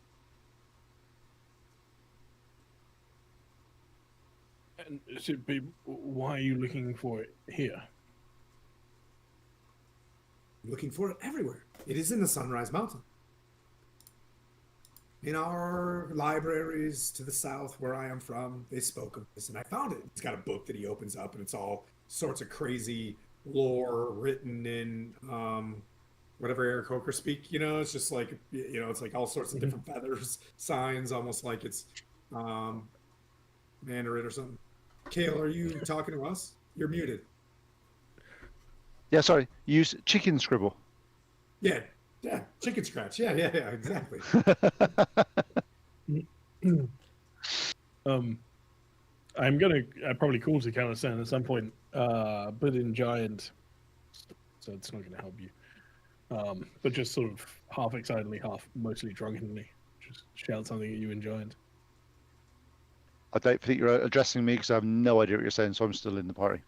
And should be, why are you looking for it here? Looking for it everywhere. It is in the Sunrise Mountain. In our libraries to the south where I am from, they spoke of this, and I found it. He's got a book that he opens up, and it's all sorts of crazy lore written in whatever Aarakocra speak. It's just like, it's like all sorts of different feathers, signs, almost like it's Mandarin or something. Kale, are you talking to us? You're muted. Yeah, sorry. Use chicken scribble. Yeah, chicken scratch. Yeah, exactly. I probably call to Calistan at some point, but in giant, so it's not gonna help you. But just sort of half excitedly, half mostly drunkenly, just shout something at you in giant. I don't think you're addressing me because I have no idea what you're saying, so I'm still in the party.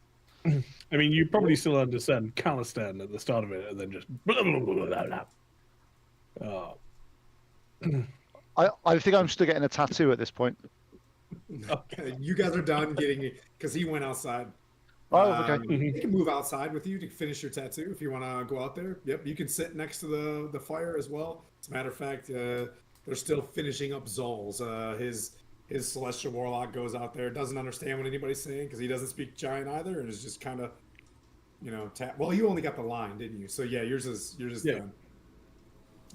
I mean, you probably still understand Calistan at the start of it, and then just blah, blah, blah, blah, blah. I think I'm still getting a tattoo at this point. Okay, you guys are done getting it because he went outside. Oh, okay. He can move outside with you to finish your tattoo if you want to go out there. Yep, you can sit next to the fire as well. As a matter of fact, they're still finishing up Zol's. His celestial warlock goes out there, doesn't understand what anybody's saying because he doesn't speak giant either, and is just kind of, Well, you only got the line, didn't you? So yeah, yours is done.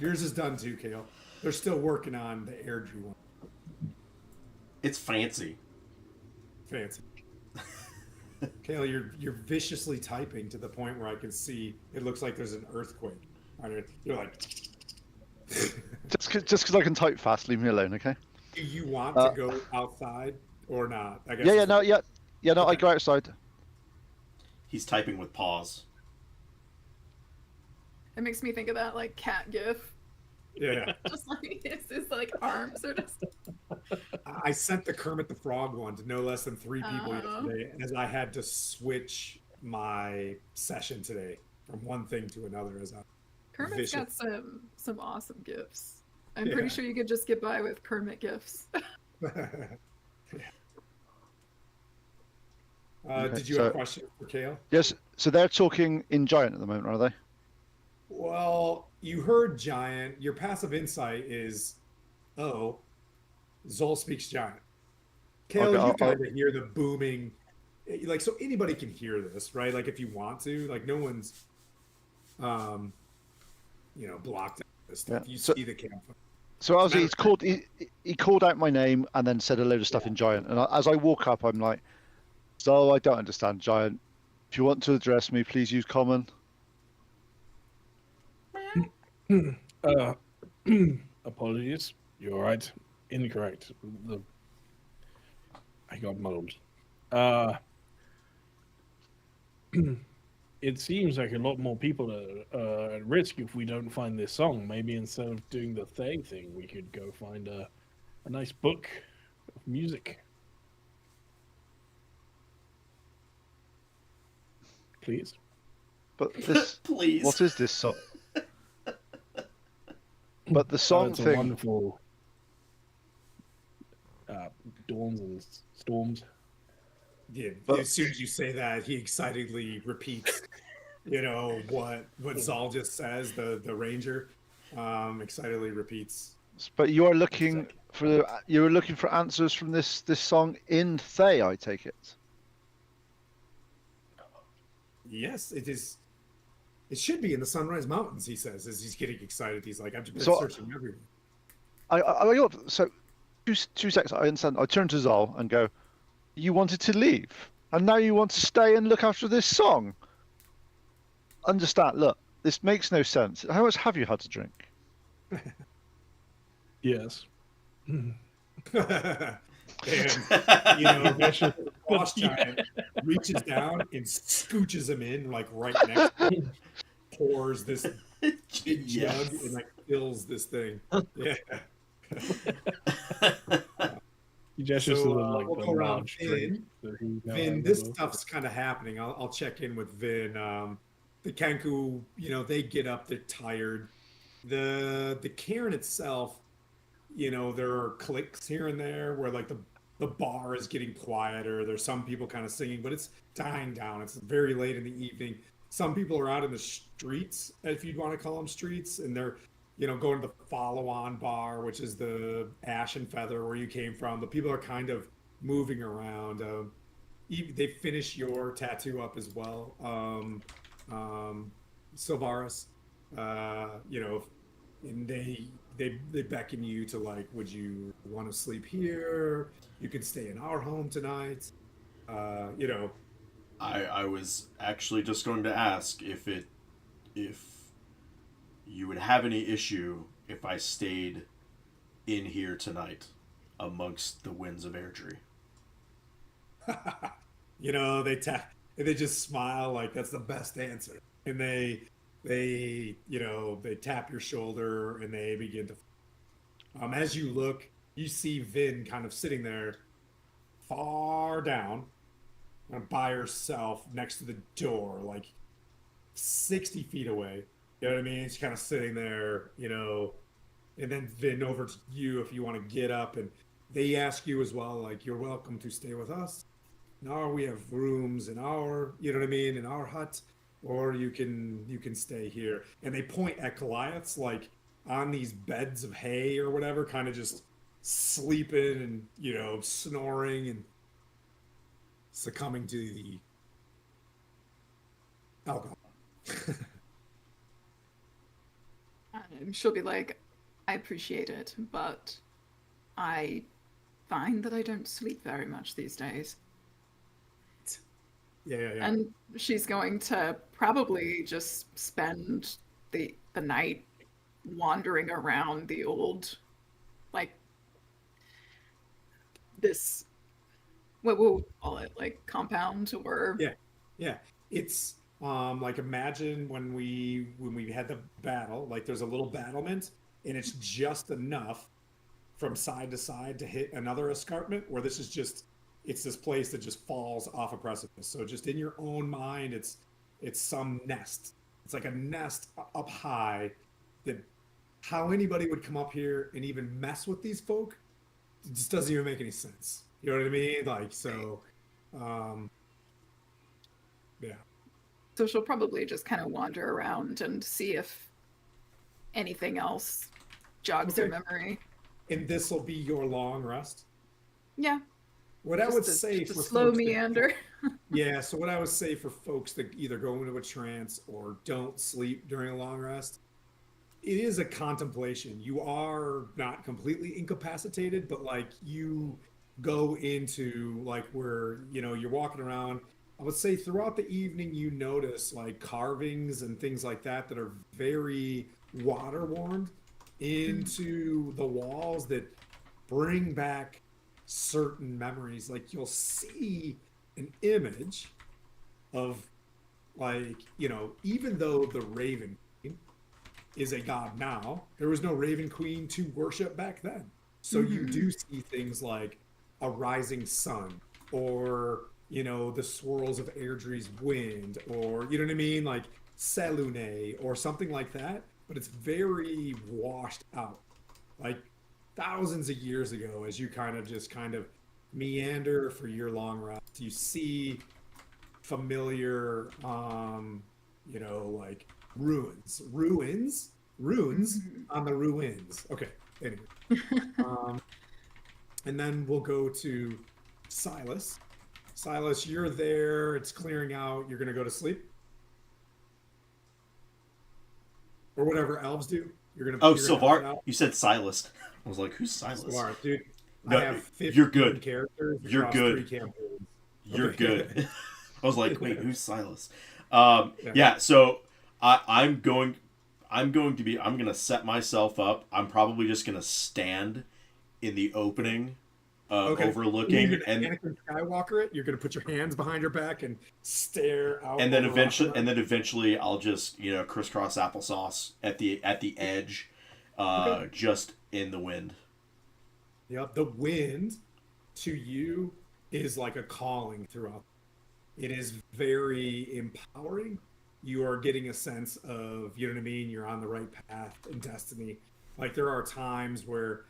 Yours is done too, Kale. They're still working on the Aerdrie one. It's fancy. Fancy. Kale, you're viciously typing to the point where I can see it looks like there's an earthquake. You're like. Just because I can type fast, leave me alone, okay? Do you want to go outside or not? I guess. No, I go outside. He's typing with paws. It makes me think of that like cat gif. Yeah. Just like his like arms are just. I sent the Kermit the Frog one to no less than 3 people yesterday, as I had to switch my session today from one thing to another. As I Kermit's got some awesome gifs. I'm pretty sure you could just get by with Kermit gifs. Did you have a question for Kale? Yes. So they're talking in giant at the moment, are they? Well, you heard giant. Your passive insight is, Zol speaks giant. Kale, you kind of hear the booming, so anybody can hear this, right? Like if you want to, like no one's blocked out this stuff. Yeah. You So- see the campfire. So as Matter he's of called, he called out my name and then said a load of stuff in Giant. And as I walk up, I'm like, "So I don't understand Giant. If you want to address me, please use common." Apologies. You're right. Incorrect. I got muddled. It seems like a lot more people are at risk if we don't find this song. Maybe instead of doing the Thay thing, we could go find a nice book of music. Please. But this, Please. what is this song? But the song It's a thing, wonderful dawns and storms. Yeah, But- as soon as you say that, he excitedly repeats, what Zal just says. The ranger, excitedly repeats. but you are looking for answers from this song in Thay, I take it. Yes, it is. It should be in the Sunrise Mountains. He says as he's getting excited. He's like, I've been So- searching everywhere. I got so 2 seconds. I understand. I turn to Zal and go, "You wanted to leave, and now you want to stay and look after this song." Understand? Look, this makes no sense. How much have you had to drink? Yes. And boss giant reaches down and scooches him in like right next to him, pours this big jug and like fills this thing. Yeah. He gestures So, to the like we'll the go around large drink that he now Vin, has this as well. stuff's kind of happening. I'll check in with Vin. The Kenku, they get up, they're tired. The cairn itself, there are clicks here and there where like the bar is getting quieter. There's some people kind of singing, but it's dying down. It's very late in the evening. Some people are out in the streets, if you'd want to call them streets, and they're going to the follow-on bar, which is the Ash and Feather where you came from. The people are kind of moving around. They finish your tattoo up as well, Silvaris. And they beckon you to like, would you want to sleep here? You can stay in our home tonight. I was actually just going to ask if you would have any issue if I stayed in here tonight amongst the winds of Aerdrie. They just smile like that's the best answer, and they tap your shoulder and they begin to. As you look, you see Vin kind of sitting there, far down, by herself next to the door, like 60 feet away. You know what I mean? She's kind of sitting there, and then Vin over to you if you want to get up, and they ask you as well, like, you're welcome to stay with us. Now we have rooms in our, in our hut, or you can stay here. And they point at Goliaths, like, on these beds of hay or whatever, kind of just sleeping and, snoring and succumbing to the alcohol. She'll be like, I appreciate it, but I find that I don't sleep very much these days. Yeah. And she's going to probably just spend the night wandering around the old, like, this, what will we call it, like, compound or... Yeah. It's like, imagine when we had the battle, like there's a little battlement and it's just enough from side to side to hit another escarpment, where this is just, it's this place that just falls off a precipice. So just in your own mind, it's some nest. It's like a nest up high that how anybody would come up here and even mess with these folk, it just doesn't even make any sense. You know what I mean? Like, so, yeah. So she'll probably just kind of wander around and see if anything else jogs her Okay. memory. And this will be your long rest. Yeah, What I just would a- say just a for slow folks that- meander. Yeah, so what I would say for folks that either go into a trance or don't sleep during a long rest, it is a contemplation. You are not completely incapacitated, but like you go into like where, you're walking around. I would say throughout the evening, you notice like carvings and things like that that are very water worn into the walls that bring back certain memories. Like you'll see an image of like, even though the Raven Queen is a god now, there was no Raven Queen to worship back then. So you do see things like a rising sun or, the swirls of Airdrie's wind or, you know what I mean? Like Selune or something like that. But it's very washed out. Like thousands of years ago, as you kind of meander for your long rest, you see familiar, like ruins on the ruins. Okay, anyway. And then we'll go to Silas. Silas, you're there. It's clearing out. You're going to go to sleep. Or whatever elves do. You're going to. Oh, Sylvar. You said Silas. I was like, who's Silas? Sylvar, dude. No, I have 15 you're good. characters. You're across good. 3 campaigns. You're Okay. good. I was like, wait, who's Silas? Yeah. So I'm going to set myself up. I'm probably just going to stand in the opening, overlooking, you're gonna Anakin Skywalker it. You're going to put your hands behind your back and stare out. and then over eventually, I'll just crisscross applesauce at the edge, just in the wind. Yep, the wind to you is like a calling throughout. It is very empowering. You are getting a sense of, you know what I mean? You're on the right path in destiny. Like there are times where,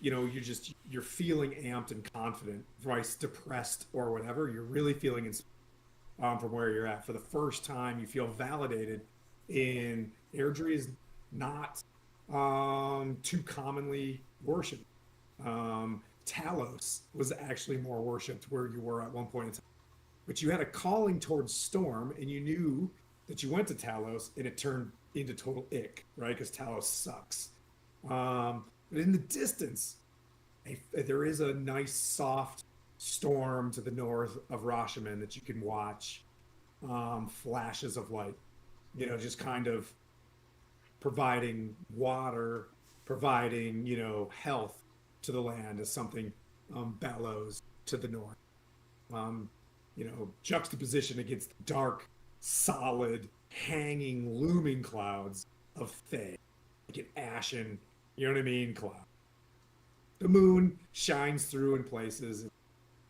you're feeling amped and confident, right? Depressed or whatever. You're really feeling inspired from where you're at. For the first time, you feel validated in Aerdrie is not too commonly worshipped. Talos was actually more worshipped where you were at one point in time. But you had a calling towards Storm, and you knew that you went to Talos, and it turned into total ick, right? Because Talos sucks. But in the distance, there is a nice, soft storm to the north of Rashomon that you can watch. Flashes of light, just kind of providing water, providing, health to the land as something bellows to the north. Juxtaposition against the dark, solid, hanging, looming clouds of Thay, like an ashen, you know what I mean, cloud. The moon shines through in places.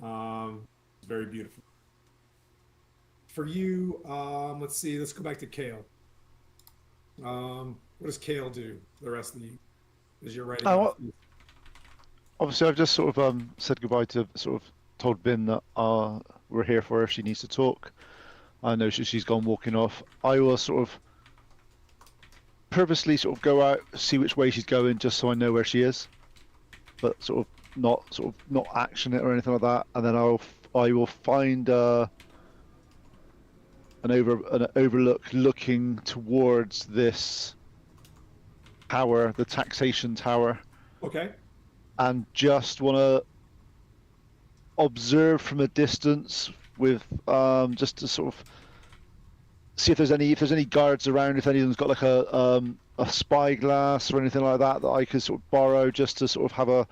It's very beautiful. For you, let's see, let's go back to Kale. What does Kale do for the rest of the as you're writing? Obviously, I've just sort of said goodbye to sort of told Bin that we're here for her if she needs to talk. I know she's gone walking off. I will sort of purposely sort of go out, see which way she's going, just so I know where she is, but sort of not action it or anything like that. And then I will find an overlook looking towards this tower, the Taxation tower. Okay. And just want to observe from a distance with just to sort of see if there's any guards around, if any of them's got like a spyglass or anything like that I could sort of borrow, just to sort of have a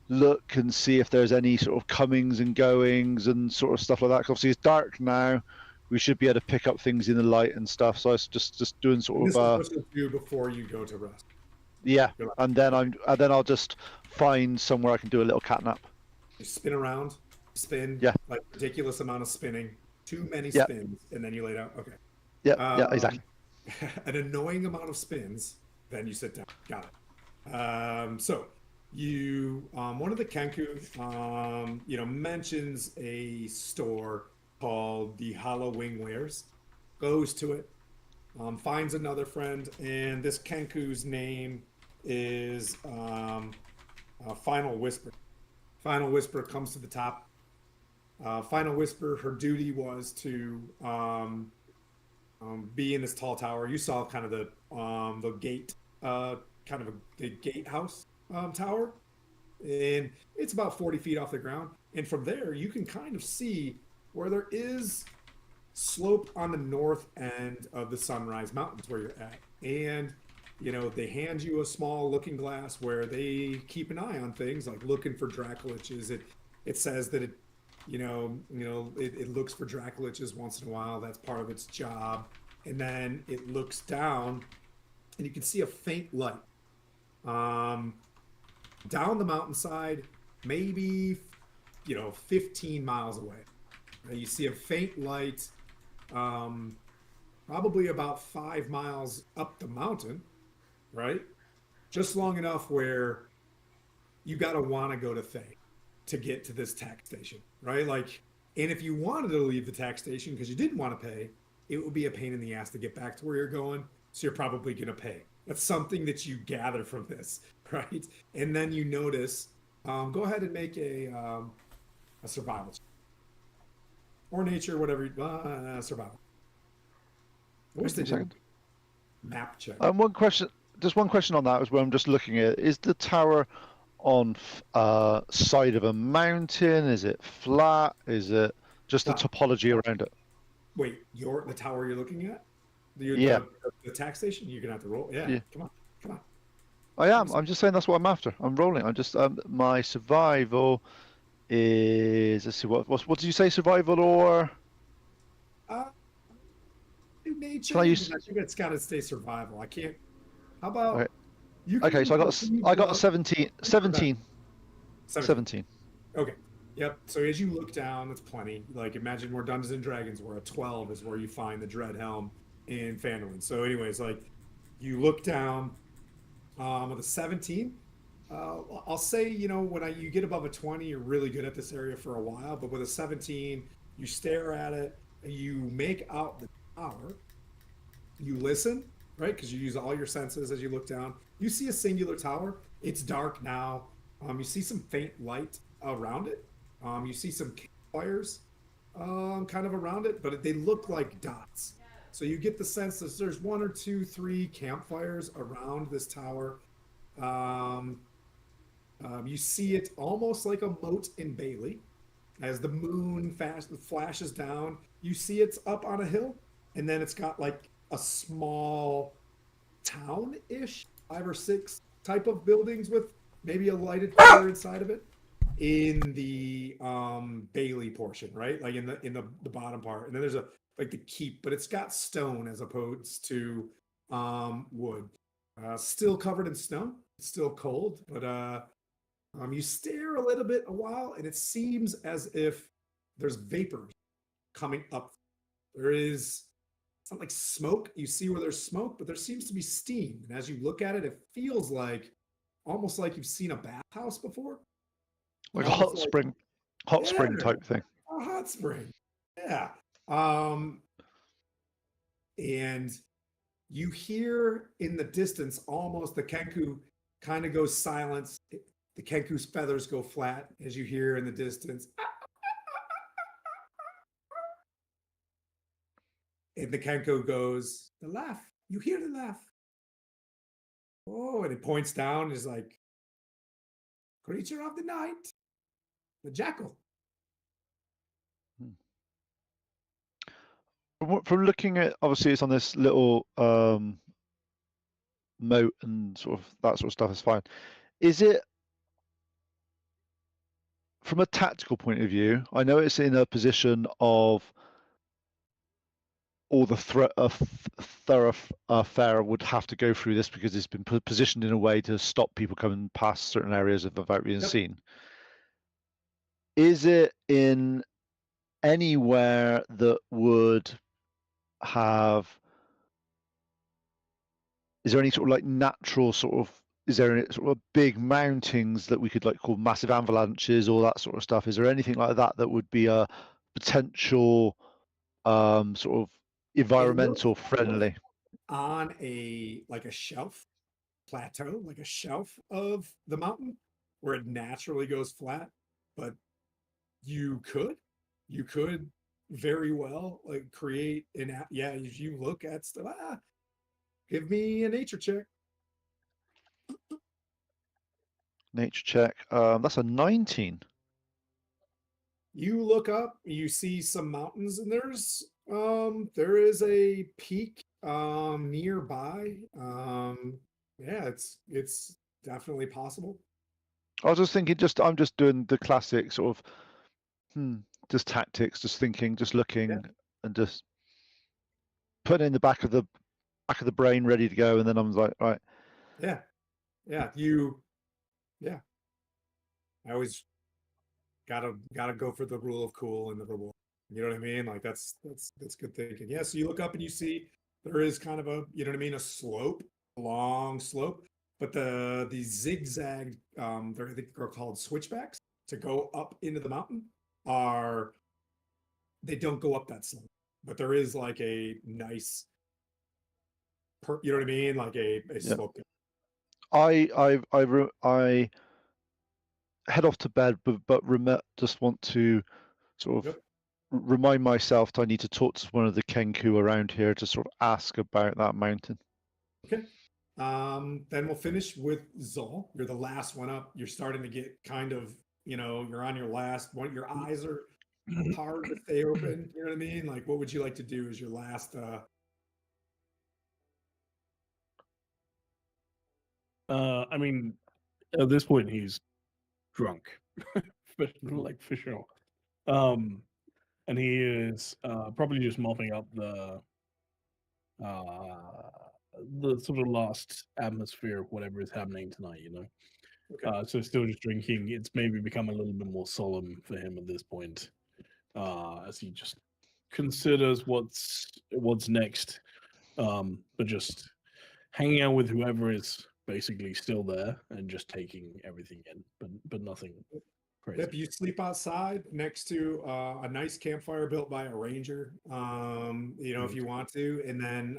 look and see if there's any sort of comings and goings and sort of stuff like that. 'Cause obviously it's dark now, we should be able to pick up things in the light and stuff. So I was just doing sort This of is what you'll do before you go to rest. yeah, and then I'll just find somewhere I can do a little catnap. You spin around, spin, Yeah. like ridiculous amount of spinning, too many Yeah. spins, and then you lay down. Okay. Yeah, exactly. An annoying amount of spins, then you sit down. Got it. So you, one of the Kenku, mentions a store called the Hollow Wing Wares, goes to it, finds another friend, and this Kenku's name is Final Whisper. Final Whisper comes to the top, Final Whisper, her duty was to be in this tall tower. You saw kind of the gate, kind of the gatehouse tower, and it's about 40 feet off the ground. And from there, you can kind of see where there is slope on the north end of the Sunrise Mountains where you're at. And they hand you a small looking glass where they keep an eye on things like looking for Dracoliches. It says that it looks for Dracoliches once in a while. That's part of its job. And then it looks down, and you can see a faint light down the mountainside, maybe 15 miles away. You see a faint light, probably about 5 miles up the mountain, right? Just long enough where you gotta want to go to Thay to get to this tax station, right? Like, and if you wanted to leave the tax station because you didn't want to pay, it would be a pain in the ass to get back to where you're going. So you're probably gonna pay. That's something that you gather from this, right? And then you notice. Go ahead and make a survival check. Or nature, whatever. Survival. What's the map check? One question. Just one question on that is where I'm just looking at. Is the tower on side of a mountain? Is it flat? Is it just the topology around it? Wait, the tower you're looking at? Yeah. The tax station? You're gonna have to roll. Yeah. Come on. I am. I'm just saying that's what I'm after. I'm rolling. I'm just my survival is. Let's see what did you say? Survival or? Nature. Can I use? I think it's got to stay survival. I can't. How about? Okay. You Okay, so I got a 17. 17. Okay. Yep. So as you look down, that's plenty. Like imagine where Dungeons and Dragons, where a 12 is where you find the Dread Helm in Phandalin. So anyways, like you look down with a 17. I'll say, when you get above a 20, you're really good at this area for a while. But with a 17, you stare at it, you make out the tower, you listen, right? Because you use all your senses as you look down. You see a singular tower. It's dark now. You see some faint light around it. You see some campfires kind of around it, but they look like dots. So you get the sense that there's 1 or 2, 3 campfires around this tower. You see it almost like a moat in Bailey. As the moon flashes down, you see it's up on a hill, and then it's got like a small town-ish, 5 or 6 type of buildings with maybe a lighted fire inside of it in the Bailey portion, right? Like in the bottom part. And then there's like the keep, but it's got stone as opposed to wood. Still covered in snow. It's still cold, but you stare a little bit a while, and it seems as if there's vapors coming up. It's not like smoke. You see where there's smoke, but there seems to be steam. And as you look at it, it feels like almost like you've seen a bathhouse before. Like a hot spring type thing. A hot spring. Yeah. And you hear in the distance almost the Kenku kind of goes silent. The Kenku's feathers go flat as you hear in the distance. And the Kenku goes, the laugh. You hear the laugh. Oh, and it points down and is like, creature of the night, the jackal. From looking at, obviously it's on this little moat and sort of that sort of stuff is fine. Is it, from a tactical point of view, I know it's in a position of all the thoroughfare would have to go through this because it's been positioned in a way to stop people coming past certain areas without being seen. Is it in anywhere that would have, is there any sort of like natural sort of, is there any sort of big mountains that we could like call massive avalanches, all that sort of stuff? Is there anything like that that would be a potential sort of environmental friendly? On like a shelf plateau, like a shelf of the mountain where it naturally goes flat, but you could you could very well like create an app. Yeah, you look at stuff. Give me a nature check. Nature check. That's a 19. You look up, you see some mountains, and there is a peak nearby. Yeah, it's definitely possible. I was just thinking, I'm just doing the classic sort of, just tactics, just thinking, just looking, and just putting it in the back of the brain, ready to go, and then I'm like, right. Yeah, yeah, yeah. I always gotta go for the rule of cool and the reward. You know what I mean? Like that's good thinking. Yeah, so you look up and you see there is kind of a, you know what I mean, a slope, a long slope, but the zigzag I think they're called switchbacks to go up into the mountain are they don't go up that slope, but there is like a nice you know what I mean, like a slope. I head off to bed, but just want to sort of remind myself that I need to talk to one of the Kenku around here to sort of ask about that mountain. Okay. Then we'll finish with Zol. You're the last one up. You're starting to get kind of, you're on your last one. Your eyes are hard to stay open. You know what I mean? Like, what would you like to do as your last? I mean, at this point he's drunk, like for sure. And he is probably just mopping up the sort of last atmosphere of whatever is happening tonight, Okay. So still just drinking. It's maybe become a little bit more solemn for him at this point, as he just considers what's next. But just hanging out with whoever is basically still there and just taking everything in, but nothing crazy. Yep, you sleep outside next to a nice campfire built by a ranger, if you want to. And then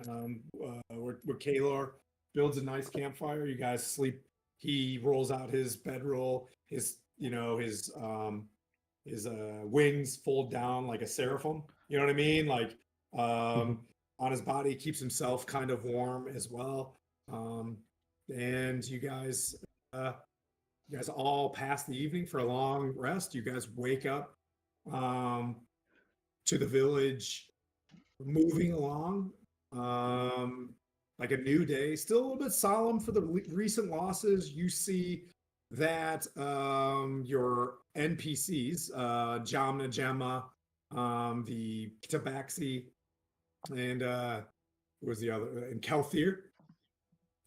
where Kalor builds a nice campfire, you guys sleep. He rolls out his bedroll, his wings fold down like a seraphim. You know what I mean? Like on his body, he keeps himself kind of warm as well. And you guys all pass the evening for a long rest. You guys wake up to the village moving along like a new day. Still a little bit solemn for the recent losses. You see that your NPCs, Jamna Gemma, the Tabaxi, and who was the other? And Kelthir,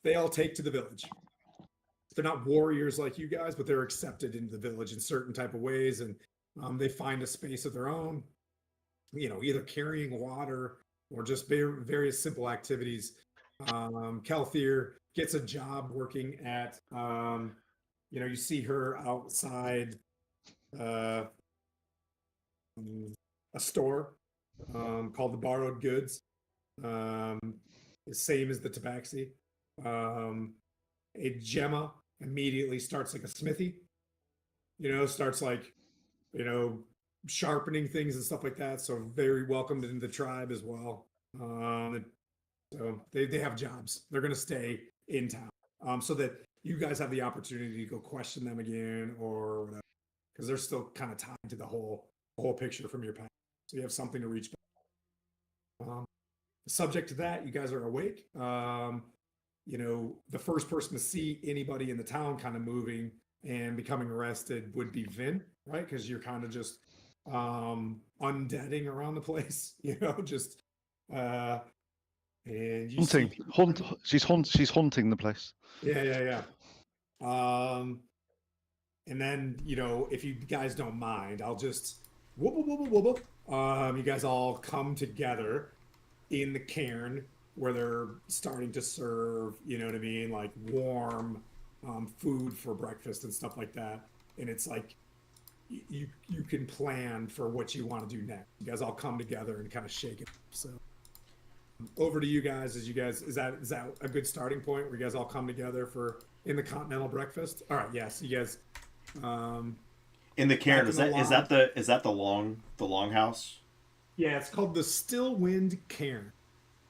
they all take to the village. They're not warriors like you guys, but they're accepted into the village in certain type of ways, and they find a space of their own. Either carrying water or just various simple activities. Kelthir gets a job working at, you see her outside a store called the Borrowed Goods, same as the Tabaxi. A Gemma immediately starts like a smithy, starts like, sharpening things and stuff like that. So very welcomed in the tribe as well. So they have jobs. They're going to stay in town so that you guys have the opportunity to go question them again or whatever, because they're still kind of tied to the whole picture from your past. So you have something to reach back. Subject to that, you guys are awake. The first person to see anybody in the town kind of moving and becoming arrested would be Vin, right? Because you're kind of just undeading around the place, just and you she's haunting the place. Yeah. And then if you guys don't mind, I'll just whoop. You guys all come together in the cairn where they're starting to serve, you know what I mean, like warm food for breakfast and stuff like that. And it's like you can plan for what you want to do next. You guys all come together and kind of shake it. So over to you guys. Is that a good starting point where you guys all come together in the continental breakfast? All right, yes, you guys. In the cairn, Back is in that the is that the longhouse? Yeah, it's called the Still Wind Cairn.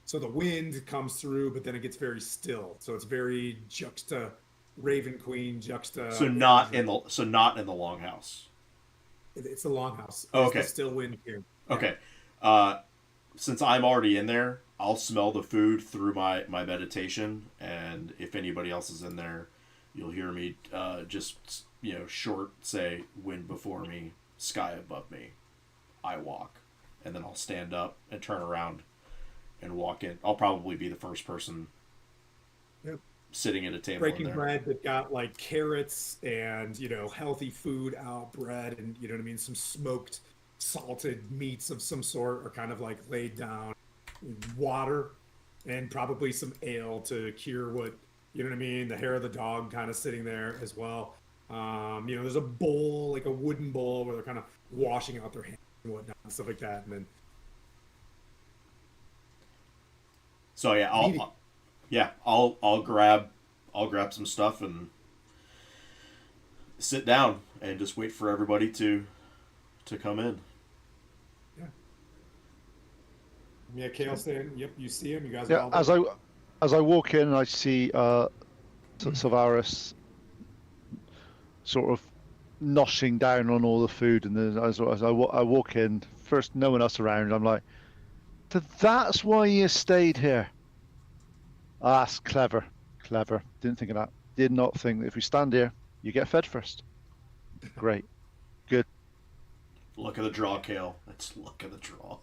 So the wind comes through, but then it gets very still. So it's very juxta Raven Queen, juxta. So not in the longhouse. It's the Longhouse. Oh, It's okay. the Still Wind Cairn. Okay. Since I'm already in there, I'll smell the food through my meditation, and if anybody else is in there, you'll hear me just short say, "Wind before me, sky above me, I walk," and then I'll stand up and turn around and walk in. I'll probably be the first person Yep. sitting at a table in Breaking there. bread that got like carrots and healthy food out bread and you know what I mean, some smoked salted meats of some sort are kind of like laid down, water and probably some ale to cure what you know what I mean, the hair of the dog kind of sitting there as well. There's a bowl, like a wooden bowl where they're kind of washing out their hands and whatnot and stuff like that, and then So yeah, Meaty. I'll grab some stuff and sit down and just wait for everybody to come in. yeah, Kale saying, yep, you see him, you guys are Yeah, all there. as I walk in, I see Savaris sort of noshing down on all the food, and then as I walk in, first no one else around, I'm like, "So that's why you stayed here." Ah, that's clever. Didn't think of that. Did not think that if we stand here, you get fed first. Great. Good. Luck of the draw, Kale. That's luck of the draw.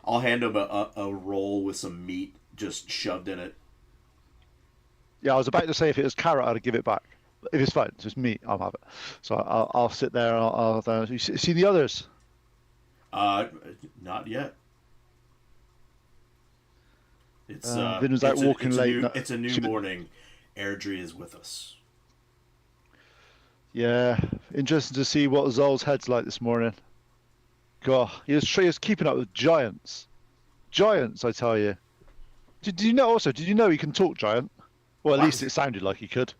I'll hand him a roll with some meat just shoved in it. Yeah, I was about to say if it was carrot, I'd give it back. If it's fine, it's just meat, I'll have it. So I'll sit there. And I'll you see the others? Not yet. It's Vin was out walking late. It's a new morning. Aerdrie is with us. Yeah, interesting to see what Zol's head's like this morning. God, he was keeping up with giants. Giants, I tell you. Did you know he can talk giant? Well, at least it sounded like he could.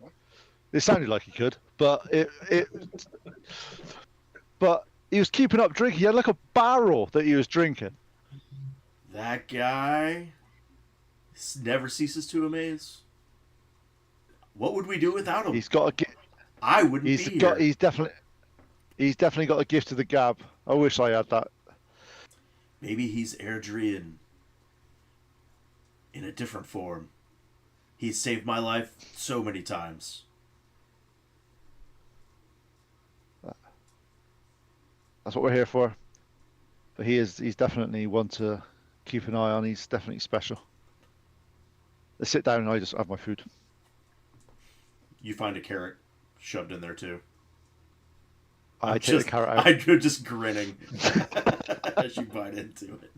It sounded like he could, but but he was keeping up drinking. He had like a barrel that he was drinking. That guy never ceases to amaze. What would we do without him? He's got a. I wouldn't be here. He's definitely got a gift of the gab. I wish I had that. Maybe he's Aerdrie in a different form. He's saved my life so many times. That's what we're here for. But he's definitely one to keep an eye on. He's definitely special. Let's sit down and I just have my food. You find a carrot shoved in there too. I take the carrot out. I'm just grinning as you bite into it.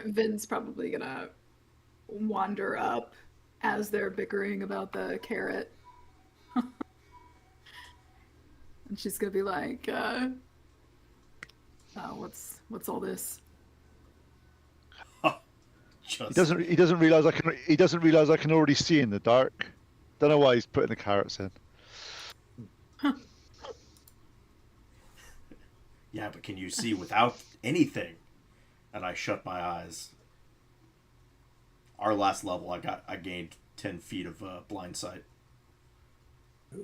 Vin's probably gonna wander up as they're bickering about the carrot. And she's gonna be like, what's all this? He doesn't realize I can already see in the dark. Don't know why he's putting the carrots in. Yeah, but can you see without anything? And I shut my eyes. Our last level, I gained 10 feet of blind sight. I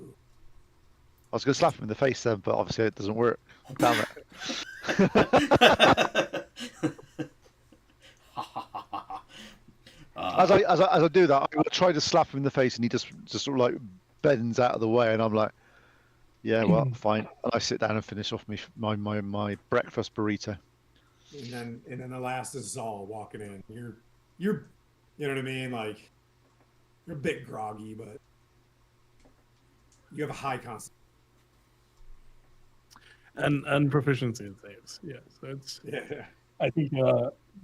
was going to slap him in the face then, but obviously it doesn't work. Damn it. As I do that, I will try to slap him in the face, and he just sort of like bends out of the way, and I'm like, yeah, well, fine. And I sit down and finish off my breakfast burrito. And then the last is Zal walking in. You're you know what I mean? Like you're a bit groggy, but you have a high concept. And proficiency in saves. Yeah, so it's. Yeah. I think,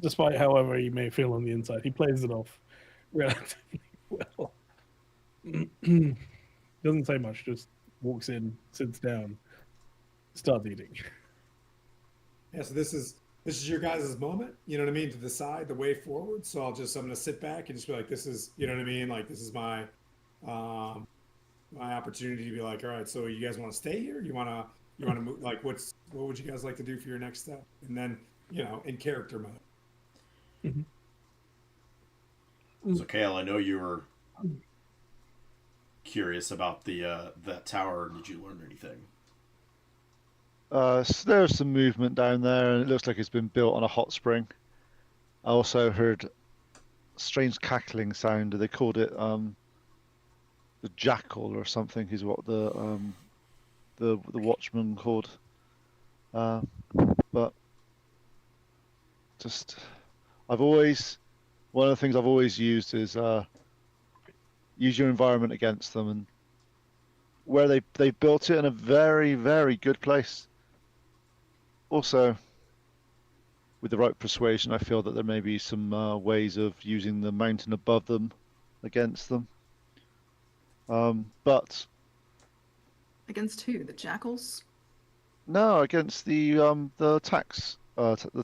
despite however he may feel on the inside, he plays it off relatively well. Doesn't say much, just walks in, sits down, starts eating. Yeah, so this is this is your guys' moment, you know what I mean, to decide the way forward. So I'm gonna sit back and just be like, this is, you know what I mean, like this is my opportunity to be like, all right, so you guys want to stay here? You want to move? Like, what would you guys like to do for your next step? And then, in character mode. So, Kale, I know you were curious about the that tower. Did you learn anything? So there's some movement down there, and it looks like it's been built on a hot spring. I also heard a strange cackling sound. They called it the jackal or something. Is what the watchman called. But just one of the things I've always used is use your environment against them, and where they built it in a very, very good place. Also, with the right persuasion, I feel that there may be some ways of using the mountain above them against them. But Against who? The jackals? no, against the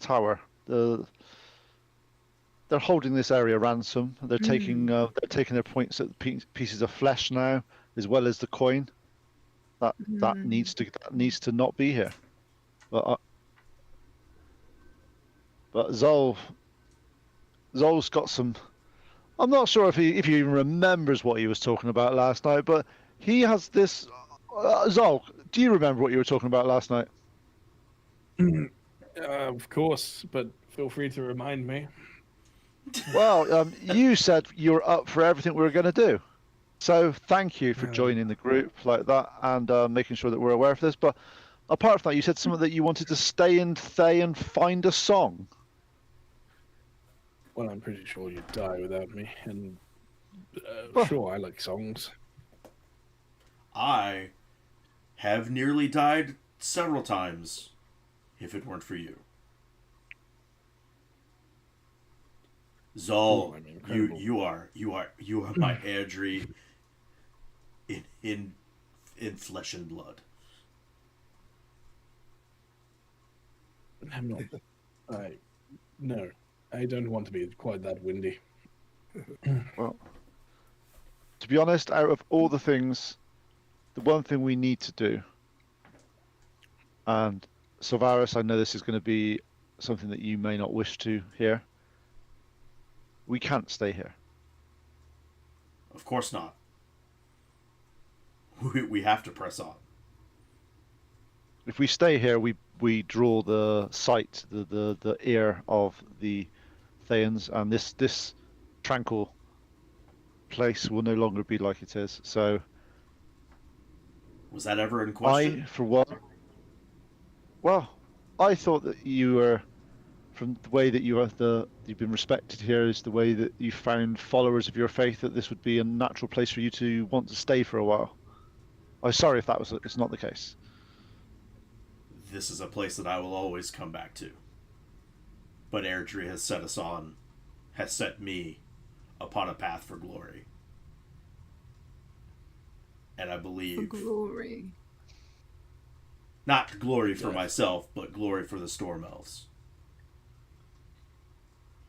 tower. They're holding this area ransom. They're taking their points at pieces of flesh now, as well as the coin. That needs to not be here. But Zol's got some. I'm not sure if he even remembers what he was talking about last night, but he has this. Zol, do you remember what you were talking about last night? Of course, but feel free to remind me. Well, you said you were up for everything we were going to do. So thank you for joining the group like that and making sure that we're aware of this. But apart from that, you said something that you wanted to stay in Thay and find a song. Well, I'm pretty sure you'd die without me, and Well- sure, I like songs. I have nearly died several times if it weren't for you. Zol, I'm incredible. you are my Aerdrie in flesh and blood. I'm not. No, I don't want to be quite that windy. Well, to be honest, out of all the things, the one thing we need to do, and Silvaris, I know this is going to be something that you may not wish to hear. We can't stay here. Of course not. We have to press on. If we stay here, we draw the sight, the ear of the Thayans, and this tranquil place will no longer be like it is. So Was that ever in question? I, for one, well, I thought that you were, from the way that you've been respected here, is the way that you found followers of your faith, that this would be a natural place for you to want to stay for a while. I'm sorry if it's not the case. This is a place that I will always come back to. But Aerdrie has set me upon a path for glory. And I For believe, glory. not glory for myself, but glory for the Storm Elves.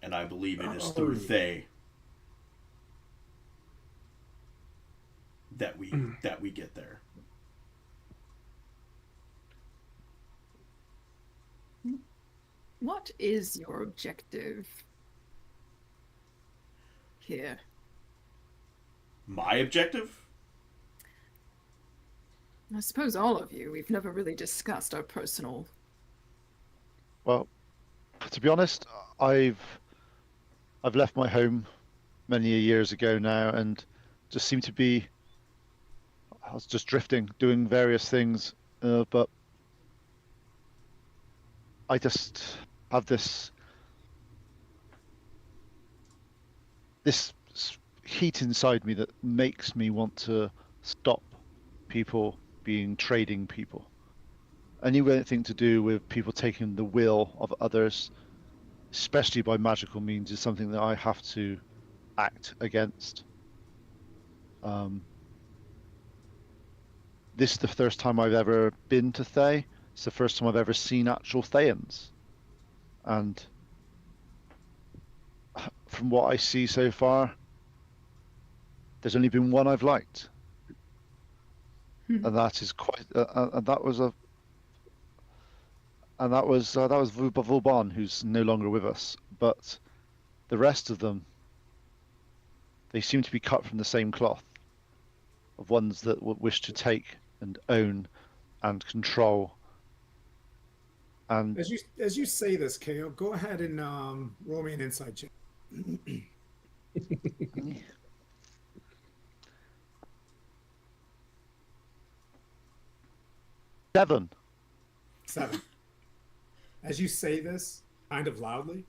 And I believe it is through Thay that we get there. What is your objective here? My objective? I suppose all of you. We've never really discussed our personal. Well, to be honest, I've left my home many years ago now, and just seemed to be. I was just drifting, doing various things, but I just have this heat inside me that makes me want to stop people being trading people. Anything to do with people taking the will of others, especially by magical means, is something that I have to act against. This is the first time I've ever been to Thay. It's the first time I've ever seen actual Thayans. And from what I see so far, there's only been one I've liked, and that is quite. And that was Vauban, who's no longer with us. But the rest of them, they seem to be cut from the same cloth, of ones that wish to take and own and control. And As you say this, KO, go ahead and roll me an insight check. 7. 7. As you say this, kind of loudly,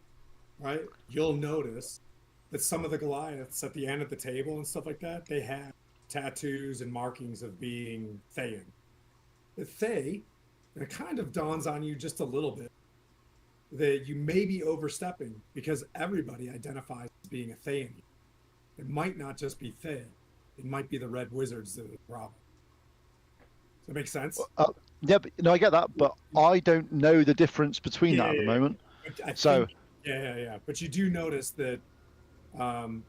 right? You'll notice that some of the Goliaths at the end of the table and stuff like that, they have tattoos and markings of being Thayan. The Thay, it kind of dawns on you just a little bit that you may be overstepping because everybody identifies as being a Thayan. It might not just be Thay. It might be the Red Wizards that are the problem. Does that make sense? Yeah, but, no, I get that, but I don't know the difference between that at the moment. Yeah. But you do notice that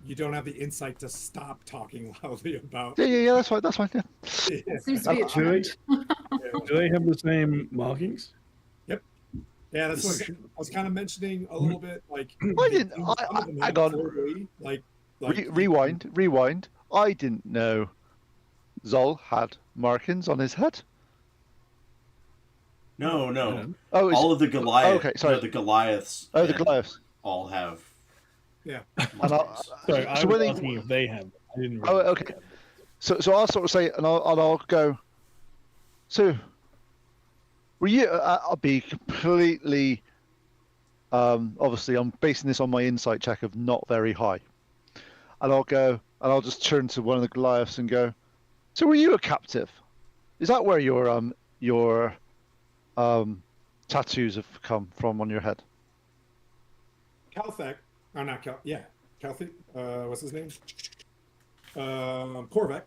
you don't have the insight to stop talking loudly about. Yeah, that's fine. That's fine. Yeah. Yeah. Seems to be a trend. Do they have the same markings? Yep. Yeah, that's what I was kind of mentioning a little bit. Like, I didn't. Hang on. Rewind. I didn't know Zol had markings on his head. No. Oh, all of the Goliaths. okay, sorry. The Goliaths. Oh, the Goliaths. All have. Yeah. And Sorry, I so was when asking if they have. I didn't. Oh, realize okay. they had. So I'll sort of say, and I'll go. So, were you? I'll be completely. Obviously, I'm basing this on my insight check of not very high, and I'll go, and I'll just turn to one of the Goliaths and go. So, were you a captive? Is that where your tattoos have come from on your head? Calthek, or not Cal? Yeah, Calthek. What's his name? Korvek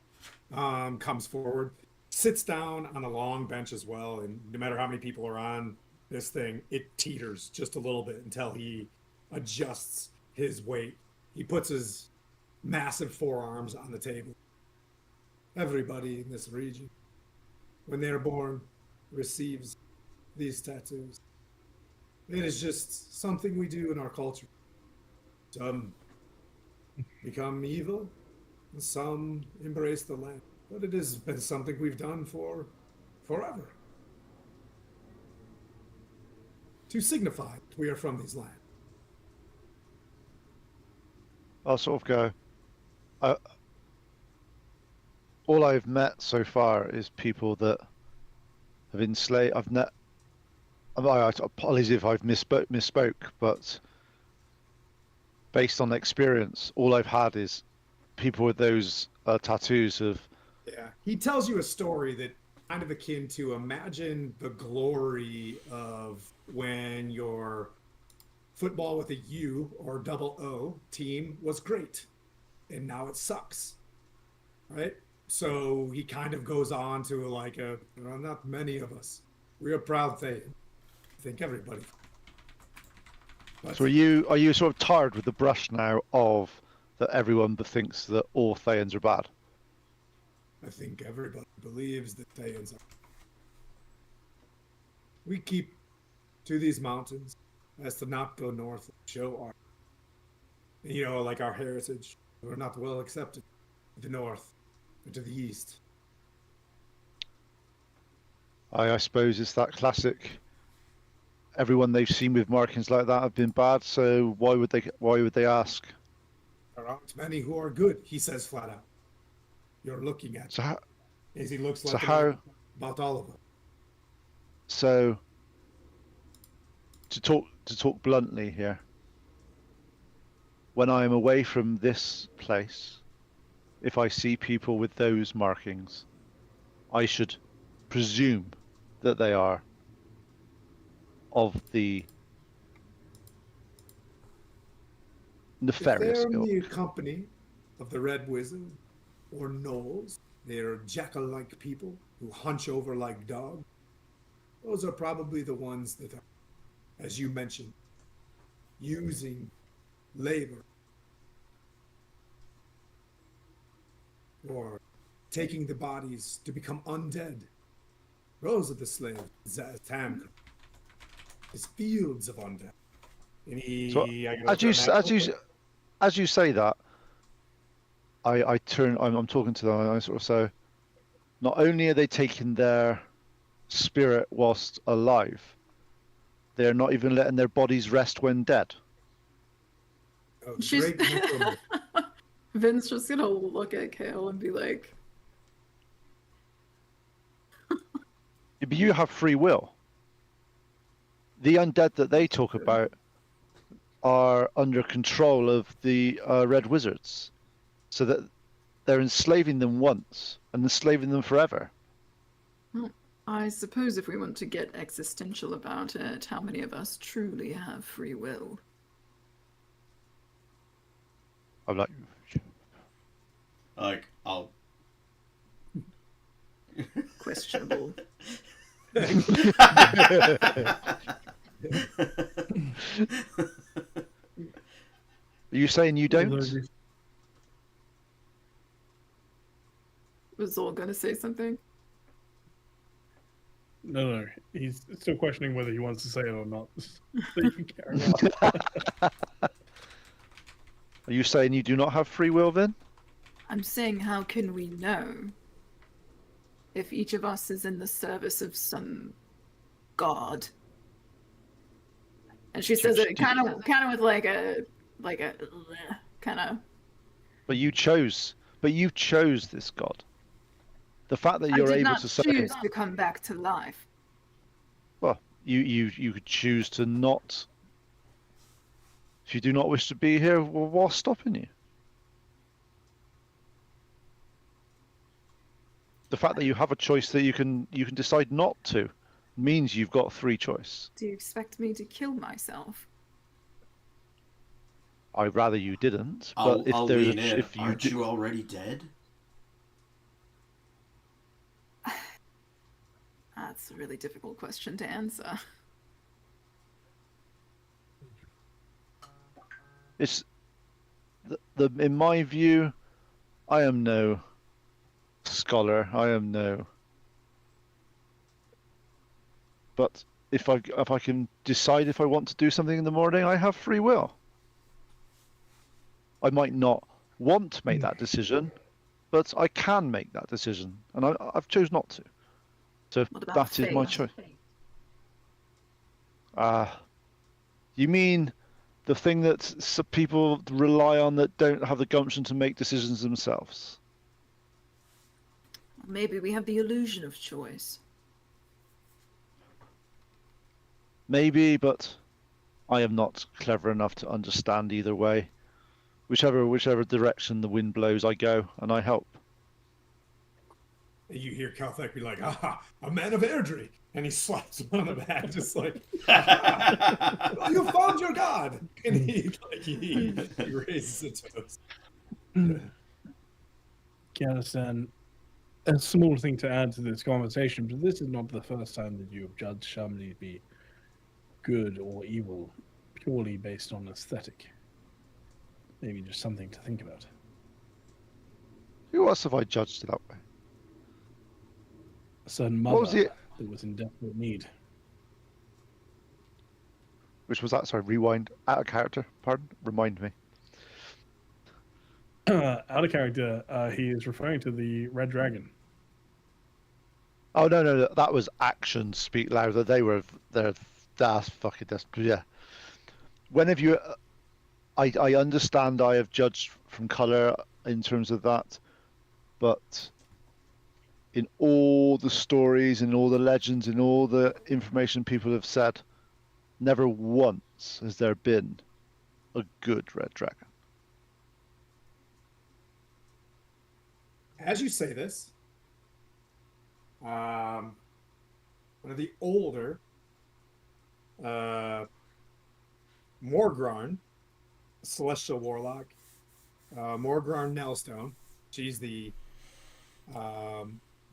comes forward, sits down on a long bench as well, and no matter how many people are on this thing, it teeters just a little bit until he adjusts his weight. He puts his massive forearms on the table. Everybody in this region, when they're born, receives these tattoos. It is just something we do in our culture. Some become evil, and some embrace the land. But it has been something we've done for forever. To signify that we are from these lands. I'll sort of go. All I've met so far is people that have enslaved. I've met. Apologies if I've misspoke, but based on experience, all I've had is people with those tattoos of. Yeah, he tells you a story that kind of akin to imagine the glory of when your football with a U or double O team was great, and now it sucks, right? So he kind of goes on to like not many of us. We're a proud thing. I think everybody. But So are you sort of tired with the brush now of that everyone thinks that all Thayans are bad? I think everybody believes that Thayans are. We keep to these mountains as to not go north and show our, like our heritage. We're not well accepted to the north or to the east. I suppose it's that classic. Everyone they've seen with markings like that have been bad, so why would they ask? There aren't many who are good, he says flat out. You're looking at So how, as he looks so like how- about all of them. so to talk bluntly here, when I am away from this place, if I see people with those markings, I should presume that they are of the If nefarious they're in ilk. the company of the Red Wizard or Gnolls, they're jackal-like people who hunch over like dogs. Those are probably the ones that are, as you mentioned, using labor or taking the bodies to become undead. Those are the slaves that Tam, his fields of undead. So as you say that, I turn. I'm talking to them. And I sort of say, not only are they taking their spirit whilst alive, they're not even letting their bodies rest when dead. Oh, She's great mental- Vin's just gonna look at Kale and be like, But you have free will. The undead that they talk about are under control of the Red Wizards, so that they're enslaving them once and enslaving them forever. I suppose if we want to get existential about it, how many of us truly have free will? I'm like, I'll. Questionable. are you saying you don't? Was Zol gonna say something? No. He's still questioning whether he wants to say it or not. So you can carry on. Are you saying you do not have free will then? I'm saying, how can we know if each of us is in the service of some god? And she says it kind of with like a kind of. But you chose this god. The fact that you're able to say, choose to come back to life. well, you could choose to not. If you do not wish to be here, well, what's stopping you? The fact that you have a choice that you can decide not to means you've got free choice. Do you expect me to kill myself? I'd rather you didn't. I'll But if lean in. if you Aren't do, you already dead? That's a really difficult question to answer. it's the in my view, I am no scholar. I am no. But if I can decide if I want to do something in the morning, I have free will. I might not want to make that decision, but I can make that decision, and I've chosen not to. So What about that is my fate? choice. You mean the thing that people rely on that don't have the gumption to make decisions themselves? Maybe we have the illusion of choice. Maybe, but I am not clever enough to understand either way. Whichever direction the wind blows, I go and I help. You hear Calthek be like, "Ah, a man of Aerdrie," and he slaps him on the back, just like, "You found your god!" And he raises a toast. Kiana-san, a small thing to add to this conversation, but this is not the first time that you have judged somebody to be good or evil purely based on aesthetic. Maybe just something to think about. Who else have I judged that way? A certain What was mother the- that was in desperate need. Which was that? Sorry, rewind. Out of character. Pardon. Remind me. Out of character, he is referring to the Red Dragon. Oh no, that was actions speak louder. That's fucking desperate. Yeah. When have you? I understand. I have judged from color in terms of that, but in all the stories, in all the legends, in all the information people have said, never once has there been a good red dragon. As you say this, one of the older Morgrarn, celestial warlock, Morgrarn Nelstone. She's the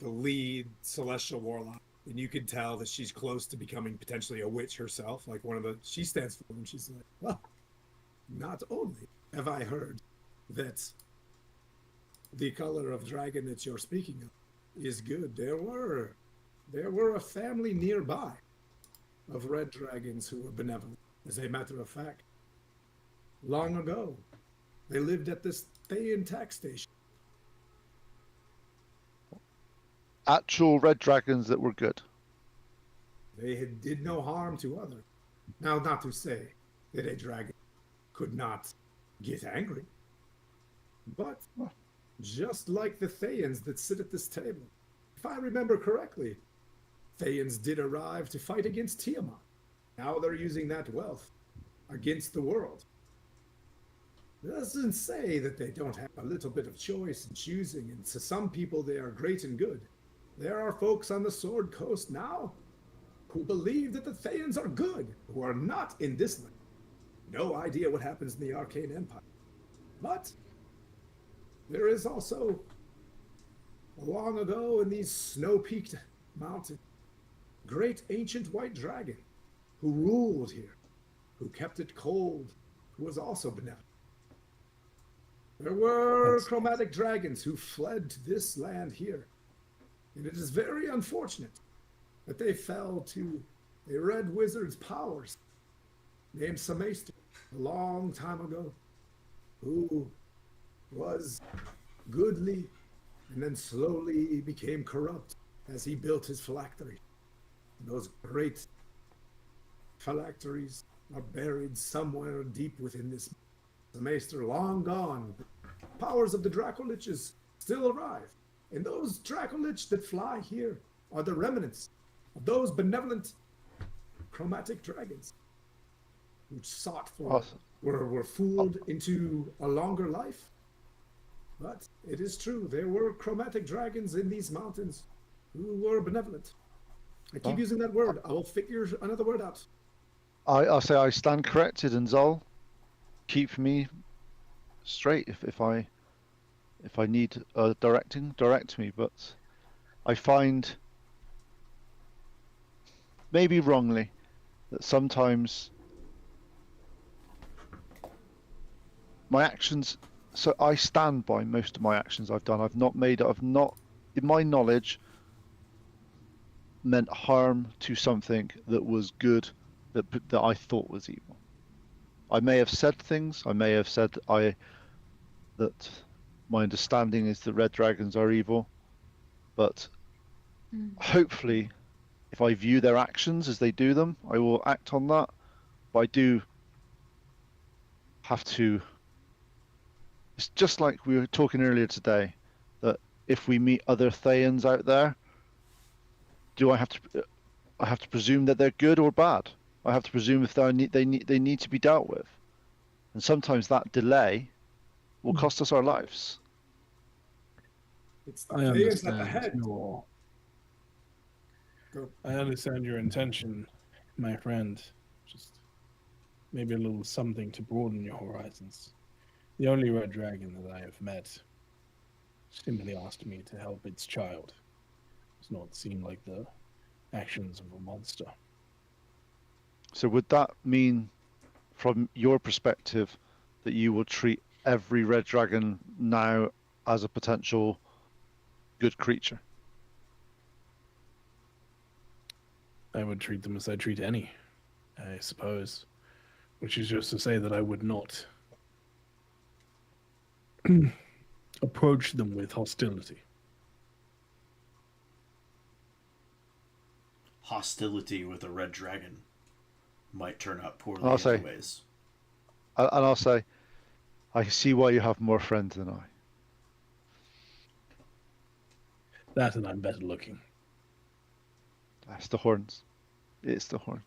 lead celestial warlock, and you can tell that she's close to becoming potentially a witch herself. Like one of the, she stands for them. She's like, "Well, not only have I heard that the color of dragon that you're speaking of is good, there were a family nearby of red dragons who were benevolent. As a matter of fact, long ago, they lived at this Thayan taxation. Actual red dragons that were good. Did no harm to others. Now, not to say that a dragon could not get angry, but just like the Thayans that sit at this table, if I remember correctly, Thayans did arrive to fight against Tiamat. Now they're using that wealth against the world. Doesn't say that they don't have a little bit of choice in choosing, and to some people they are great and good. There are folks on the Sword Coast now who believe that the Thayans are good, who are not in this land. No idea what happens in the Arcane Empire. But there is also, long ago in these snow-peaked mountains, great ancient white dragon who ruled here, who kept it cold, who was also benevolent. There were chromatic dragons who fled to this land here, and it is very unfortunate that they fell to a red wizard's powers named Samaster a long time ago, who was goodly and then slowly became corrupt as he built his phylactery. And those great phylacteries are buried somewhere deep within this Samaster, long gone. The powers of the Dracoliches still arrive, and those Dracolich that fly here are the remnants of those benevolent chromatic dragons who sought for, were fooled into a longer life. But it is true, there were chromatic dragons in these mountains who were benevolent. I keep using that word. I will figure another word out. I'll say I stand corrected, and Zol, keep me straight if I need directing, direct me. But I find, maybe wrongly, that sometimes my actions. So I stand by most of my actions I've done. I've not, in my knowledge, meant harm to something that was good, that I thought was evil. I may have said things. I may have said that my understanding is that red dragons are evil, but hopefully, if I view their actions as they do them, I will act on that. But I do have to. It's just like we were talking earlier today, that if we meet other Thayans out there, do I have to presume that they're good or bad? I have to presume if they need to be dealt with, and sometimes that delay will cost us our lives. It's I understand your intention, my friend. Just maybe a little something to broaden your horizons. The only red dragon that I have met simply asked me to help its child. Does not seem like the actions of a monster. So would that mean, from your perspective, that you will treat every red dragon now as a potential good creature? I would treat them as I treat any, I suppose. Which is just to say that I would not approach them with hostility. Hostility with a red dragon might turn out poorly anyways. And I'll say, I see why you have more friends than I. That, and I'm better looking. That's the horns. It's the horns.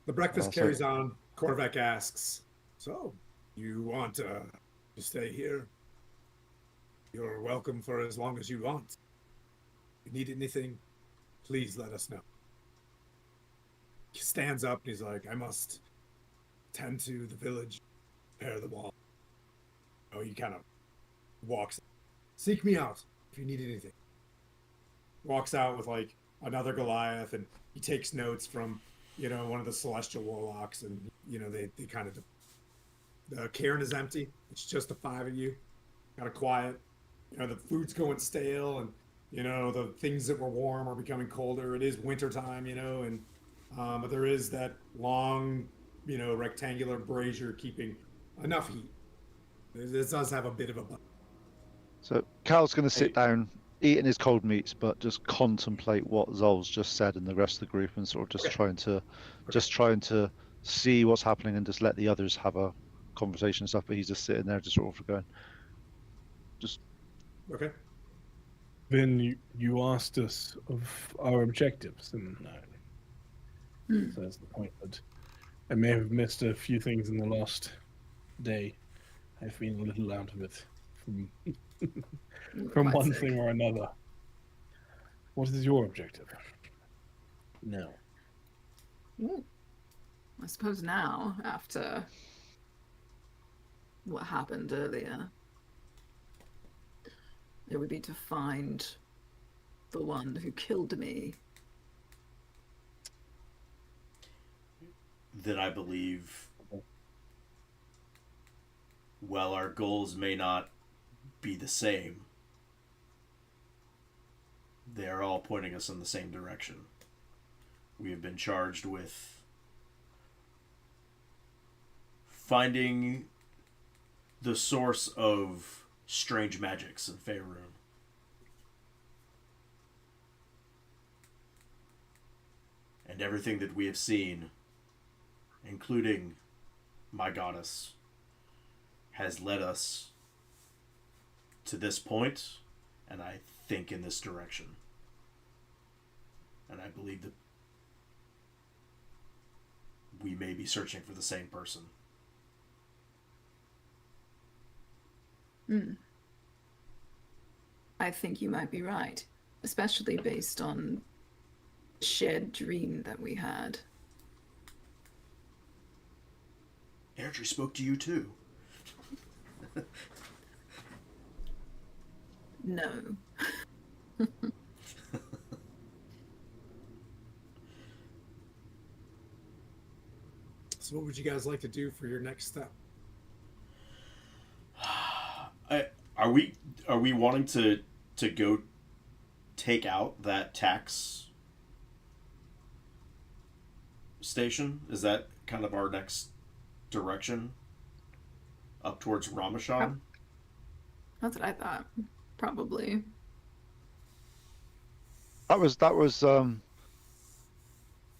The breakfast carries on. Korvac asks, "So, you want to stay here? You're welcome for as long as you want. If you need anything, please let us know." He stands up and he's like, "I must tend to the village, repair the wall." Oh, he kind of walks. Seek me out if you need anything. Walks out with like another Goliath, and he takes notes from, one of the celestial warlocks, and they kind of, the cairn is empty. It's just the 5 of you. Kind of quiet. The food's going stale, and the things that were warm are becoming colder. It is winter time, and but there is that long, rectangular brazier keeping enough heat. This does have a bit of a. So Cal's going to sit down, eating his cold meats, but just contemplate what Zol's just said and the rest of the group, and sort of just trying to see what's happening and just let the others have a conversation and stuff. But he's just sitting there, just sort of going, just. Okay. Then you asked us of our objectives, and so that's the point. But I may have missed a few things in the last day. I've been a little out of it from one thing or another. What is your objective? No. I suppose now, after what happened earlier, it would be to find the one who killed me. Then I believe, while our goals may not be the same, they are all pointing us in the same direction. We have been charged with finding the source of strange magics in Faerun. And everything that we have seen, including my goddess, has led us to this point, and I think in this direction. And I believe that we may be searching for the same person. I think you might be right, especially based on the shared dream that we had. Aerdrie spoke to you too. No. So what would you guys like to do for your next step? Are we wanting to go take out that tax station? Is that kind of our next direction? Up towards Ramashan? That's what I thought. Probably. That was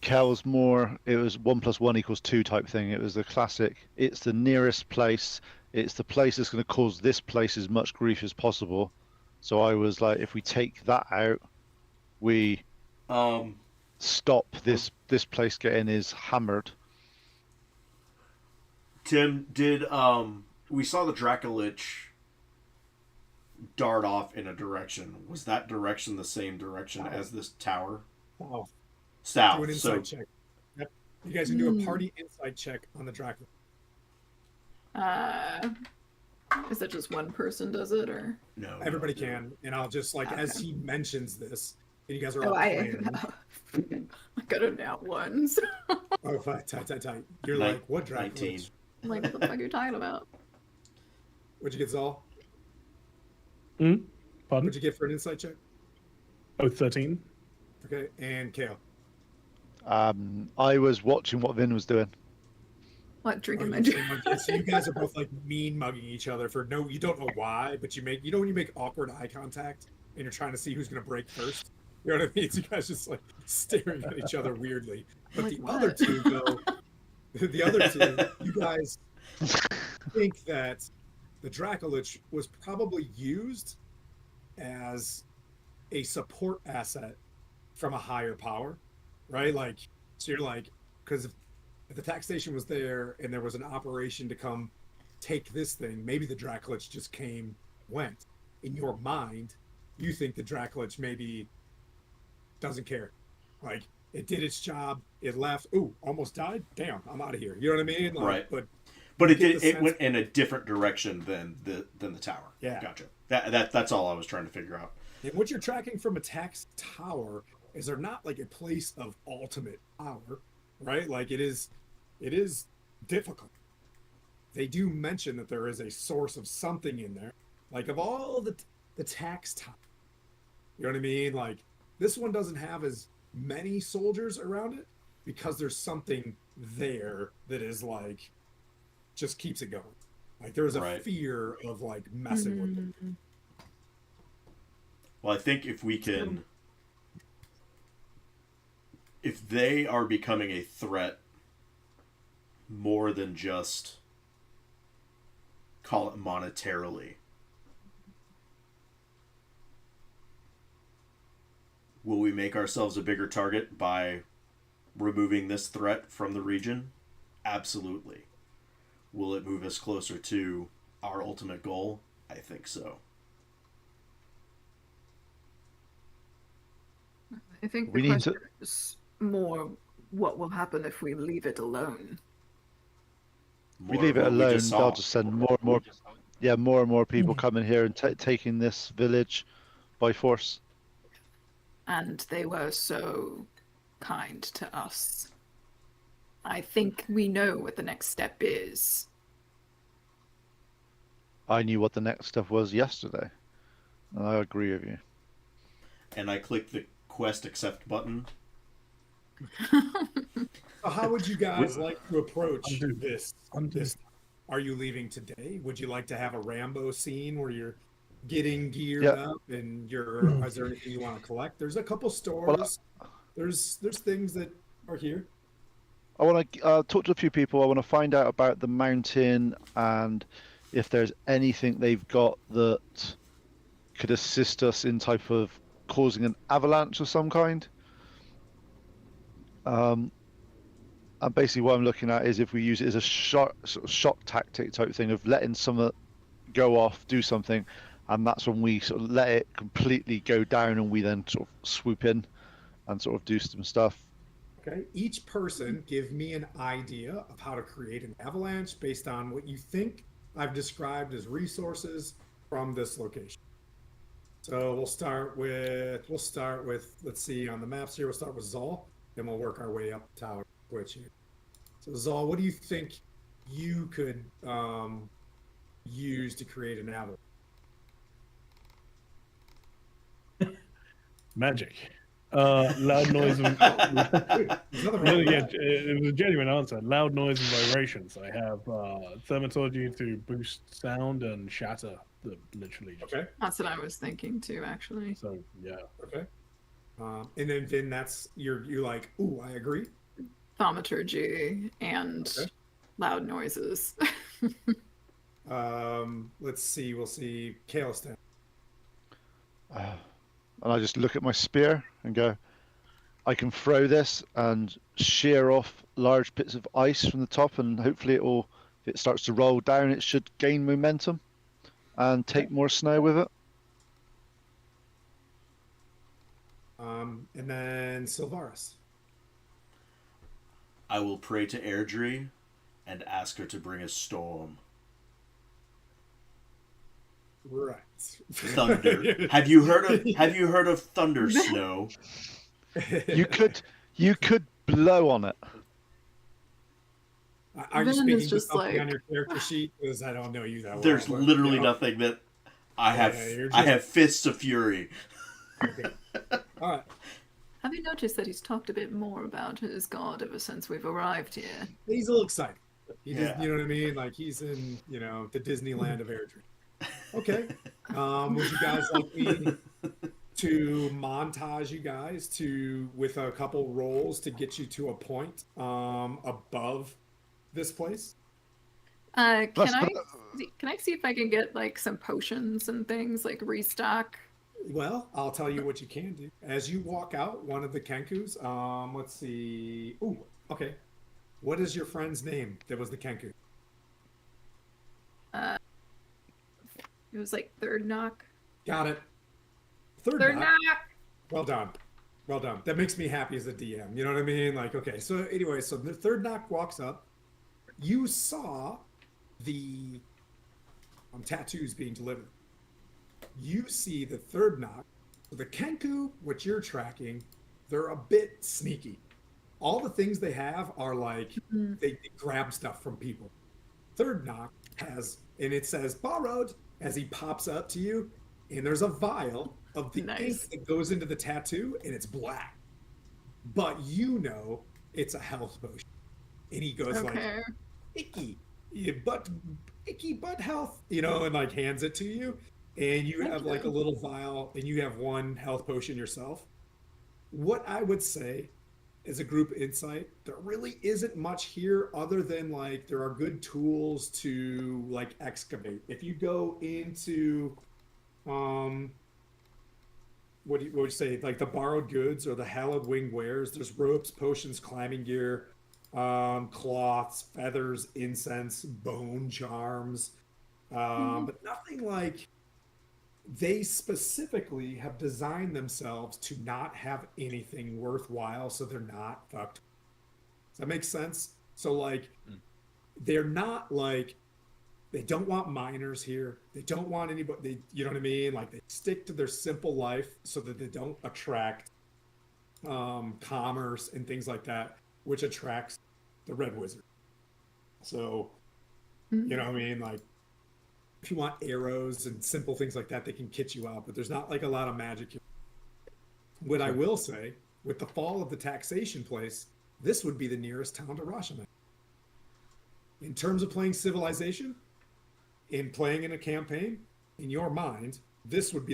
Kel's more, it was 1 + 1 = 2 type thing. It was the classic, it's the nearest place, it's the place that's going to cause this place as much grief as possible. So I was like, if we take that out, we stop this place getting is hammered. Tim, did we saw the Dracolich dart off in a direction? Was that direction the same direction as this tower? Oh. South. Do an insight check. Yep. You guys can do a party insight check on the Dracula. Is that just one person does it, or? No. Everybody can, and I'll just as he mentions this, and you guys are Oh, all I got a nat one. So. Oh, tight. You're like, what Dracula? 19. I'm like, what the fuck are you talking about? What'd you get, Zal? Pardon? What'd you get for an insight check? Oh, 13. Okay, and Kale. I was watching what Vin was doing. What, drinking my you drink? So you guys are both like mean mugging each other for you don't know why, but you know when you make awkward eye contact and you're trying to see who's gonna break first? You know what I mean? So you guys just like staring at each other weirdly. But Like the what? other two though, you guys think that the Dracolich was probably used as a support asset from a higher power, right? Like, so you're like, because if the taxation was there and there was an operation to come take this thing, maybe the Dracolich just went. In your mind, you think the Dracolich maybe doesn't care. Like, it did its job, it left, ooh, almost died, damn, I'm out of here. You know what I mean? Like, Right. But it went in a different direction than the tower. Yeah. Gotcha. That's all I was trying to figure out. And what you're tracking from a tax tower is they're not like a place of ultimate power, right? Like it is difficult. They do mention that there is a source of something in there, like of all the tax tower. You know what I mean? Like this one doesn't have as many soldiers around it because there's something there that is like just keeps it going. Like there's a Right. fear of like messing with it. Well, I think if we can, if they are becoming a threat more than just call it monetarily, will we make ourselves a bigger target by removing this threat from the region? Absolutely. Will it move us closer to our ultimate goal? I think so. I think We the need to- question is more what will happen if we leave it alone. If we More leave of it what we alone, just saw. they'll just send more and more people coming here and taking this village by force. And they were so kind to us. I think we know what the next step is. I knew what the next step was yesterday. And I agree with you. And I click the quest accept button. So how would you guys like to approach Undo. this? Undo. This, are you leaving today? Would you like to have a Rambo scene where you're getting geared Yeah. up and you're? Is there anything you want to collect? There's a couple stores. There's things that are here. I want to talk to a few people. I want to find out about the mountain and if there's anything they've got that could assist us in type of causing an avalanche of some kind. And basically what I'm looking at is if we use it as a sort of shock tactic type thing of letting some go off, do something, and that's when we sort of let it completely go down and we then sort of swoop in and sort of do some stuff. Okay. Each person give me an idea of how to create an avalanche based on what you think I've described as resources from this location. So we'll start with let's see on the maps here. We'll start with Zol, then we'll work our way up the tower switch here. So Zol, what do you think you could use to create an avalanche? Magic. Loud noise and There's nothing wrong with yeah, that. it was a genuine answer. Loud noise and vibrations. I have thaumaturgy to boost sound and shatter. Literally. Just, Okay. That's what I was thinking too, actually. So yeah. Okay. And then Vin, that's you're like, ooh, I agree. Thaumaturgy and Okay. loud noises. Let's see. We'll see. Kalestan. And I just look at my spear and go, I can throw this and shear off large bits of ice from the top, and hopefully if it starts to roll down, it should gain momentum and take more snow with it. And then Sylvaris. I will pray to Aerdrie and ask her to bring a storm. Right. Thunder. Have you heard of thunder snow? You could blow on it. Are you Vin speaking is to just something like- on your character sheet? Because I don't know you that well. There's but, literally you know. nothing that I have. you're I just- have fists of fury. Okay. All right. Have you noticed that he's talked a bit more about his god ever since we've arrived here? He's a little excited. He just, Yeah. you know what I mean? Like he's in, the Disneyland of Aerdrie. Okay. Would you guys like me to montage you guys with a couple rolls to get you to a point above this place? Can Let's I put- can I see if I can get like some potions and things like restock? Well, I'll tell you what you can do. As you walk out, one of the Kenkus, let's see. Ooh, okay. What is your friend's name that was the Kenku? It was like third knock. Got it. Third Third knock. knock. Well done. Well done. That makes me happy as a DM. You know what I mean? Like, okay. So anyway, so the third knock walks up. You saw the tattoos being delivered. You see the third knock. The Kenku, what you're tracking, they're a bit sneaky. All the things they have are like they grab stuff from people. Third knock has, and it says borrowed as he pops up to you, and there's a vial of the Nice. ink that goes into the tattoo, and it's black. But you know it's a health potion. And he goes like, Okay. icky, icky butt health, and like hands it to you. And you have like a little vial, and you have one health potion yourself. What I would say as a group insight, there really isn't much here other than like there are good tools to like excavate. If you go into what would you say, like the borrowed goods or the hallowed winged wares, there's ropes, potions, climbing gear, cloths, feathers, incense, bone charms, but nothing like they specifically have designed themselves to not have anything worthwhile, so they're not fucked. Does that make sense? So like they're not like they don't want minors here. They don't want anybody. You know what I mean? Like they stick to their simple life so that they don't attract commerce and things like that, which attracts the Red Wizard. So you know what I mean? Like if you want arrows and simple things like that, they can kit you out. But there's not like a lot of magic here. What I will say, with the fall of the taxation place, this would be the nearest town to Rashomon. In terms of playing Civilization, in playing in a campaign, in your mind, this would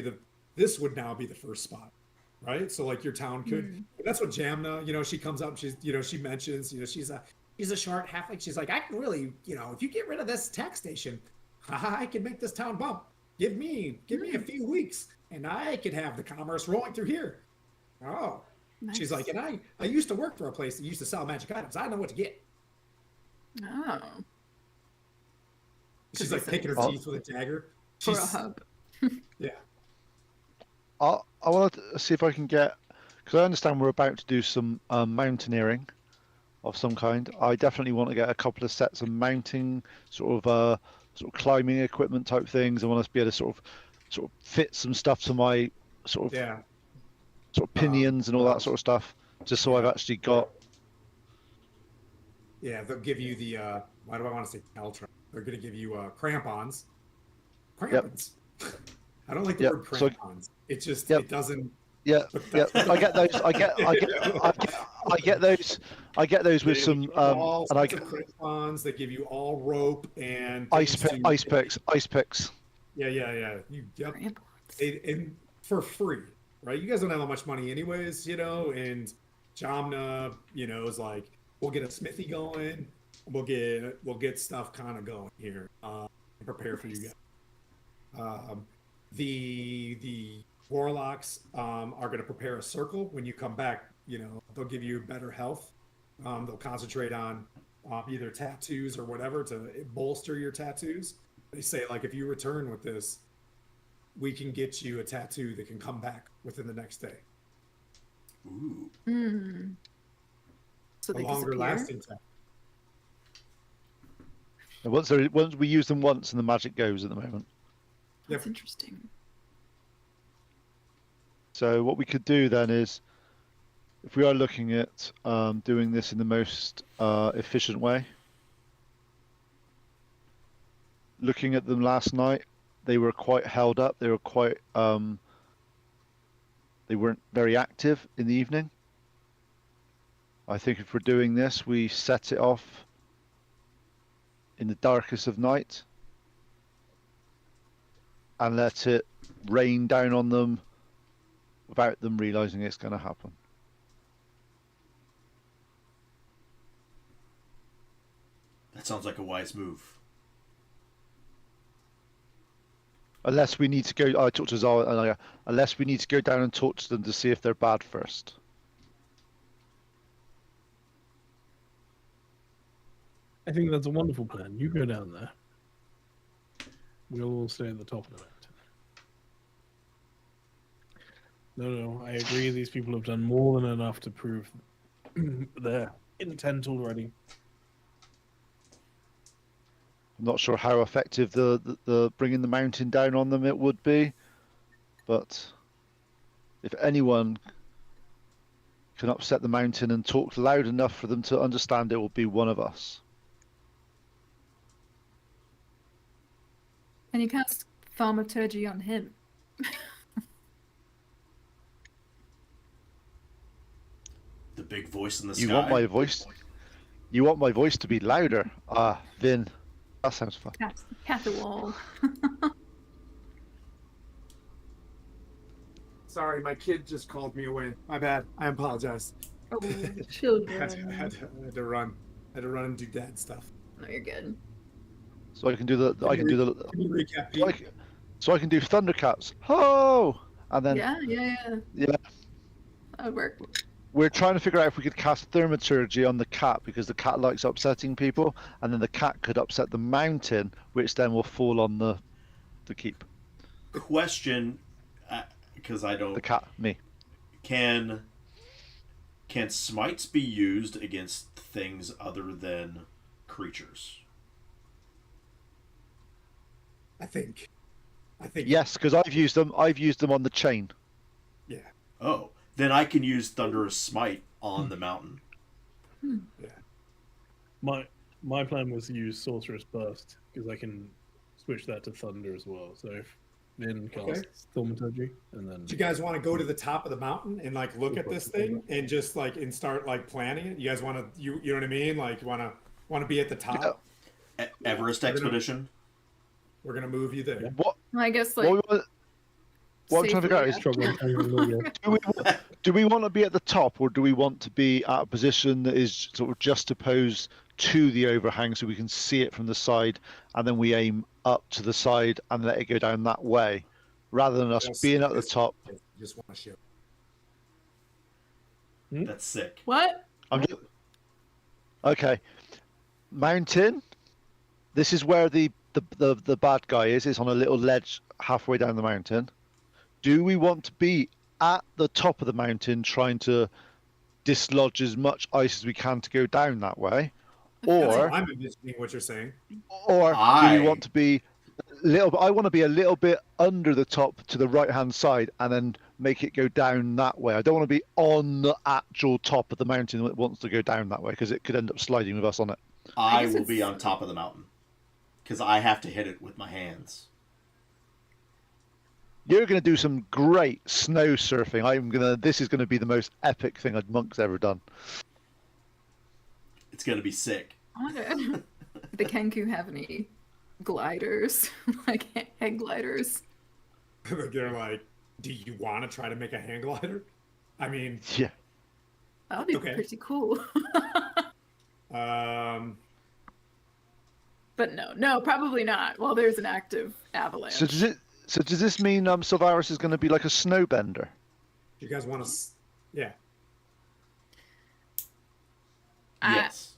now be the first spot, right? So like your town could. That's what Jamna, she comes up, she's, she mentions, she's a short halfling. She's like, I can really, if you get rid of this tax station, I can make this town bump. Give me a few weeks, and I could have the commerce rolling through here. Oh, nice. She's like, and I used to work for a place that used to sell magic items. I know what to get. Oh. She's like picking her teeth with a dagger. For a hub. Yeah. I want to see if I can get, because I understand we're about to do some mountaineering of some kind. I definitely want to get a couple of sets of mounting sort of climbing equipment type things. I want us to be able to sort of fit some stuff to my sort of pinions and all that sort of stuff, just so I've actually got. Yeah, they'll give you the why do I want to say Caltra? They're going to give you crampons. Crampons. Yep. I don't like the word crampons. It just it doesn't. Yeah, yeah. I get those. I get those. I get those with some. And I get crampons that give you all rope and ice picks. Yeah. And for free, right? You guys don't have that much money, anyways, And Jamna, is like, we'll get a smithy going. We'll get stuff kind of going here. Prepare for you guys. The warlocks are going to prepare a circle when you come back. They'll give you better health. They'll concentrate on either tattoos or whatever to bolster your tattoos. They say like if you return with this, we can get you a tattoo that can come back within the next day. Ooh. So they longer lasting tattoo. Once we use them once and the magic goes at the moment. That's interesting. So what we could do then is, if we are looking at doing this in the most efficient way, looking at them last night, they were quite held up. They were quite, they weren't very active in the evening. I think if we're doing this, we set it off in the darkest of night and let it rain down on them without them realizing it's going to happen. That sounds like a wise move. Unless we need to go, I talked to Zal, unless we need to go down and talk to them to see if they're bad first. I think that's a wonderful plan. You go down there. We'll all stay at the top of the mountain. No, I agree. These people have done more than enough to prove their intent already. I'm not sure how effective the bringing the mountain down on them it would be. but if anyone can upset the mountain and talk loud enough for them to understand, it will be one of us. And you cast thaumaturgy on him. The big voice in the You sky. want my voice? You want my voice to be louder? Ah, Vin, that sounds fun. Cat the wall. Sorry, my kid just called me away. My bad. I apologize. Oh, I had to, children. I had to run. I had to run and do dad stuff. No, you're good. So I can do the. Can you recap, Pete? So I can do Thundercats. Ho! And then Yeah. yeah, That would work. we're trying to figure out if we could cast Thaumaturgy on the cat because the cat likes upsetting people, and then the cat could upset the mountain, which then will fall on the keep. Question, because I don't. The cat, me. Can smites be used against things other than creatures? I think. Yes, because I've used them. I've used them on the chain. Yeah. Oh, then I can use Thunderous Smite on the mountain. Yeah. My plan was to use Sorcerous Burst because I can switch that to Thunder as well. So if then cast Thaumaturgy and then. Do you guys want to go to the top of the mountain and like look at this thing and just like and start like planning it? You guys want to you know what I mean? Like want to be at the top? Everest Expedition. We're gonna move you there. What? Well, I guess like. What I'm trying to figure out is do we want to be at the top or do we want to be at a position that is sort of just opposed to the overhang so we can see it from the side and then we aim up to the side and let it go down that way rather than us being at the top? Just want to show. That's sick. What? Okay. Mountain. This is where the bad guy is. It's on a little ledge halfway down the mountain. Do we want to be at the top of the mountain trying to dislodge as much ice as we can to go down that way? Or I'm envisioning what you're saying. Or do we want to be I want to be a little bit under the top to the right hand side and then make it go down that way. I don't want to be on the actual top of the mountain that wants to go down that way because it could end up sliding with us on it. I will be on top of the mountain because I have to hit it with my hands. You're going to do some great snow surfing. This is going to be the most epic thing a monk's ever done. It's going to be sick. I wonder if the Kenku have any gliders, like head gliders. They're like, do you want to try to make a hang glider? I mean, yeah, that would be pretty cool. But no, probably not. Well, there's an active avalanche. So does this mean Sylvaris is going to be like a snowbender? You guys want to? Yeah. Yes.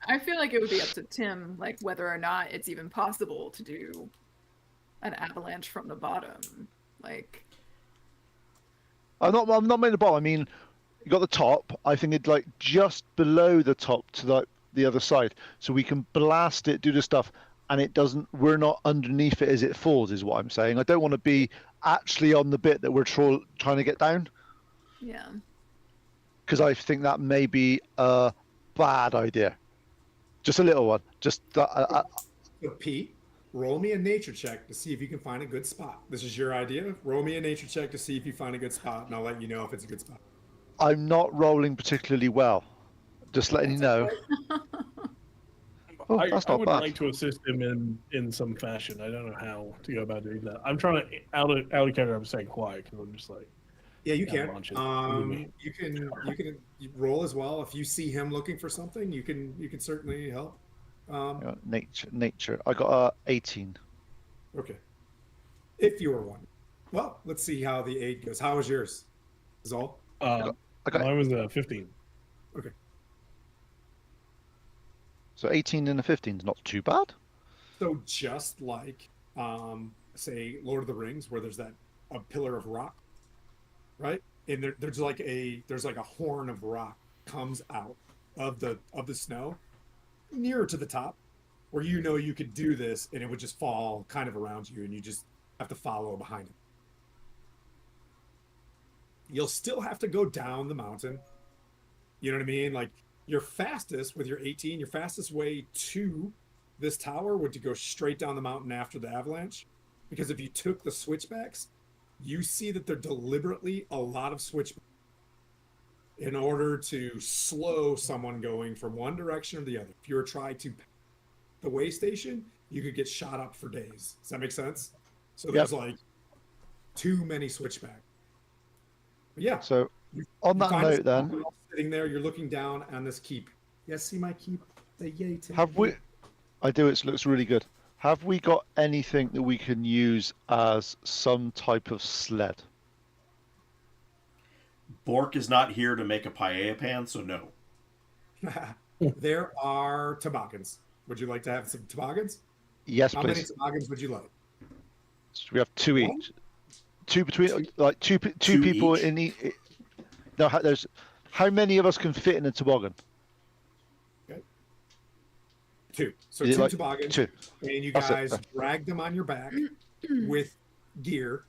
I feel like it would be up to Tim, like whether or not it's even possible to do an avalanche from the bottom. Like, I'm not making the bottom. I mean, you got the top. I think it's like just below the top to the other side, so we can blast it, do the stuff, and it doesn't. We're not underneath it as it falls. Is what I'm saying. I don't want to be actually on the bit that we're trying to get down. yeah. Because I think that may be a bad idea. Just a little one. Just So Pete, roll me a nature check to see if you can find a good spot. This is your idea. Roll me a nature check to see if you find a good spot, and I'll let you know if it's a good spot. I'm not rolling particularly well. Just letting you know. Oh, that's I not would bad. like to assist him in some fashion. I don't know how to go about doing that. I'm trying to out of character. I'm staying quiet because I'm just like. Yeah, you can. launch it. You can roll as well. If you see him looking for something, you can certainly help. Nature. I got 18. Okay. If you were one. Well, let's see how the aid goes. How was yours? Is all? I got Mine was 15. Okay. So 18 and a 15 is not too bad. So just like say Lord of the Rings, where there's a pillar of rock, right? And there's like a horn of rock comes out of the snow nearer to the top where you know you could do this and it would just fall kind of around you and you just have to follow behind it. You'll still have to go down the mountain. You know what I mean? Like your fastest with your 18, your fastest way to this tower would to go straight down the mountain after the avalanche. Because if you took the switchbacks, you see that they're deliberately a lot of switchbacks in order to slow someone going from one direction or the other. If you were trying to the way station, you could get shot up for days. Does that make sense? So there's like too many switchbacks. Yeah. So on that note, then, you're sitting there, you're looking down on this keep. Yes, see my keep. The Yate. have we? I do. It looks really good. Have we got anything that we can use as some type of sled? Bork is not here to make a paella pan, so no. There are toboggans. Would you like to have some toboggans? Yes, How many please. toboggans would you like? So we have two each. Two between, like two Two people each? in each. No, there's. How many of us can fit in a toboggan? Okay. Two. So Is it two like toboggans. two? And you That's it. guys drag them on your back with gear.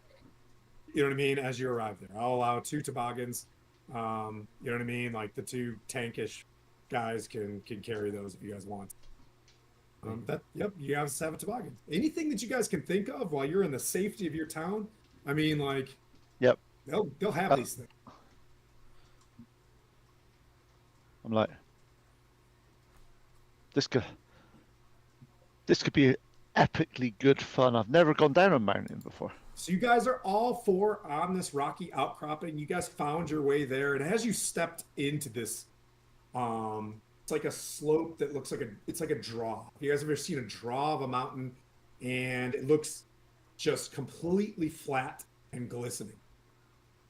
You know what I mean? As you arrive there, I'll allow two toboggans. You know what I mean? Like the two tankish guys can carry those if you guys want. Yep, you guys have a toboggan. Anything that you guys can think of while you're in the safety of your town. I mean, like, Yep. they'll have these things. I'm like, this could be epically good fun. I've never gone down a mountain before. So you guys are all four on this rocky outcropping. You guys found your way there, and as you stepped into this, it's like a slope that looks like it's like a draw. Have you guys ever seen a draw of a mountain, and it looks just completely flat and glistening,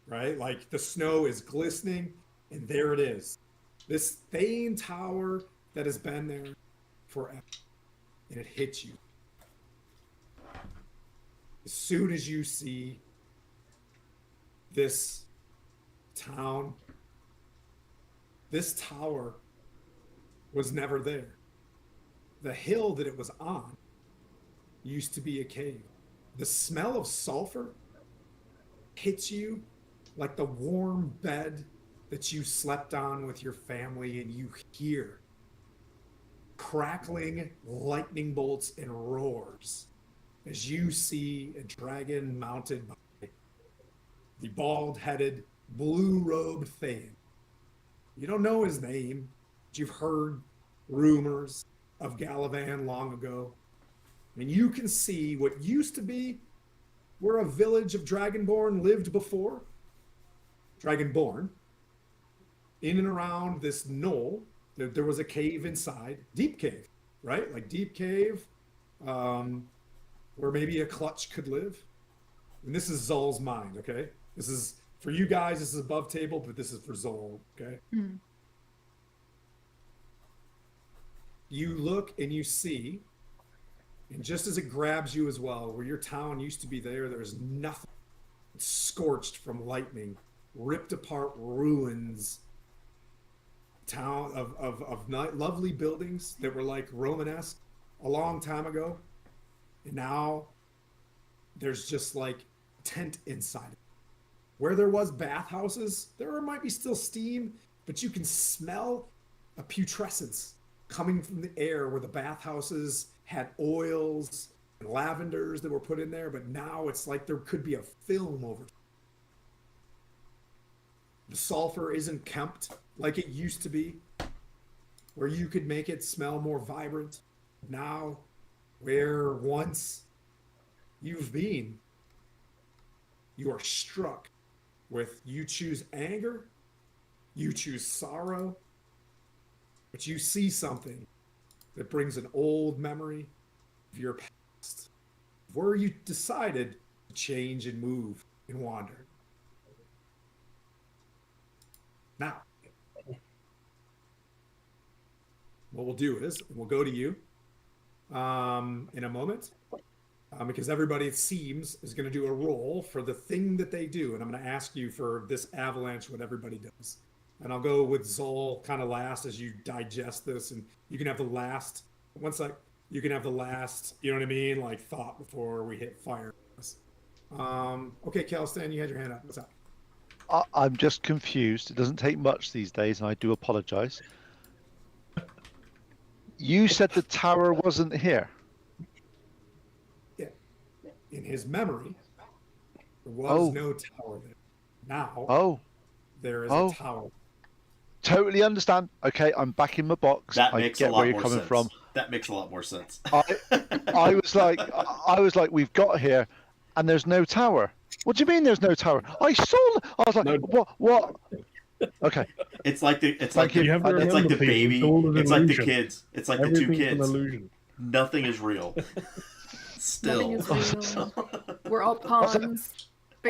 right? Like the snow is glistening, and there it is. This Thayan tower that has been there forever, and it hits you. As soon as you see this town, this tower was never there. The hill that it was on used to be a cave. The smell of sulfur hits you like the warm bed that you slept on with your family, and you hear crackling lightning bolts and roars as you see a dragon mounted by the bald-headed, blue-robed Thayan. You don't know his name, but you've heard rumors of Galavan long ago. And you can see what used to be where a village of Dragonborn lived before. Dragonborn. In and around this knoll, there was a cave inside. Deep cave, right? Like deep cave. Where maybe a clutch could live. And this is Zol's mind, okay? This is, for you guys, this is above table, but this is for Zol, okay? Mm. You look and you see, and just as it grabs you as well, where your town used to be there's nothing. It's scorched from lightning, ripped apart ruins, town of lovely buildings that were like Romanesque a long time ago. And now there's just like tent inside it. Where there was bathhouses, there might be still steam, but you can smell a putrescence coming from the air where the bathhouses had oils and lavenders that were put in there, but now it's like there could be a film over it. The sulfur isn't kempt like it used to be, where you could make it smell more vibrant. Now, where once you've been, you are struck with, you choose anger, you choose sorrow, but you see something that brings an old memory of your past, where you decided to change and move and wander. Now, what we'll do is we'll go to you in a moment, because everybody, it seems, is going to do a roll for the thing that they do, and I'm going to ask you for this avalanche what everybody does. And I'll go with Zol kind of last as you digest this, and you can have the last. One sec. you can have the last, you know what I mean, like thought before we hit fire. Okay, Kelstan, you had your hand up. What's up? I'm just confused. It doesn't take much these days, and I do apologize. You said the tower wasn't here. Yeah. In his memory, there was Oh. no tower there. Now Oh, there is Oh. a tower. totally understand. Okay, I'm back in my box. That I makes get a lot where you're more coming sense. from. That makes a lot more sense. I was like, we've got here, and there's no tower. What do you mean there's no tower? I was like, No. what? Okay, It's like the Thank you. You have to it's like remember, the people, baby. it's all an It's like the illusion. kids. It's like the two Everything's an kids. illusion. Nothing is real. Nothing Still. is real. We're all pawns.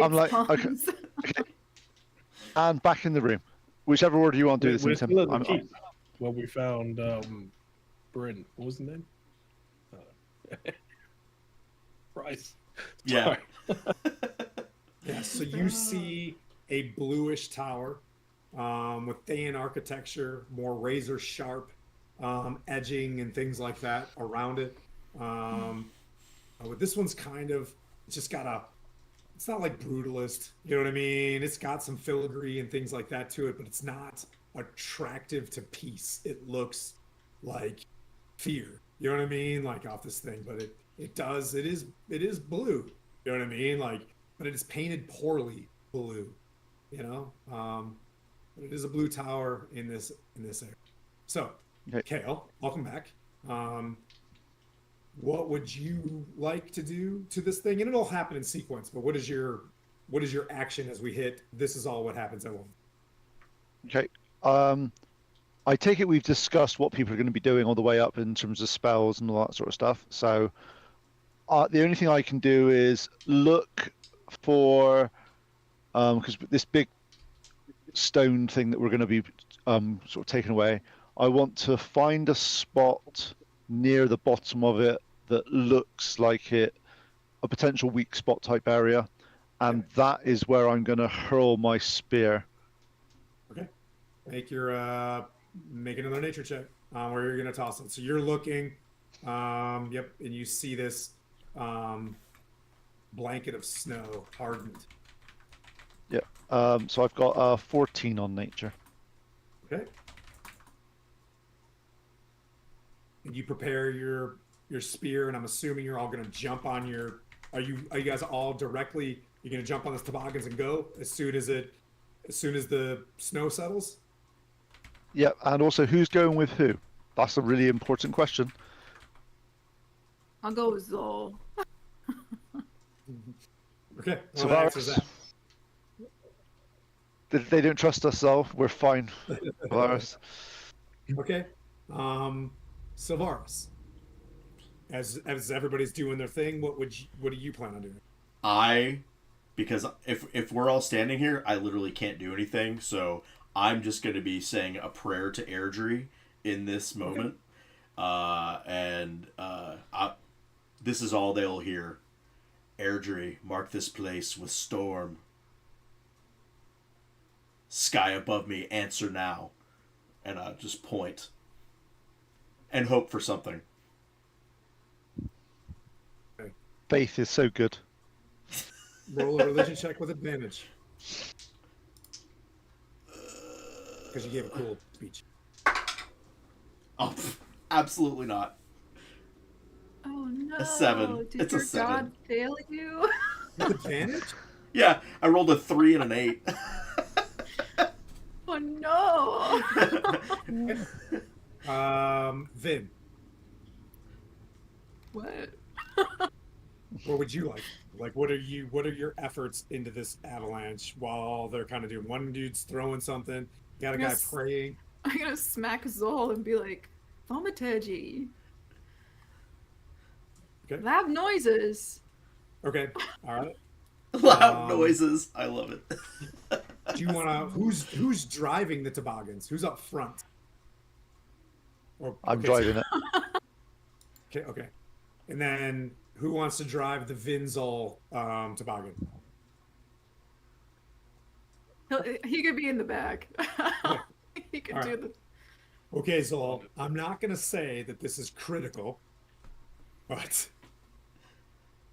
I'm like, pawns. okay. And back in the room. Whichever order you want to do this We're in, still Tim. at the I'm- keep. Well, we found Bryn. What was the name? Bryce. Yeah. Sorry. Yeah, so you see a bluish tower with Thayan architecture, more razor sharp edging and things like that around it. But this one's kind of, it's just got a, it's not like brutalist, you know what I mean? It's got some filigree and things like that to it, but it's not attractive to peace. It looks like fear, you know what I mean? Like off this thing, but it is blue, you know what I mean? Like, but it is painted poorly blue, you know? But it is a blue tower in this area. So, Okay. Kale, welcome back. What would you like to do to this thing? And it'll happen in sequence, but what is your action as we hit? This is all what happens at once. Okay. I take it we've discussed what people are going to be doing all the way up in terms of spells and all that sort of stuff. So the only thing I can do is look for, because this big stone thing that we're going to be sort of taking away, I want to find a spot near the bottom of it that looks like a potential weak spot type area, and that is where I'm going to hurl my spear. Okay. Make another nature check where you're going to toss it. So you're looking, yep, and you see this blanket of snow hardened. Yeah. So I've got 14 on nature. Okay. And you prepare your spear, and I'm assuming you're all going to jump on your. Are you guys all directly? You're going to jump on this toboggans and go as soon as the snow settles. Yeah, and also who's going with who? That's a really important question. I'll go with Zol. Okay. So Well, that answers that. They don't trust us, though. We're fine. Varus. Okay. Sylvaris. As everybody's doing their thing, what do you plan on doing? Because if we're all standing here, I literally can't do anything. So I'm just going to be saying a prayer to Aerdrie in this moment, this is all they'll hear. Aerdrie, mark this place with storm. Sky above me, answer now, and just point and hope for something. Faith is so good. Roll a religion check with advantage. Because you gave a cool speech. Oh, absolutely not. Oh no! A 7. Did It's a your 7. god fail you? With advantage? Yeah, I rolled a 3 and an 8. Oh no! Vin, What? what would you like? Like, what are your efforts into this avalanche while they're kind of doing? One dude's throwing something, got a guy Yes. praying. I'm gonna smack Zol and be like, thaumaturgy. Okay. Loud noises. Okay, all right. Loud noises. I love it. Do you want to? Who's driving the toboggans? Who's up front? Or, I'm okay, driving it. Okay. And then who wants to drive the Vinzol toboggan? He could be in the back. He could All do right. the. Okay, Zol, I'm not going to say that this is critical, but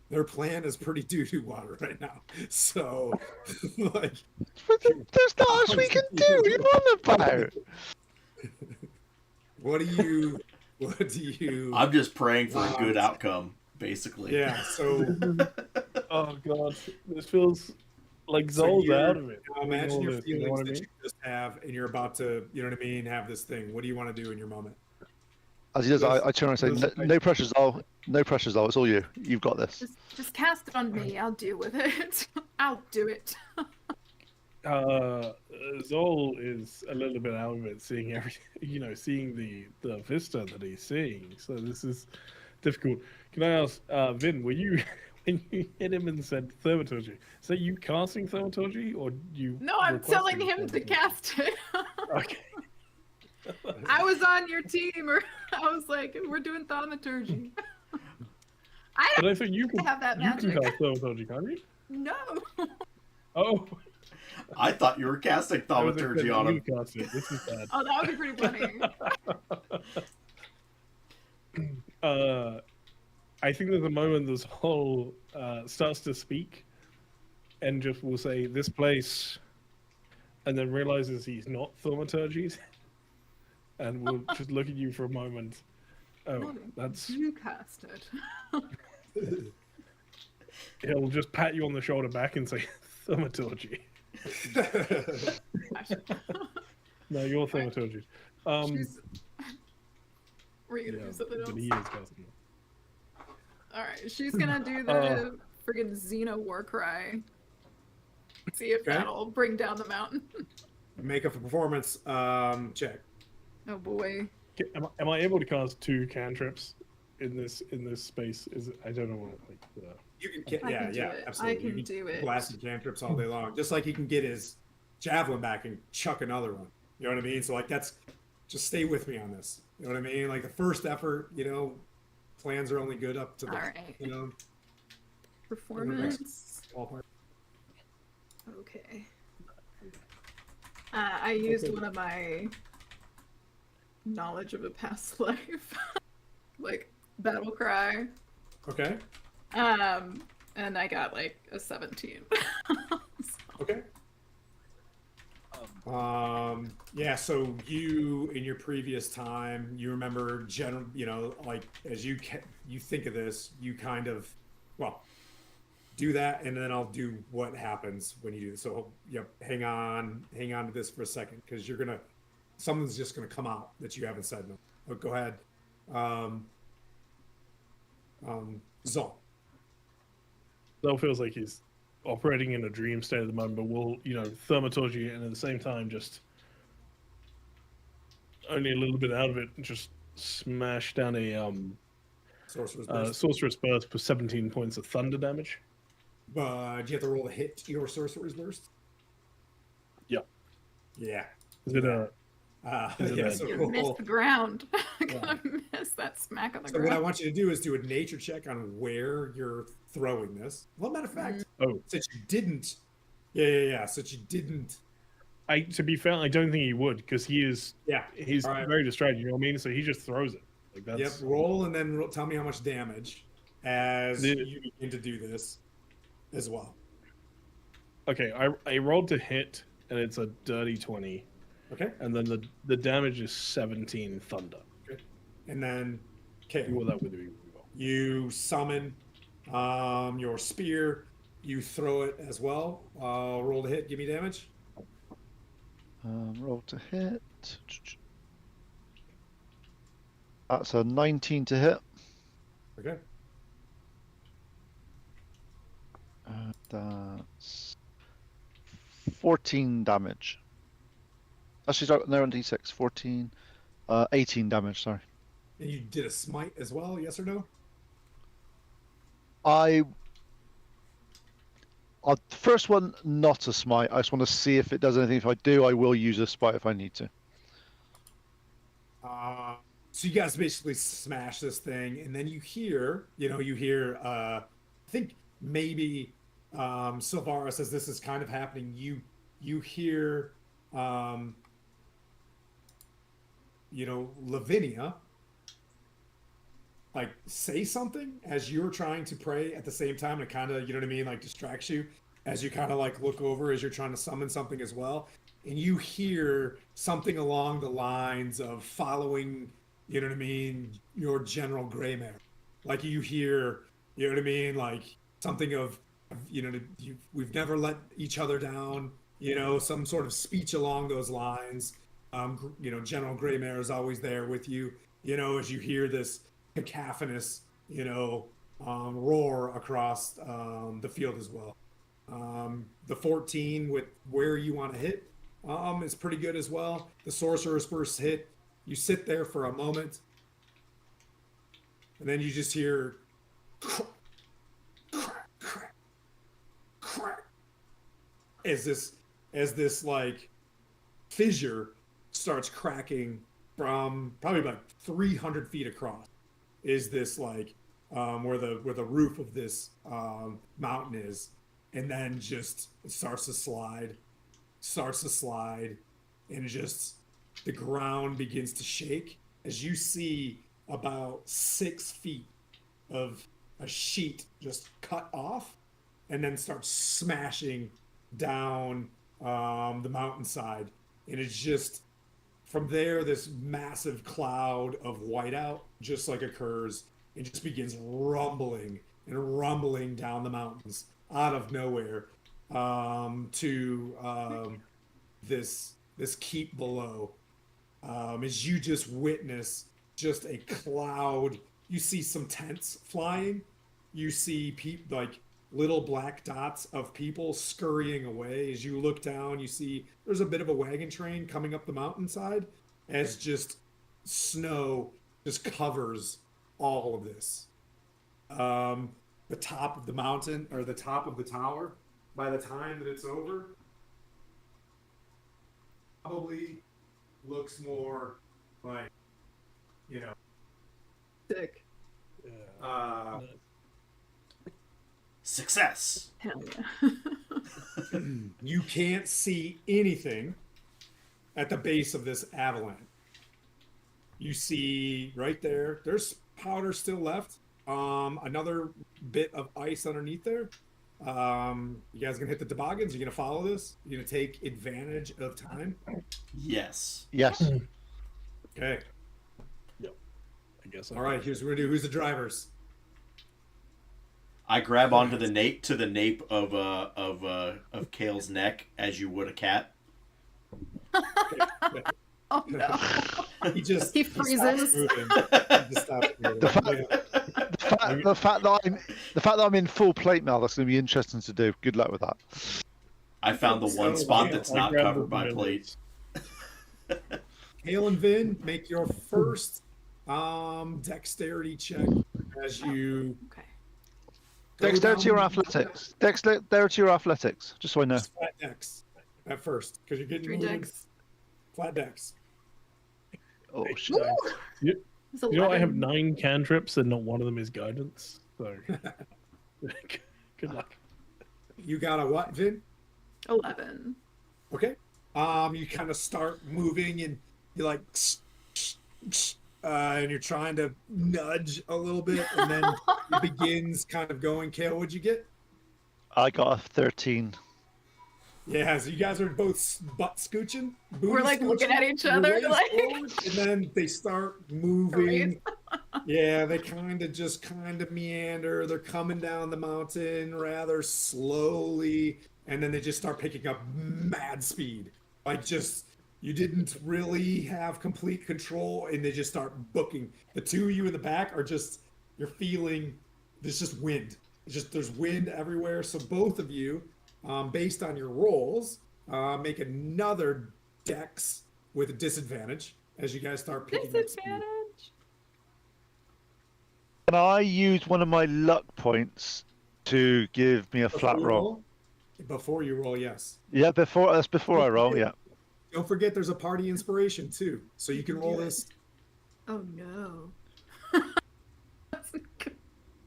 their plan is pretty doo-doo water right now. So, like, There's not much we can do. What are you on about? what do you? What do you? I'm just praying for a good want? outcome, basically. Yeah. So Oh god, this feels like So Zol's you're, out of it. imagine All your this, feelings you know what I that mean? you just have, and you're about to, you know what I mean, have this thing. What do you want to do in your moment? As he does, I turn around and say, no pressure, Zol. No pressure, Zol. It's all you. You've got this. Just cast it on me. I'll deal with it. I'll do it. Zol is a little bit out of it, seeing seeing the vista that he's seeing. So this is difficult. Can I ask, Vin, were you when you hit him and said thaumaturgy? Is that you casting thaumaturgy, or you? No, I'm telling requesting him to thaumaturgy? cast it. Okay. I was on your team, or I was like, we're doing thaumaturgy. I But don't I thought you could have that you can magic. cast thaumaturgy, can't you? No. Oh, I thought you were casting thaumaturgy on him. You cast it. This is bad. Oh, that would be pretty funny. I think there's a moment this whole starts to speak and just will say this place, and then realizes he's not thaumaturgy, and will just look at you for a moment. Oh, No, that's. you cast it. He'll just pat you on the shoulder back and say thaumaturgy. No, you're thaumaturgy. She's... Were you gonna do something else? But he is casting it. Alright, she's gonna do the friggin' Xena war cry. See if that'll bring down the mountain. Make a performance check. Oh boy. Am I able to cast 2 cantrips in this space? I don't know what You can, I can do yeah, it. absolutely. I can you do it. Blast cantrips all day long, just like he can get his javelin back and chuck another one. You know what I mean? So like that's just stay with me on this. You know what I mean? Like the first effort, plans are only good up to the, Alright. the Performance. next ballpark. Okay. I used one of my knowledge of a past life, like battle cry. Okay. And I got like a 17. Okay. Yeah, so you in your previous time, you remember like as you think of this, you kind of do that, and then I'll do what happens when you do this. So hang on to this for a second, because something's just gonna come out that you haven't said. No, oh, go ahead. Zol. Zol feels like he's operating in a dream state at the moment, but will, thaumaturgy, and at the same time just only a little bit out of it, and just smash down a sorcerer's burst for 17 points of thunder damage. Do you have to roll to hit your sorcerer's burst? Yeah. Yeah. Is it a? You missed the ground. Gonna miss that smack on the So ground. what I want you to do is do a nature check on where you're throwing this. Well, matter of fact, since you didn't, since you didn't. To be fair, I don't think he would, because he's right. very distracted. You know what I mean? So he just throws it. Like that's. Yep. Roll and then tell me how much damage as you begin to do this as well. Okay, I rolled to hit, and it's a dirty 20. Okay. And then the damage is 17 thunder. Okay. And then, okay. You will that with me. You summon your spear. You throw it as well. Roll to hit. Give me damage. Roll to hit. That's a 19 to hit. Okay. That's 14 damage. Actually, sorry, no, on D6. 14. 18 damage, sorry. And you did a smite as well, yes or no? The first one, not a smite. I just want to see if it does anything. If I do, I will use a smite if I need to. So you guys basically smash this thing, and then you hear, I think maybe Silvara says this is kind of happening. You hear, Lavinia like say something as you're trying to pray at the same time, and it kind of, you know what I mean, like distracts you as you kind of like look over as you're trying to summon something as well, and you hear something along the lines of following, you know what I mean, your General Greymare. Like you hear, you know what I mean, like something of, you know, we've never let each other down, you know, some sort of speech along those lines. You know, General Greymare is always there with you, you know, as you hear this cacophonous, you know, roar across the field as well. The 14 with where you want to hit is pretty good as well. The sorcerer's first hit, you sit there for a moment, and then you just hear crack, crack, crack, crack, as this like fissure starts cracking from probably about 300 feet across. Is this like where the roof of this mountain is, and then just it starts to slide, and just the ground begins to shake as you see about 6 feet of a sheet just cut off, and then starts smashing down the mountainside, and it's just from there this massive cloud of whiteout just like occurs and just begins rumbling down the mountains out of nowhere to this keep below, as you just witness just a cloud. You see some tents flying, you see like little black dots of people scurrying away. As you look down, you see there's a bit of a wagon train coming up the mountainside as just snow just covers all of this. The top of the mountain, or the top of the tower, by the time that it's over, probably looks more like, you know, Sick. Success. Hell yeah. you can't see anything at the base of this avalanche. You see right there, there's powder still left. Another bit of ice underneath there. You guys gonna hit the toboggans? You gonna follow this? You gonna take advantage of time? Yes. Yes. Okay. Yep. I guess. All right. Here's what we're gonna do. Who's the drivers? I grab onto the nape of Kale's neck as you would a cat. Oh no. He freezes. stops moving. He just stops moving. The fact that I'm in full plate mail, that's going to be interesting to do. Good luck with that. I found the one spot that's I not grabbed covered the by windows. plate. Hale and Vin, make your first dexterity check as you Okay. go Dexterity down or the- athletics? Dexterity or athletics? Just so I know. Just flat dex at first, because you're getting 3 moving. decks. Flat dex. Oh shit! You, It's you know, I have 11. 9 cantrips and not one of them is guidance. So, good luck. You got a what, Vin? 11. Okay. You kind of start moving, and you're like, and you're trying to nudge a little bit, and then it begins kind of going. Kale, what'd you get? I got a 13. Yeah, so you guys are both butt scooching. We're booty like looking scooching, at each your other, waist like- forward, and then they start moving. Yeah, they kind of meander. They're coming down the mountain rather slowly, and then they just start picking up mad speed. Like just you didn't really have complete control, and they just start booking. The two of you in the back are just you're feeling there's just wind. There's wind everywhere. So both of you, based on your rolls, make another dex with a disadvantage as you guys start picking up speed. Disadvantage. Can I use one of my luck points to give me a flat roll? Before you roll, yes. Yeah, before I roll. Yeah. Don't forget there's a party inspiration too. So you can roll this. Oh no.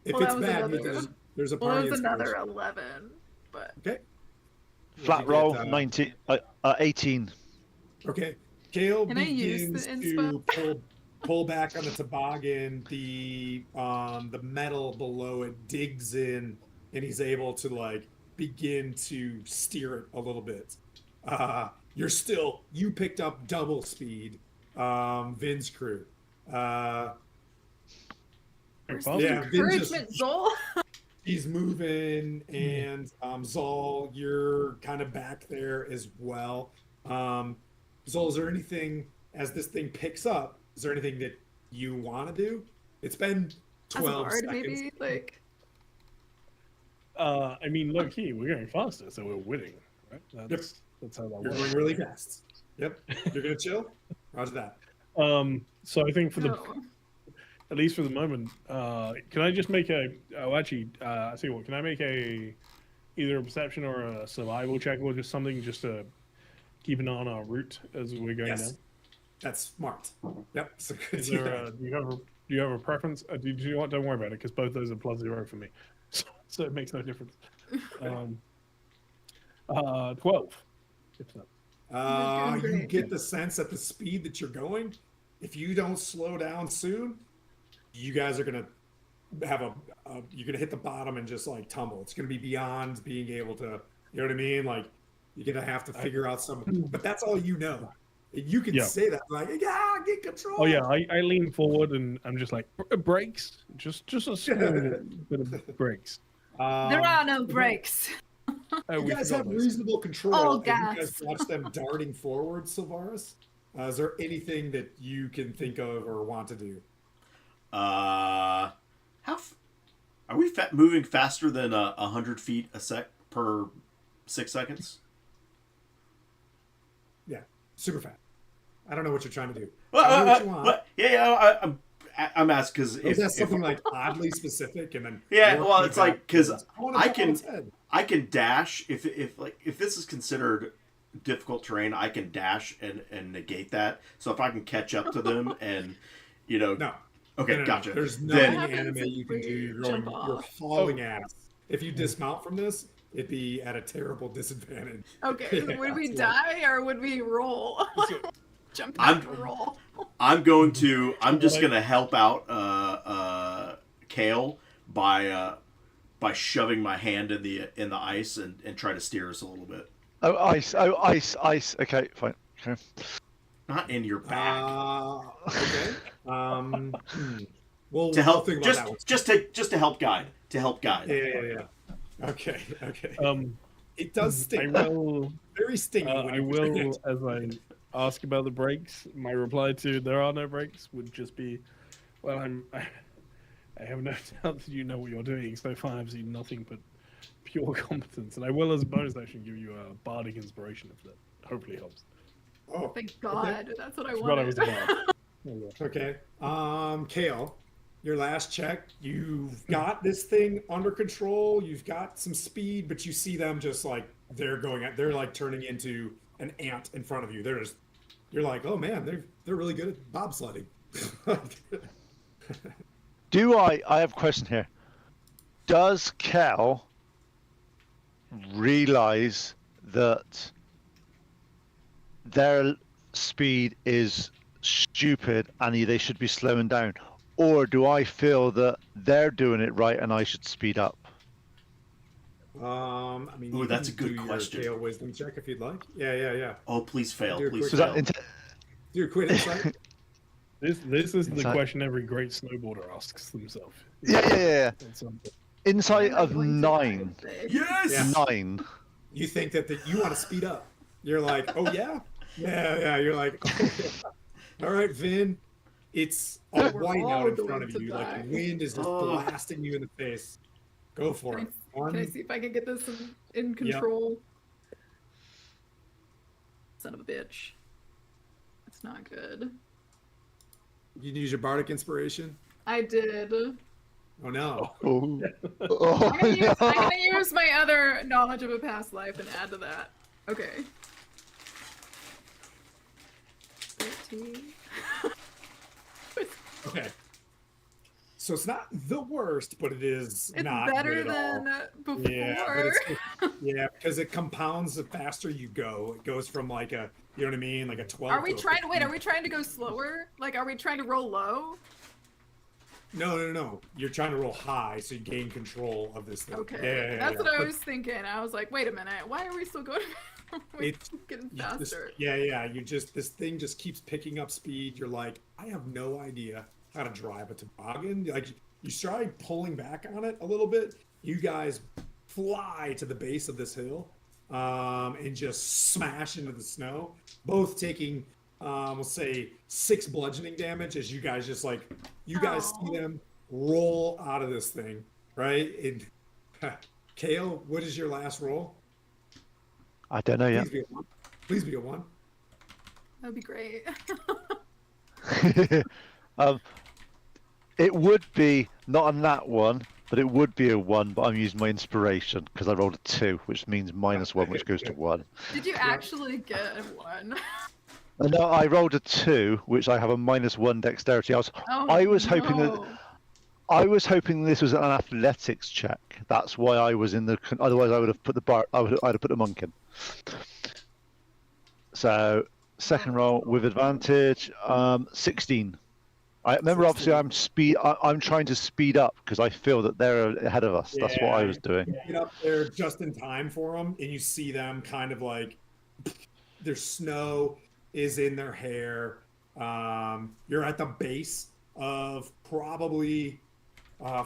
If Well, that it's was bad, another- there's a Well, party it was another inspiration. 11, but Okay. Flat You roll, get, 19, 18. Okay. Kale Can I use begins the to inspo? pull pull back on the toboggan, the metal below it digs in, and he's able to like begin to steer it a little bit. You picked up double speed, Vin's crew. Where's Well, the Yeah, Vin just encouragement, Zol? he's moving, and Zol, you're kind of back there as well. Zol, is there anything as this thing picks up? Is there anything that you want to do? It's been As a 12 bard, seconds. maybe? Like, I mean, low key, we're going faster, so we're winning, right? That's how that You're works. going really fast. Yep. You're gonna chill. Roger that. So I think for no. at least for the moment, can I just make a? Oh, actually, I see what. Can I make either a perception or a survival check, or just something just to keep an eye on our route as we're going Yes. down? That's smart. Yep. So good Is to there that. do you have a preference? Do you know what? Don't worry about it because both those are +0 for me, so it makes no difference. 12. If so. You're doing You great. get the sense at the speed that you're going, if you don't slow down soon, you guys are gonna have you're gonna hit the bottom and just like tumble. It's gonna be beyond being able to, you know what I mean? Like you're gonna have to figure out some. But that's all you know. You can Yeah. say that like, yeah, get control. Oh yeah, I lean forward and I'm just like brakes, just a small bit of brakes. There are no breaks. Oh, You we guys forgot have those. reasonable control. Oh, and you guys gas. watch them darting forward, Sylvaris. Is there anything that you can think of or want to do? Are we moving faster than 100 feet a sec per 6 seconds? Yeah, super fast. I don't know what you're trying to do. Well, Tell me what you want. I'm asking because Is that something like oddly specific and then Yeah, work well, me it's like, 'cause wanna I go can- on its head. I can dash if this is considered difficult terrain. I can dash and negate that. So if I can catch up to them and No. okay, No. gotcha. There's Then- nothing What happens anime if you can do. we You're jump you're off? hauling ass. If you dismount from this, it'd be at a terrible disadvantage. Okay, Yeah, would we that's die or would we roll? So- Jump I'm- back and roll. I'm just gonna help out Kale by shoving my hand in the ice and try to steer us a little bit. Oh, ice. Oh, ice. Okay, fine. Okay. Not in your back. Okay. Well, To help, think about that one. just to help guide. Yeah. Okay. It does I sting. will. Very stingy. when I you push will, it. as I ask about the brakes. My reply to "there are no brakes" would just be, "Well, I have no doubt that you know what you're doing. So far, I've seen nothing but pure competence." And I will, as a bonus action, give you a bardic inspiration if that hopefully helps. Oh, Thank God, that's what I That's what I wanted. was about. okay. Kale, your last check. You've got this thing under control. You've got some speed, but you see them just like they're like turning into an ant in front of you. You're like, oh man, they're really good at bobsledding. I have a question here. Does Kel realize that their speed is stupid and they should be slowing down? Or do I feel that they're doing it right and I should speed up? I mean, Ooh, you that's can a good do question. Your Kale wisdom check if you'd like. Yeah. Oh, please fail. Do a Please quick- Is fail. that Do a quick insight. This is the Inside- question every great snowboarder asks themselves. Yeah. At some point. Insight Am I of going to die 9. today? Yes. Yeah. 9. You think that you want to speed up. You're like, oh yeah? Yeah. You're like, oh, yeah. All right, Vin. It's a We're whiteout all in front going of to you. Like die. the wind is just Oh. blasting you in the face. Go for it. Can I see if I can get this in control? Son of a bitch. That's not good. You can use your bardic inspiration. I did. Oh no. Oh. I'm gonna use my other knowledge of a past life and add to that. Okay. 13. Okay. So it's not the worst, but it is It's not better good at all. than before. Yeah, but yeah, because it compounds the faster you go. It goes from like a, you know what I mean, like a 12. Are we to a trying to wait? 15. Are we trying to go slower? Like, are we trying to roll low? No. You're trying to roll high, so you gain control of this thing. Okay, Yeah, that's what I But was thinking. I was like, wait a minute, why are we still going? We're It's getting you just- faster. You just this thing just keeps picking up speed. You're like, I have no idea how to drive a toboggan. Like you try pulling back on it a little bit. You guys fly to the base of this hill, and just smash into the snow. Both taking, we'll say 6 bludgeoning damage as you guys just like you guys Aw. see them roll out of this thing, right? And Kale, what is your last roll? I don't know yet. Please be a 1. Please be a 1. That'd be great. It would be not on that one, but it would be a 1. But I'm using my inspiration because I rolled a 2, which means -1, which goes to 1. Did you actually get a 1? No, I rolled a 2, which I have a -1 dexterity. Oh, I was hoping that no. I was hoping this was an athletics check. That's why I was in the. Otherwise, I would have put the bar. I'd have put the monk in. So second roll with advantage, 16. I remember, obviously, I'm trying to speed up because I feel that they're ahead of us. That's what I was doing. You get up there just in time for them, and you see them kind of like their snow is in their hair. You're at the base of probably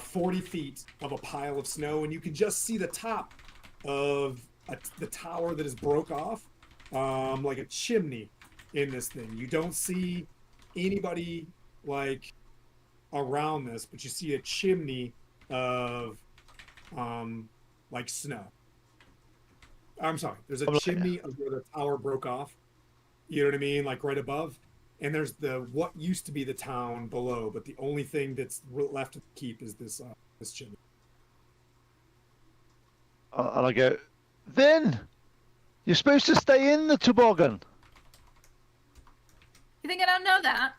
40 feet of a pile of snow, and you can just see the top of the tower that is broke off, like a chimney in this thing. You don't see anybody like around this, but you see a chimney of like snow. I'm sorry, there's a chimney of where the tower broke off. You know what I mean? Like right above. And there's what used to be the town below, but the only thing that's left to keep is this chimney. And I go, Vin, you're supposed to stay in the toboggan. You think I don't know that?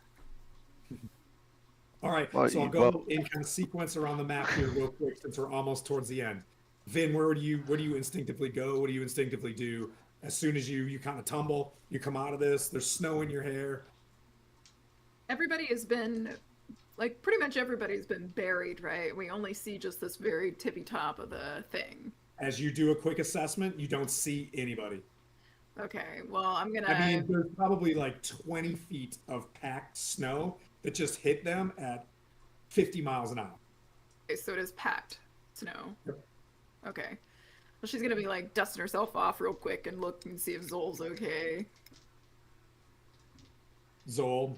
All right, Well, so I'll you- go well- in kind of sequence around the map here real quick since we're almost towards the end. Vin, where do you instinctively go? What do you instinctively do as soon as you kind of tumble? You come out of this. There's snow in your hair. Everybody has been, like, pretty much everybody's been buried, right? We only see just this very tippy top of the thing. As you do a quick assessment, you don't see anybody. Okay, well, I'm gonna. I mean, there's probably like 20 feet of packed snow that just hit them at 50 miles an hour. Okay, so it is packed snow. Yep. Okay. Well, she's gonna be like dusting herself off real quick and look and see if Zol's okay. Zol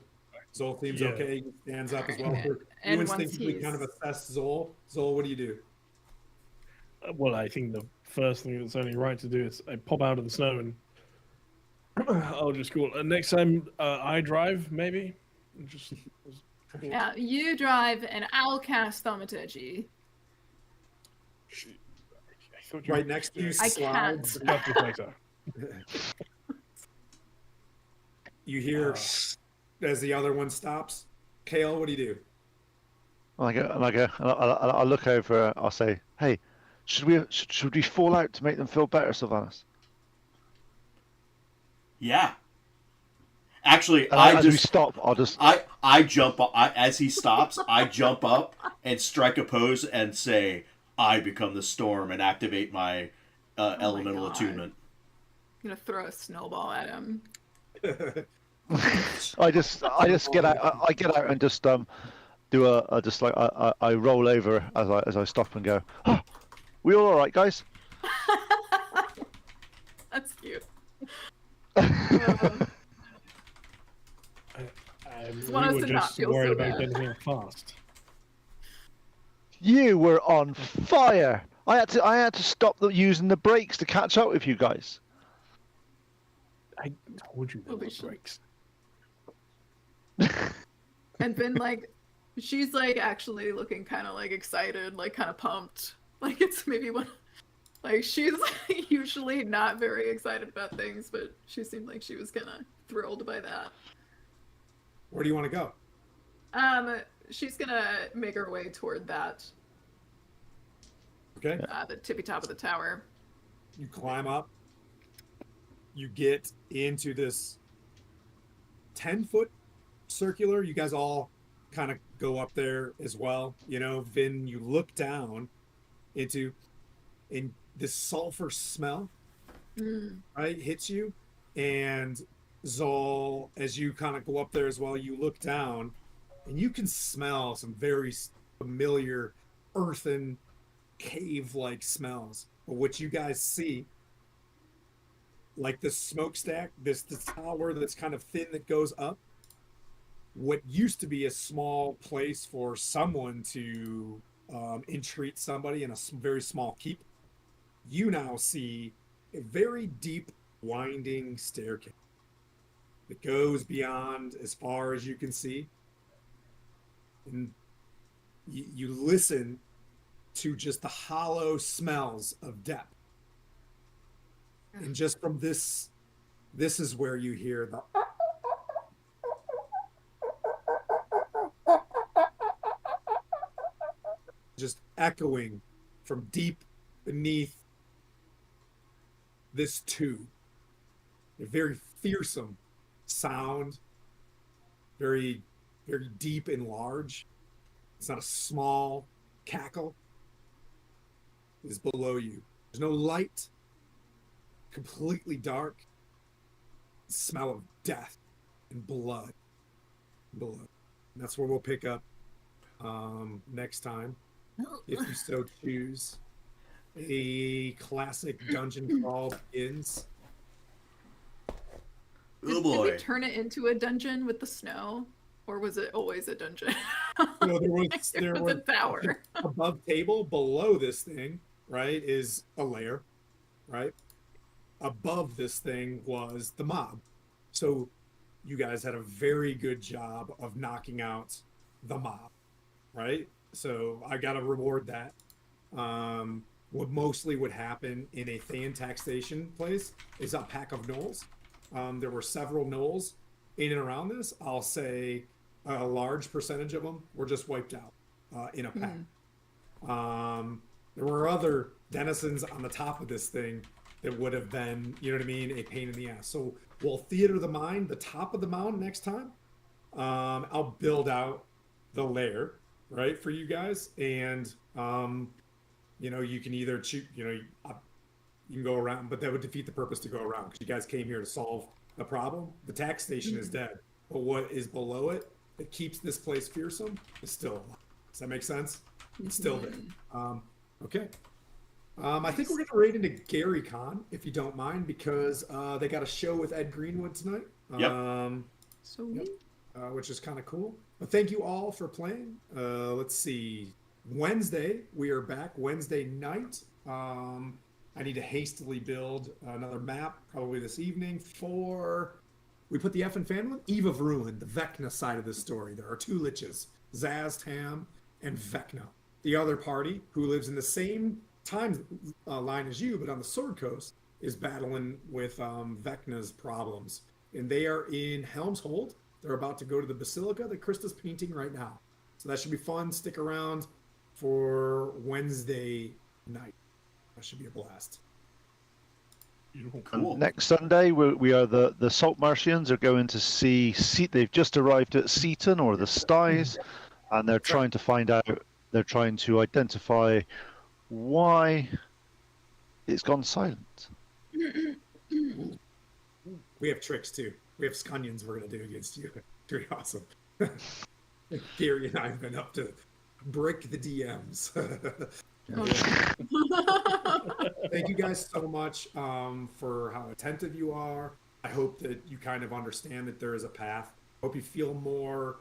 seems Yeah. okay. He stands up as well. Alright. You And once instinctively kind of he's- assess Zol. Zol, what do you do? Well, I think the first thing that's only right to do is I pop out of the snow and I'll just call. Next time I drive, maybe. Just Yeah, you drive and I'll cast Thaumaturgy. I thought you Right next to you I slides. can't. Left reflector. You hear as the other one stops. Kale, what do you do? And I look over. I'll say, "Hey, should we fall out to make them feel better, Sylvanas?" Yeah. Actually, And as we stop, I'll just. I jump up as he stops. I jump up and strike a pose and say, "I become the storm," and activate my elemental God. attunement. I'm gonna throw a snowball at him. I just get out. I get out and just do a just like I roll over as I stop and go. Oh, we all right, guys? That's cute. And want us we were to not just feel so worried about bad. getting here fast. You were on fire. I had to stop using the brakes to catch up with you guys. I told you there Holy were shit. brakes. And then like she's like actually looking kind of like excited, like kind of pumped. Like it's maybe one like she's usually not very excited about things, but she seemed like she was kind of thrilled by that. Where do you want to go? she's gonna make her way toward that, Okay. the tippy top of the tower. You climb up. You get into this 10-foot circular. You guys all kind of go up there as well. You know, Vin, you look down into, and this sulfur smell, right, hits you. And Zol, as you kind of go up there as well, you look down and you can smell some very familiar earthen cave-like smells. But what you guys see, like the smokestack, the tower that's kind of thin that goes up, what used to be a small place for someone to entreat somebody in a very small keep, you now see a very deep, winding staircase that goes beyond as far as you can see. And you listen to just the hollow smells of depth. And just from this is where you hear the just echoing from deep beneath this tube. A very fearsome sound, very, very deep and large. It's not a small cackle. It is below you. There's no light. Completely dark. Smell of death and blood. Blood. And that's where we'll pick up next time, if you so choose. A classic dungeon crawl begins. Oh Did boy. we turn it into a dungeon with the snow, or was it always a dungeon? No, There was a tower. Above table, below this thing, right, is a lair, right? Above this thing was the mob. So you guys had a very good job of knocking out the mob, right? So I got to reward that. What mostly would happen in a Thayan taxation place is a pack of gnolls. There were several gnolls in and around this. I'll say a large percentage of them were just wiped out in a pack. There were other denizens on the top of this thing that would have been, you know what I mean, a pain in the ass. So we'll theater the mind, the top of the mound next time. I'll build out the lair, right, for you guys. And, you know, you can either choose, you know, you can go around, but that would defeat the purpose to go around because you guys came here to solve the problem. The tax station is dead, but what is below it that keeps this place fearsome is still alive. Does that make sense? It's still there. Okay. I think we're going to raid into Gary Con, if you don't mind, because they got a show with Ed Greenwood tonight. Sweet. Which is kind of cool. But thank you all for playing. Let's see. Wednesday, we are back. Wednesday night. I need to hastily build another map, probably this evening, for... We put the F in Fanlin? Eve of Ruin, the Vecna side of the story. There are two liches, Zaz, Tam, and Vecna. The other party, who lives in the same time line as you, but on the Sword Coast, is battling with Vecna's problems. And they are in Helm's Hold. They're about to go to the Basilica that Krista's painting right now. So that should be fun. Stick around for Wednesday night. That should be a blast. Cool. Next Sunday, we are the Salt Martians are going to see. They've just arrived at Seaton or the Styes, and they're trying to find out. They're trying to identify why it's gone silent. We have tricks too. We have scunions we're going to do against you. Pretty awesome. Gary and I have been up to brick the DMs. Thank you guys so much for how attentive you are. I hope that you kind of understand that there is a path. Hope you feel more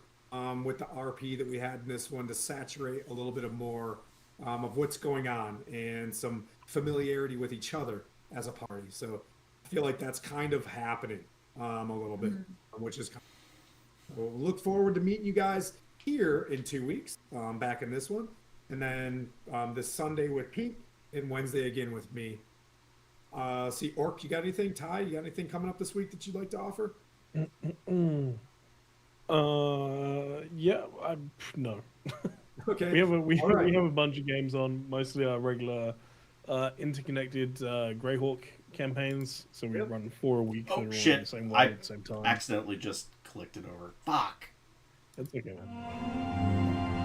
with the RP that we had in this one to saturate a little bit of more of what's going on and some familiarity with each other as a party. So I feel like that's kind of happening a little bit, which is kind of... We'll look forward to meeting you guys here in 2 weeks, back in this one. And then this Sunday with Pete and Wednesday again with me. See, Orc, you got anything? Ty, you got anything coming up this week that you'd like to offer? Yeah, no. Okay. We have a All right. we have a bunch of games on, mostly our regular interconnected Greyhawk campaigns. So we Yep. run 4 a week that are Oh all shit! in the same I world at the same time. accidentally just clicked it over. Fuck. That's okay, man.